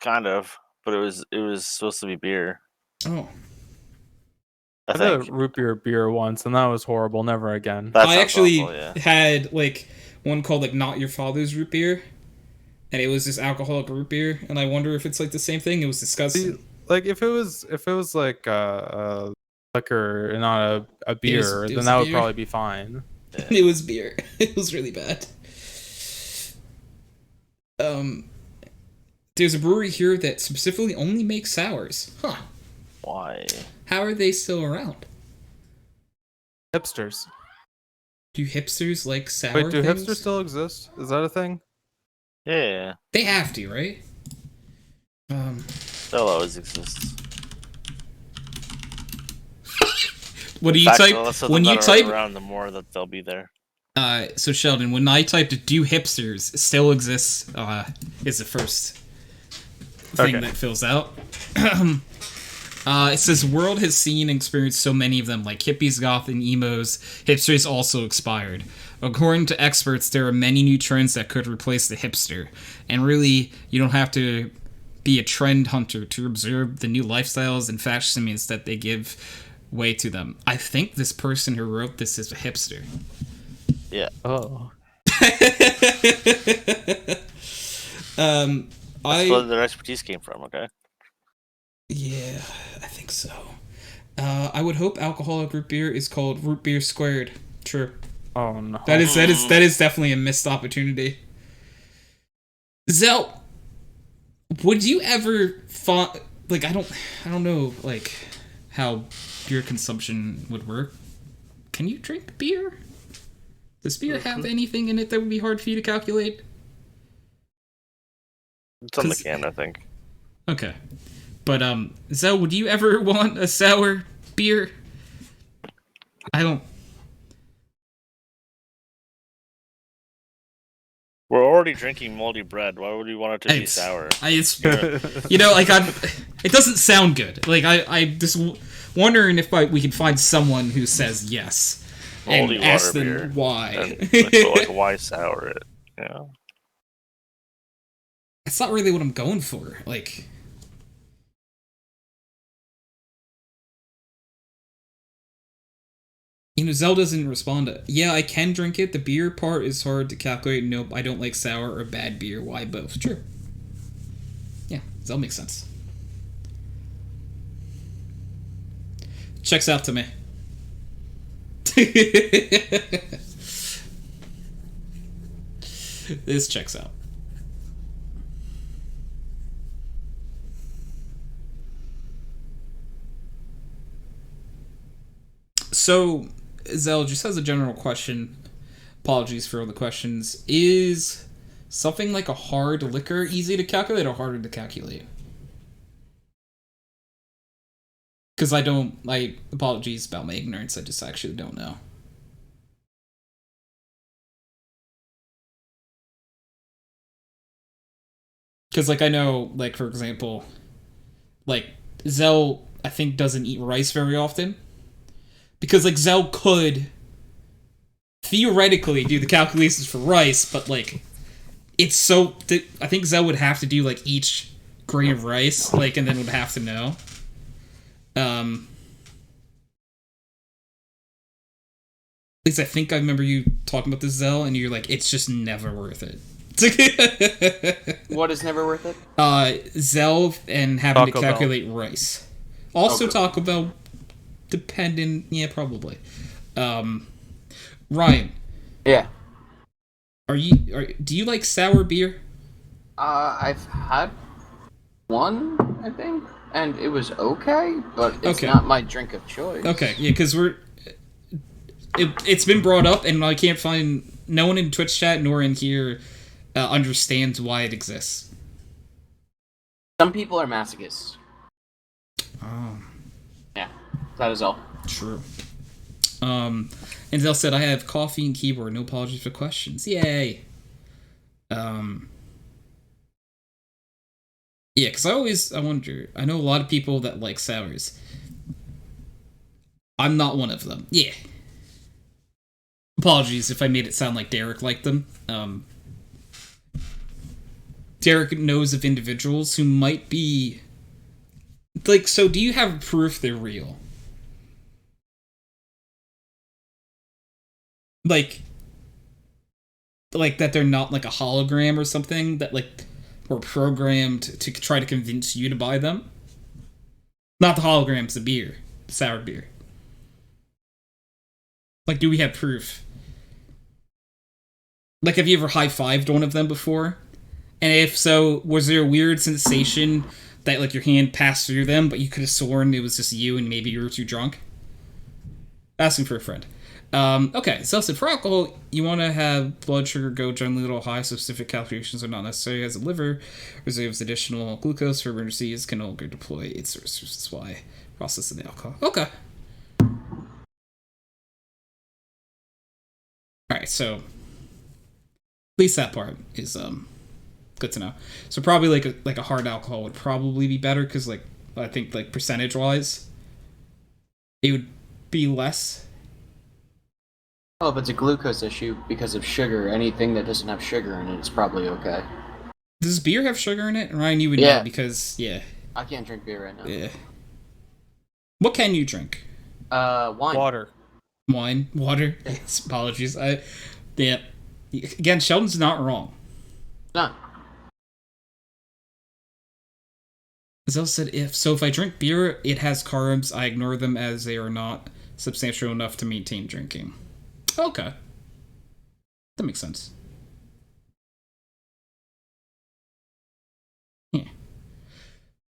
Kind of, but it was supposed to be beer. Oh. I I had a think root beer once, and that was horrible. Never again. that I sounds actually awful, yeah. had like one called like Not Your Father's Root Beer, and it was just alcoholic root beer, and I wonder if it's like the same thing. It was disgusting. See, like if it was like liquor and not a beer, it then was that would beer. probably be fine. It was beer. It was really bad. There's a brewery here that specifically only makes sours. Huh. Why? How are they still around? Hipsters. Do hipsters like sour Wait, do things? hipsters still exist? Is that a thing? Yeah, They have to, right? they'll always exist. What do you In fact, type? the less of them When you that are type, around, the more that they'll be there. so Sheldon, when I typed "do hipsters still exist," is the first thing Okay. that fills out. It says world has seen and experienced so many of them, like hippies, goth, and emos. Hipsters also expired. According to experts, there are many new trends that could replace the hipster. And really, you don't have to be a trend hunter to observe the new lifestyles and fashions that they give way to them. I think this person who wrote this is a hipster. Yeah. Oh. That's where their expertise came from, okay? Yeah, I think so. I would hope alcoholic root beer is called root beer squared. True. Oh no. That is definitely a missed opportunity. Zell, would you ever like I don't know like how beer consumption would work. Can you drink beer? Does beer have anything in it that would be hard for you to calculate? It's on the 'Cause- can, I think. Okay. But Zell, would you ever want a sour beer? I don't. We're already drinking moldy bread. Why would we want it to be It's- sour? You know, like it doesn't sound good. Like I just wondering if we could find someone who says yes Moldy and ask water them beer. why. And, like, why sour it? Yeah. That's not really what I'm going for. Like, you know, Zell doesn't respond to. Yeah, I can drink it. The beer part is hard to calculate. Nope, I don't like sour or bad beer. Why both? True. Yeah, Zell makes sense. Checks out to me. This checks out. So, Zell, just as a general question, apologies for all the questions, is something like a hard liquor easy to calculate or harder to calculate? Because apologies about my ignorance, I just actually don't know. Because, like, I know, like, for example, like, Zell, I think, doesn't eat rice very often. Because, like, Zell could theoretically do the calculations for rice, but, like, it's so... I think Zell would have to do, like, each grain of rice, like, and then would have to know. At least I think I remember you talking about this, Zell, and you're like, it's just never worth it. What is never worth it? Zell and having to Taco Bell. calculate rice. Also Okay. Taco Bell, dependent, yeah, probably. Ryan, Yeah. do you like sour beer? I've had one, I think, and it was okay, but it's Okay. not my drink of choice. Okay, yeah, because it's been brought up, and I can't find no one in Twitch chat nor in here understands why it exists. Some people are masochists. Oh, Yeah, that is all. true. And Zell said, I have coffee and keyboard, no apologies for questions. Yay. Yeah, because I wonder, I know a lot of people that like sours. I'm not one of them. Yeah. Apologies if I made it sound like Derrick liked them. Derrick knows of individuals who might be... Like, so do you have proof they're real? Like that they're not like a hologram or something that like were programmed to try to convince you to buy them? Not the holograms, the beer. The sour beer. Like, do we have proof? Like, have you ever high-fived one of them before? And if so, was there a weird sensation that, like, your hand passed through them, but you could have sworn it was just you and maybe you were too drunk? Asking for a friend. Okay, so for alcohol, you want to have blood sugar go generally a little high, so specific calculations are not necessary, as the liver reserves additional glucose for emergencies, can no longer deploy its resources. Why processing the alcohol. Okay. Alright, so at least that part is good to know. So probably like a hard alcohol would probably be better, because like I think like percentage wise it would be less. Oh, if it's a glucose issue because of sugar, anything that doesn't have sugar in it is probably okay. Does beer have sugar in it? Ryan, you would Yeah. know because I can't drink beer right now. Yeah. What can you drink? Wine. Water. Wine, water. Yes, apologies. Again, Sheldon's not wrong. None. Zell said if I drink beer, it has carbs, I ignore them as they are not substantial enough to maintain drinking. Okay. That makes sense. Yeah.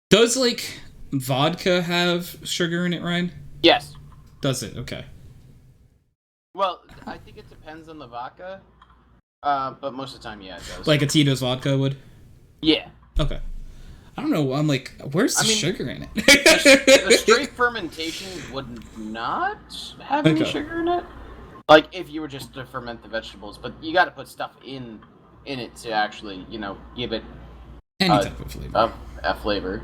Does, like, vodka have sugar in it, Ryan? Yes. Does it? Okay. Well, I think it depends on the vodka, but most of the time, yeah, it does. Like a Tito's vodka would? Yeah. Okay. I don't know, I'm like, where's the sugar in it? The straight fermentation would not have any sugar in it. Like, if you were just to ferment the vegetables, but you gotta put stuff in it to actually, give it any type of flavor. A flavor.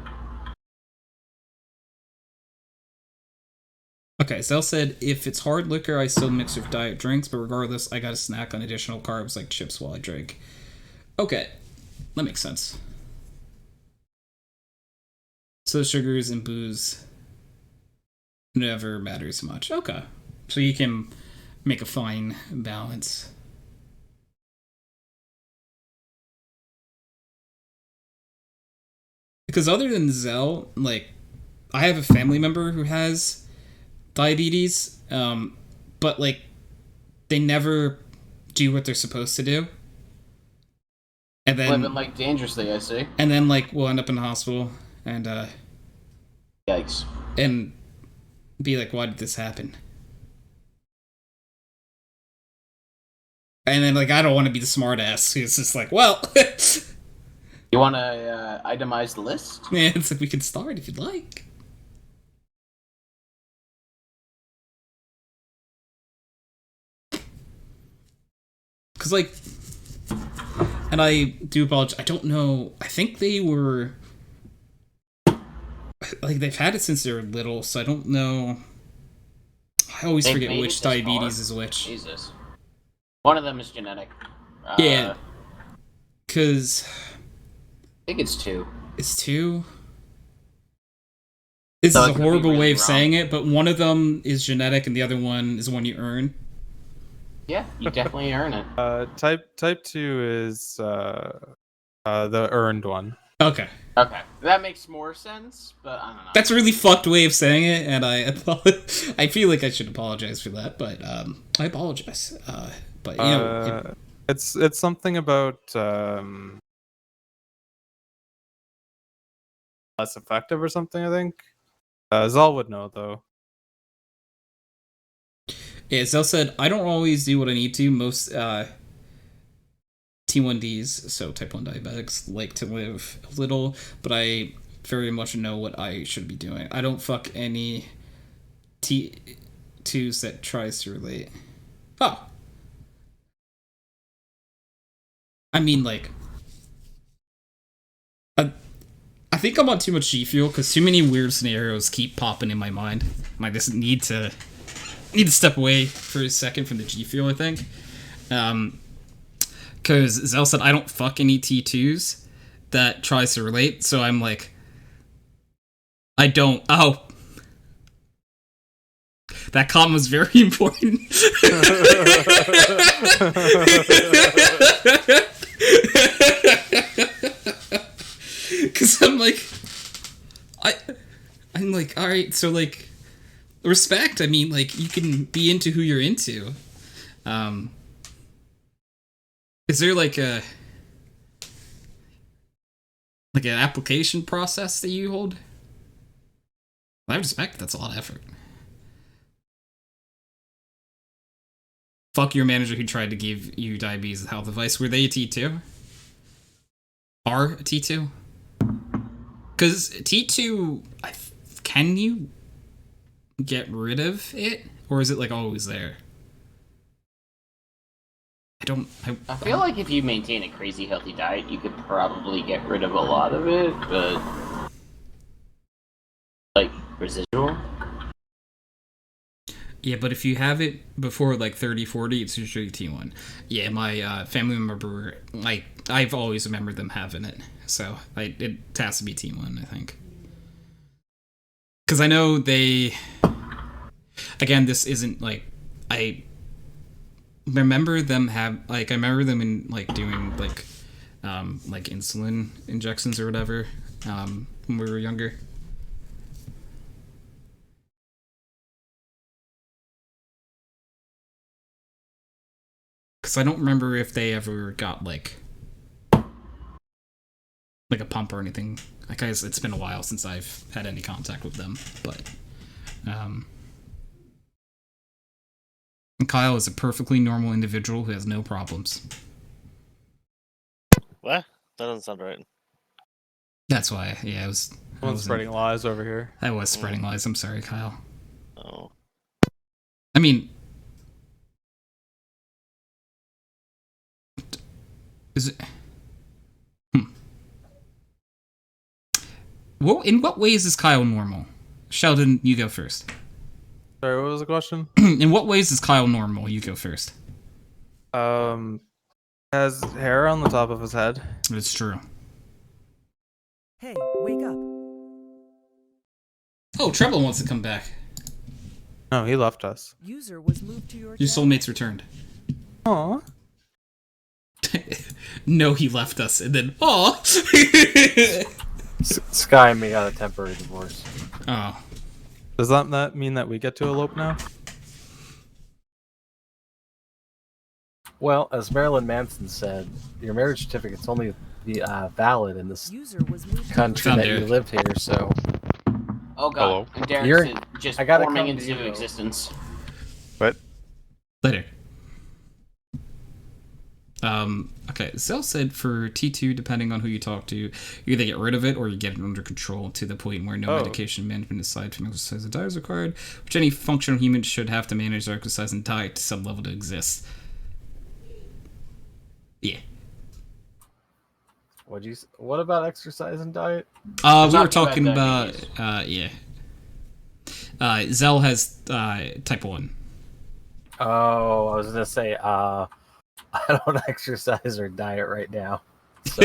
Okay, Zell said, if it's hard liquor, I still mix with diet drinks, but regardless, I gotta snack on additional carbs like chips while I drink. Okay, that makes sense. So sugars and booze never matters much. Okay, so you can make a fine balance. Because other than Zell, like, I have a family member who has diabetes, but like they never do what they're supposed to do, and then living like dangerously, I see. And then like we'll end up in the hospital and yikes, and be like, why did this happen? And then like I don't want to be the smart ass who's just like, well, you want to itemize the list? Yeah, it's like we can start if you'd like. Because, like, and I do apologize, I don't know, I think they were, like, they've had it since they were little, so I don't know, I always forget which diabetes is which. Jesus. One of them is genetic. Yeah. Because... I think it's 2. It's 2? This is a horrible way of saying it, but one of them is genetic and the other one is one you earn. Yeah, you definitely earn it. Type 2 is the earned one. Okay. Okay, that makes more sense, but I don't know. That's a really fucked way of saying it, and I feel like I should apologize for that, but I apologize. But you know, it's something about less effective or something. I think Zal would know though. Yeah, Zell said, I don't always do what I need to. Most T1Ds, so type 1 diabetics, like to live a little, but I very much know what I should be doing. I don't fuck any T2s that tries to relate. Oh. I mean, like... I think I'm on too much G Fuel, because too many weird scenarios keep popping in my mind. I just need to need to step away for a second from the G Fuel, I think. Because Zell said I don't fuck any T2s that tries to relate, so I'm like, I don't. Oh. That comment was very important. Because I'm like, all right, so like, respect. I mean, like, you can be into who you're into. Is there like an application process that you hold? I respect. That's a lot of effort. Fuck your manager who tried to give you diabetes as a health advice. Were they a T2? Are a T2? Because T2, can you get rid of it? Or is it like always there? I feel like if you maintain a crazy healthy diet, you could probably get rid of a lot of it, but... like, residual? Yeah, but if you have it before like 30, 40, it's usually T1. Yeah, my family member, like, I've always remembered them having it. So it has to be T1, I think. Because I know they... Again, this isn't like... I remember them I remember them in like doing like insulin injections or whatever when we were younger. Because I don't remember if they ever got like a pump or anything. I guess it's been a while since I've had any contact with them, but and Kyle is a perfectly normal individual who has no problems. What? That doesn't sound right. That's why, yeah, I was spreading lies over here. I was spreading lies. I'm sorry, Kyle. Oh. I mean, is it? In what ways is Kyle normal? Sheldon, you go first. Sorry, what was the question? In what ways is Kyle normal? You go first. Has hair on the top of his head. It's true. Hey, wake up. Oh, Trebla wants to come back. No, he left us. User was moved to your Your channel. soulmate's returned. Aw. No, he left us, and then aw. Sky and me got a temporary divorce. Oh. Does that mean that we get to elope now? Well, as Marilyn Manson said, your marriage certificate's only valid in this User was moved to country Found that you Derrick. live here, so... Oh god, and Derrick's You're- just I gotta forming come to into you. existence. Later. Okay, Zell said for T2, depending on who you talk to, you either get rid of it or you get it under control to the point where no medication management aside from exercise and diet is required, which any functional human should have to manage their exercise and diet to some level to exist. Yeah. What about exercise and diet? We were talking about, yeah. Zell has type 1. Oh, I was gonna say, I don't exercise or diet right now. So.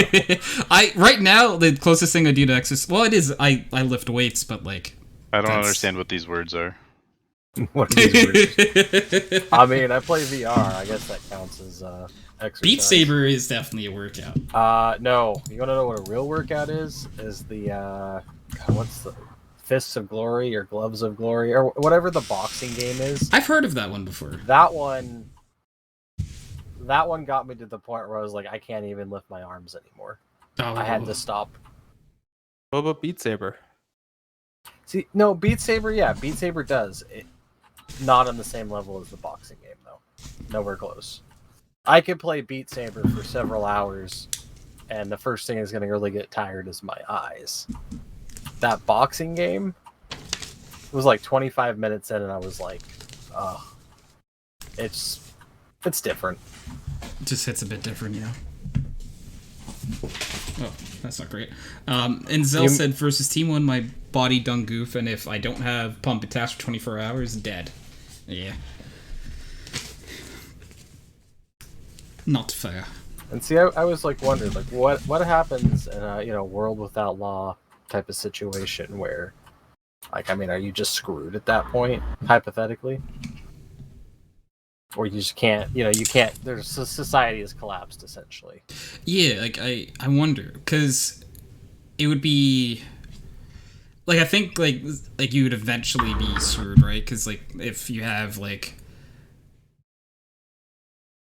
Right now the closest thing I do to exercise, well, it is I lift weights, but like I don't understand what these words are. What are these words? I mean, I play VR. I guess that counts as exercise. Beat Saber is definitely a workout. No. You wanna know what a real workout is? Is the what's the Fists of Glory or Gloves of Glory or whatever the boxing game is. I've heard of that one before. That one got me to the point where I was like, I can't even lift my arms anymore. Oh. I had to stop. What about Beat Saber? See, no, Beat Saber, yeah, Beat Saber does. Not on the same level as the boxing game, though. Nowhere close. I could play Beat Saber for several hours, and the first thing that's going to really get tired is my eyes. That boxing game was like 25 minutes in, and I was like, it's different. It just hits a bit different, yeah. Oh, that's not great. And Zell said versus Team 1, my body done goof, and if I don't have pump attached for 24 hours, dead. Yeah. Not fair. And see, I was like wondering, like, what happens in a world without law type of situation where, like, I mean, are you just screwed at that point, hypothetically? Or you just can't, you can't, there's society has collapsed, essentially. Yeah, like, I wonder, because it would be, like, I think, like you would eventually be screwed, right? Because, like, if you have, like,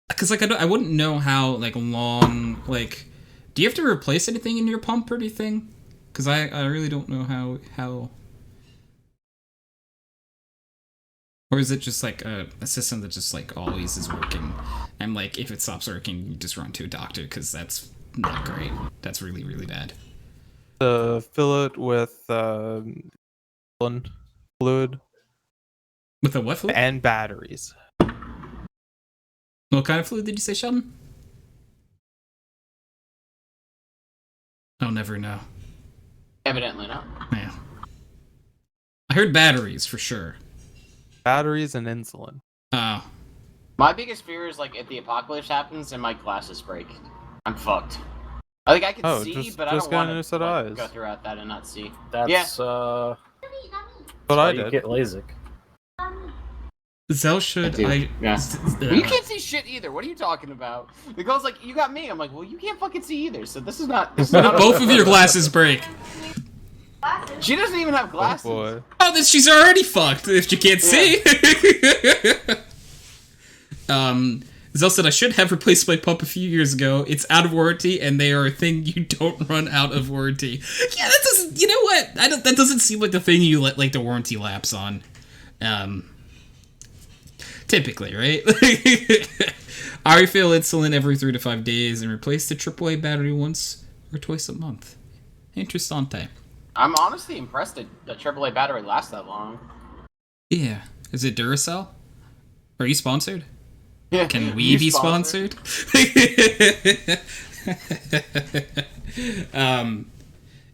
because, like, I wouldn't know how, like, long, like, do you have to replace anything in your pump or anything? Because I really don't know how... Or is it just, like, a system that just, like, always is working? And, like, if it stops working, you just run to a doctor, because that's not great. That's really, really bad. Fill it with fluid. With a what fluid? And batteries. What kind of fluid did you say, Sheldon? I'll never know. Evidently not. Yeah. I heard batteries, for sure. Batteries and insulin. Oh. My biggest fear is, like, if the apocalypse happens and my glasses break, I'm fucked. I think I can see, but I don't want to go throughout that and not see. That's what I did. Get LASIK. Zell should you can't see shit either. What are you talking about? The girl's like, you got me. I'm like, well, you can't fucking see either. So this is not. Both of your glasses break. She doesn't even have glasses. Oh boy. Oh, then she's already fucked if she can't see. Zell said, I should have replaced my pump a few years ago. It's out of warranty, and they are a thing you don't run out of warranty. Yeah, that doesn't. You know what? That doesn't seem like the thing you let like the warranty lapse on. Typically, right? I refill insulin every 3 to 5 days and replace the AAA battery once or twice a month. Interessante. I'm honestly impressed that the AAA battery lasts that long. Yeah. Is it Duracell? Are you sponsored? Yeah. Can we be sponsored?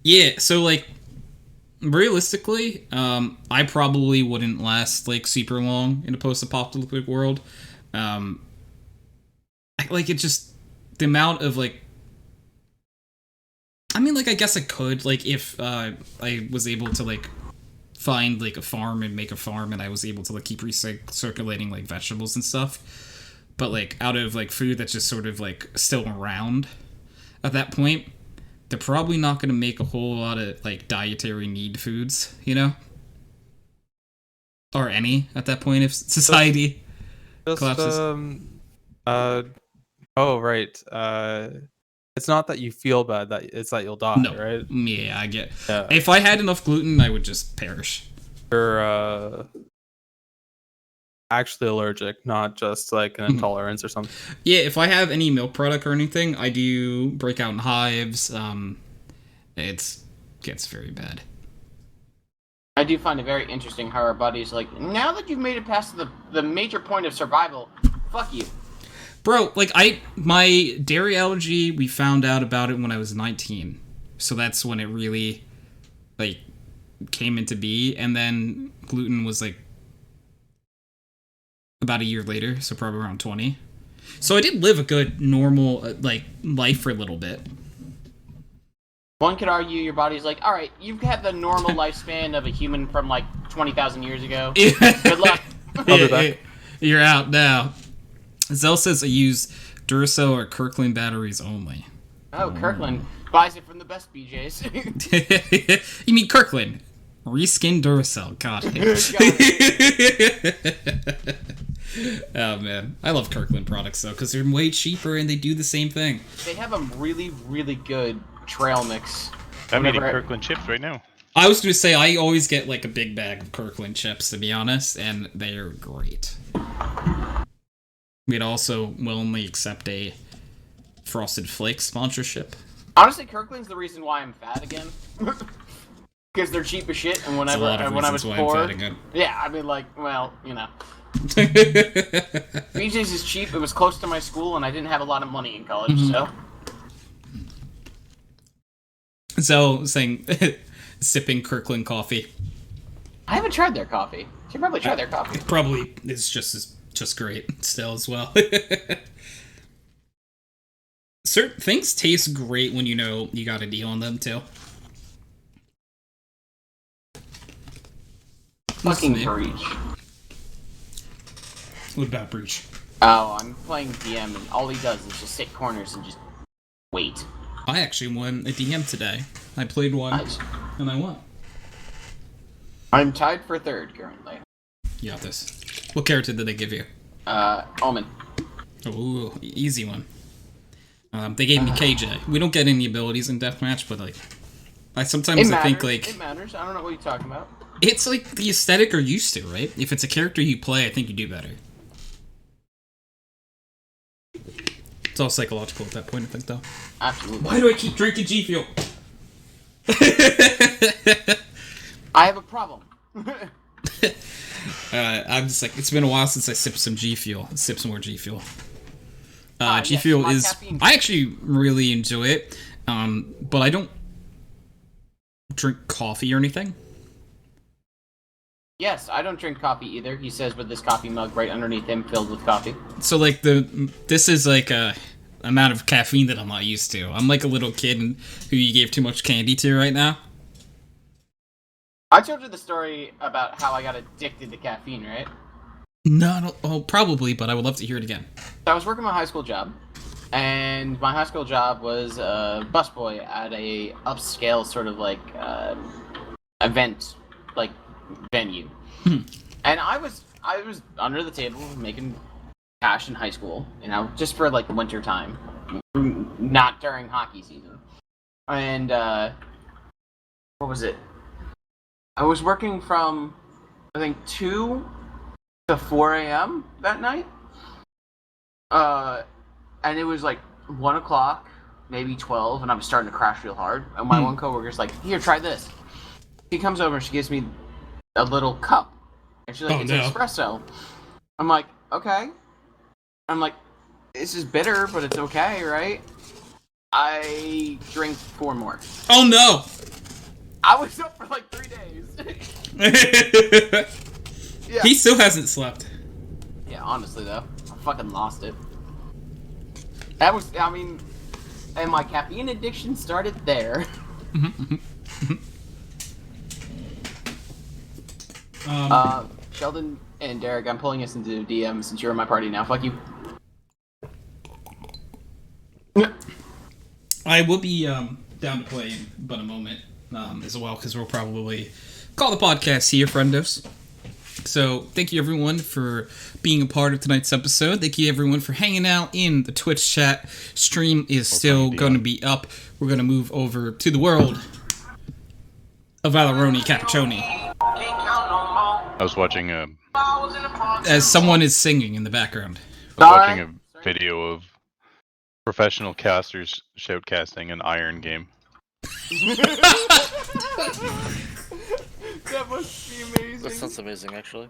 Yeah, so, like, realistically, I probably wouldn't last, like, super long in a post-apocalyptic world. Like, it just... The amount of, like... I mean, like, I guess I could, like, if I was able to, like, find, like, a farm and make a farm and I was able to, like, keep recirculating, like, vegetables and stuff. But, like, out of, like, food that's just sort of, like, still around at that point, they're probably not going to make a whole lot of, like, dietary need foods, you know? Or any at that point if society collapses. Oh, right. It's not that you feel bad, it's that you'll die, No. right? Yeah, I get. Yeah. If I had enough gluten, I would just perish. You're actually allergic, not just like an intolerance or something. Yeah, if I have any milk product or anything, I do break out in hives. It gets very bad. I do find it very interesting how our buddies like, now that you've made it past the major point of survival, fuck you. Bro, like, my dairy allergy, we found out about it when I was 19. So that's when it really, like, came into be. And then gluten was, like, about a year later, so probably around 20. So I did live a good, normal, like, life for a little bit. One could argue your body's like, alright, you've had the normal lifespan of a human from, like, 20,000 years ago. Good luck. I'll be back. You're out now. Zell says I use Duracell or Kirkland batteries only. Oh, Kirkland buys it from the best BJs. You mean Kirkland? Reskin Duracell. God. Oh, man. I love Kirkland products, though, because they're way cheaper and they do the same thing. They have a really, really good trail mix. I'm eating Kirkland chips right now. I was going to say, I always get, like, a big bag of Kirkland chips, to be honest, and they're great. We'd also willingly accept a Frosted Flakes sponsorship. Honestly, Kirkland's the reason why I'm fat again. Because they're cheap as shit, and when I was poor, yeah, I mean, like, well, you know. BJ's is cheap. It was close to my school, and I didn't have a lot of money in college, So, saying, sipping Kirkland coffee. I haven't tried their coffee. Should probably try their coffee. It probably is just great still as well. Certain things taste great when you know you got a deal on them too. Fucking Breach. What about Breach? Oh, I'm playing DM, and all he does is just sit corners and just wait. I actually won a DM today. I played one, Nice. and I won. I'm tied for third currently. You got this. What character did they give you? Omen. Ooh, easy one. They gave me KJ. We don't get any abilities in deathmatch, but like, I sometimes think like it matters. I don't know what you're talking about. it's like the aesthetic you're used to, right? If it's a character you play, I think you do better. It's all psychological at that point, I think, though. Absolutely. Why do I keep drinking G Fuel? I have a problem. I'm just like, it's been a while since I sipped some G Fuel. Sip some more G Fuel. G Yes, Fuel my is... caffeine. I actually really enjoy it, but I don't drink coffee or anything. Yes, I don't drink coffee either. He says with this coffee mug right underneath him filled with coffee. So, like, this is, like, a amount of caffeine that I'm not used to. I'm like a little kid who you gave too much candy to right now. I told you the story about how I got addicted to caffeine, right? No, probably, but I would love to hear it again. So I was working my high school job, and my high school job was a busboy at a upscale sort of like event, like venue. And I was under the table making cash in high school, you know, just for like winter time, not during hockey season. And what was it? I was working from I think 2 to 4 a.m. that night. And it was like 1 o'clock, maybe 12, and I was starting to crash real hard. And my one coworker's like, "Here, try this." She comes over and she gives me a little cup. And she's like, "It's espresso." I'm like, "Okay." I'm like, "This is bitter, but it's okay, right?" I drink 4 more. Oh no! I was up for like 3 days. Yeah. He still hasn't slept. Yeah, honestly though, I fucking lost it. That was, I mean, and my caffeine addiction started there. Sheldon and Derrick, I'm pulling us into DM since you're in my party now. Fuck you. I will be down to play in but a moment as well, because we'll probably call the podcast here, friendos. So, thank you everyone for being a part of tonight's episode. Thank you everyone for hanging out in the Twitch chat. Stream is still going to be up. We're going to move over to the world of Valeroni Cappuccini. I was watching As someone is singing in the background. a video of professional casters shoutcasting an iron game. That must be amazing. That sounds amazing, actually.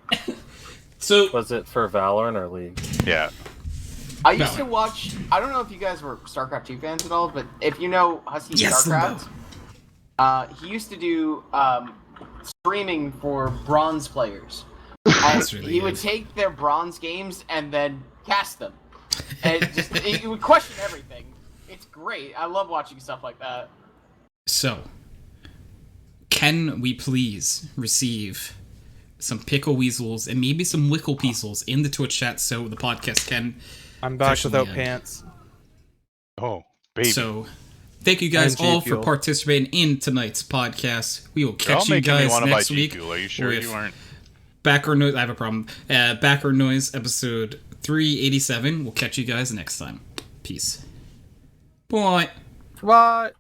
So, Was it for Valorant or League? Yeah. I used to watch, I don't know if you guys were StarCraft 2 fans at all, but if you know Husky StarCraft, he used to do streaming for bronze players. And really he would take their bronze games and then cast them. And he would question everything. It's great. I love watching stuff like that. So, can we please receive some pickle weasels and maybe some wickle peasels in the Twitch chat so the podcast can... I'm back officially without end. pants. Oh, baby. So, thank you guys And all G-Fuel. for participating in tonight's podcast. We will You're catch all you making me guys want to buy next week. G-Fuel. Are you sure with you aren't? Backer Noise... I have a problem. Backer Noise episode 387. We'll catch you guys next time. Peace. Bye. What?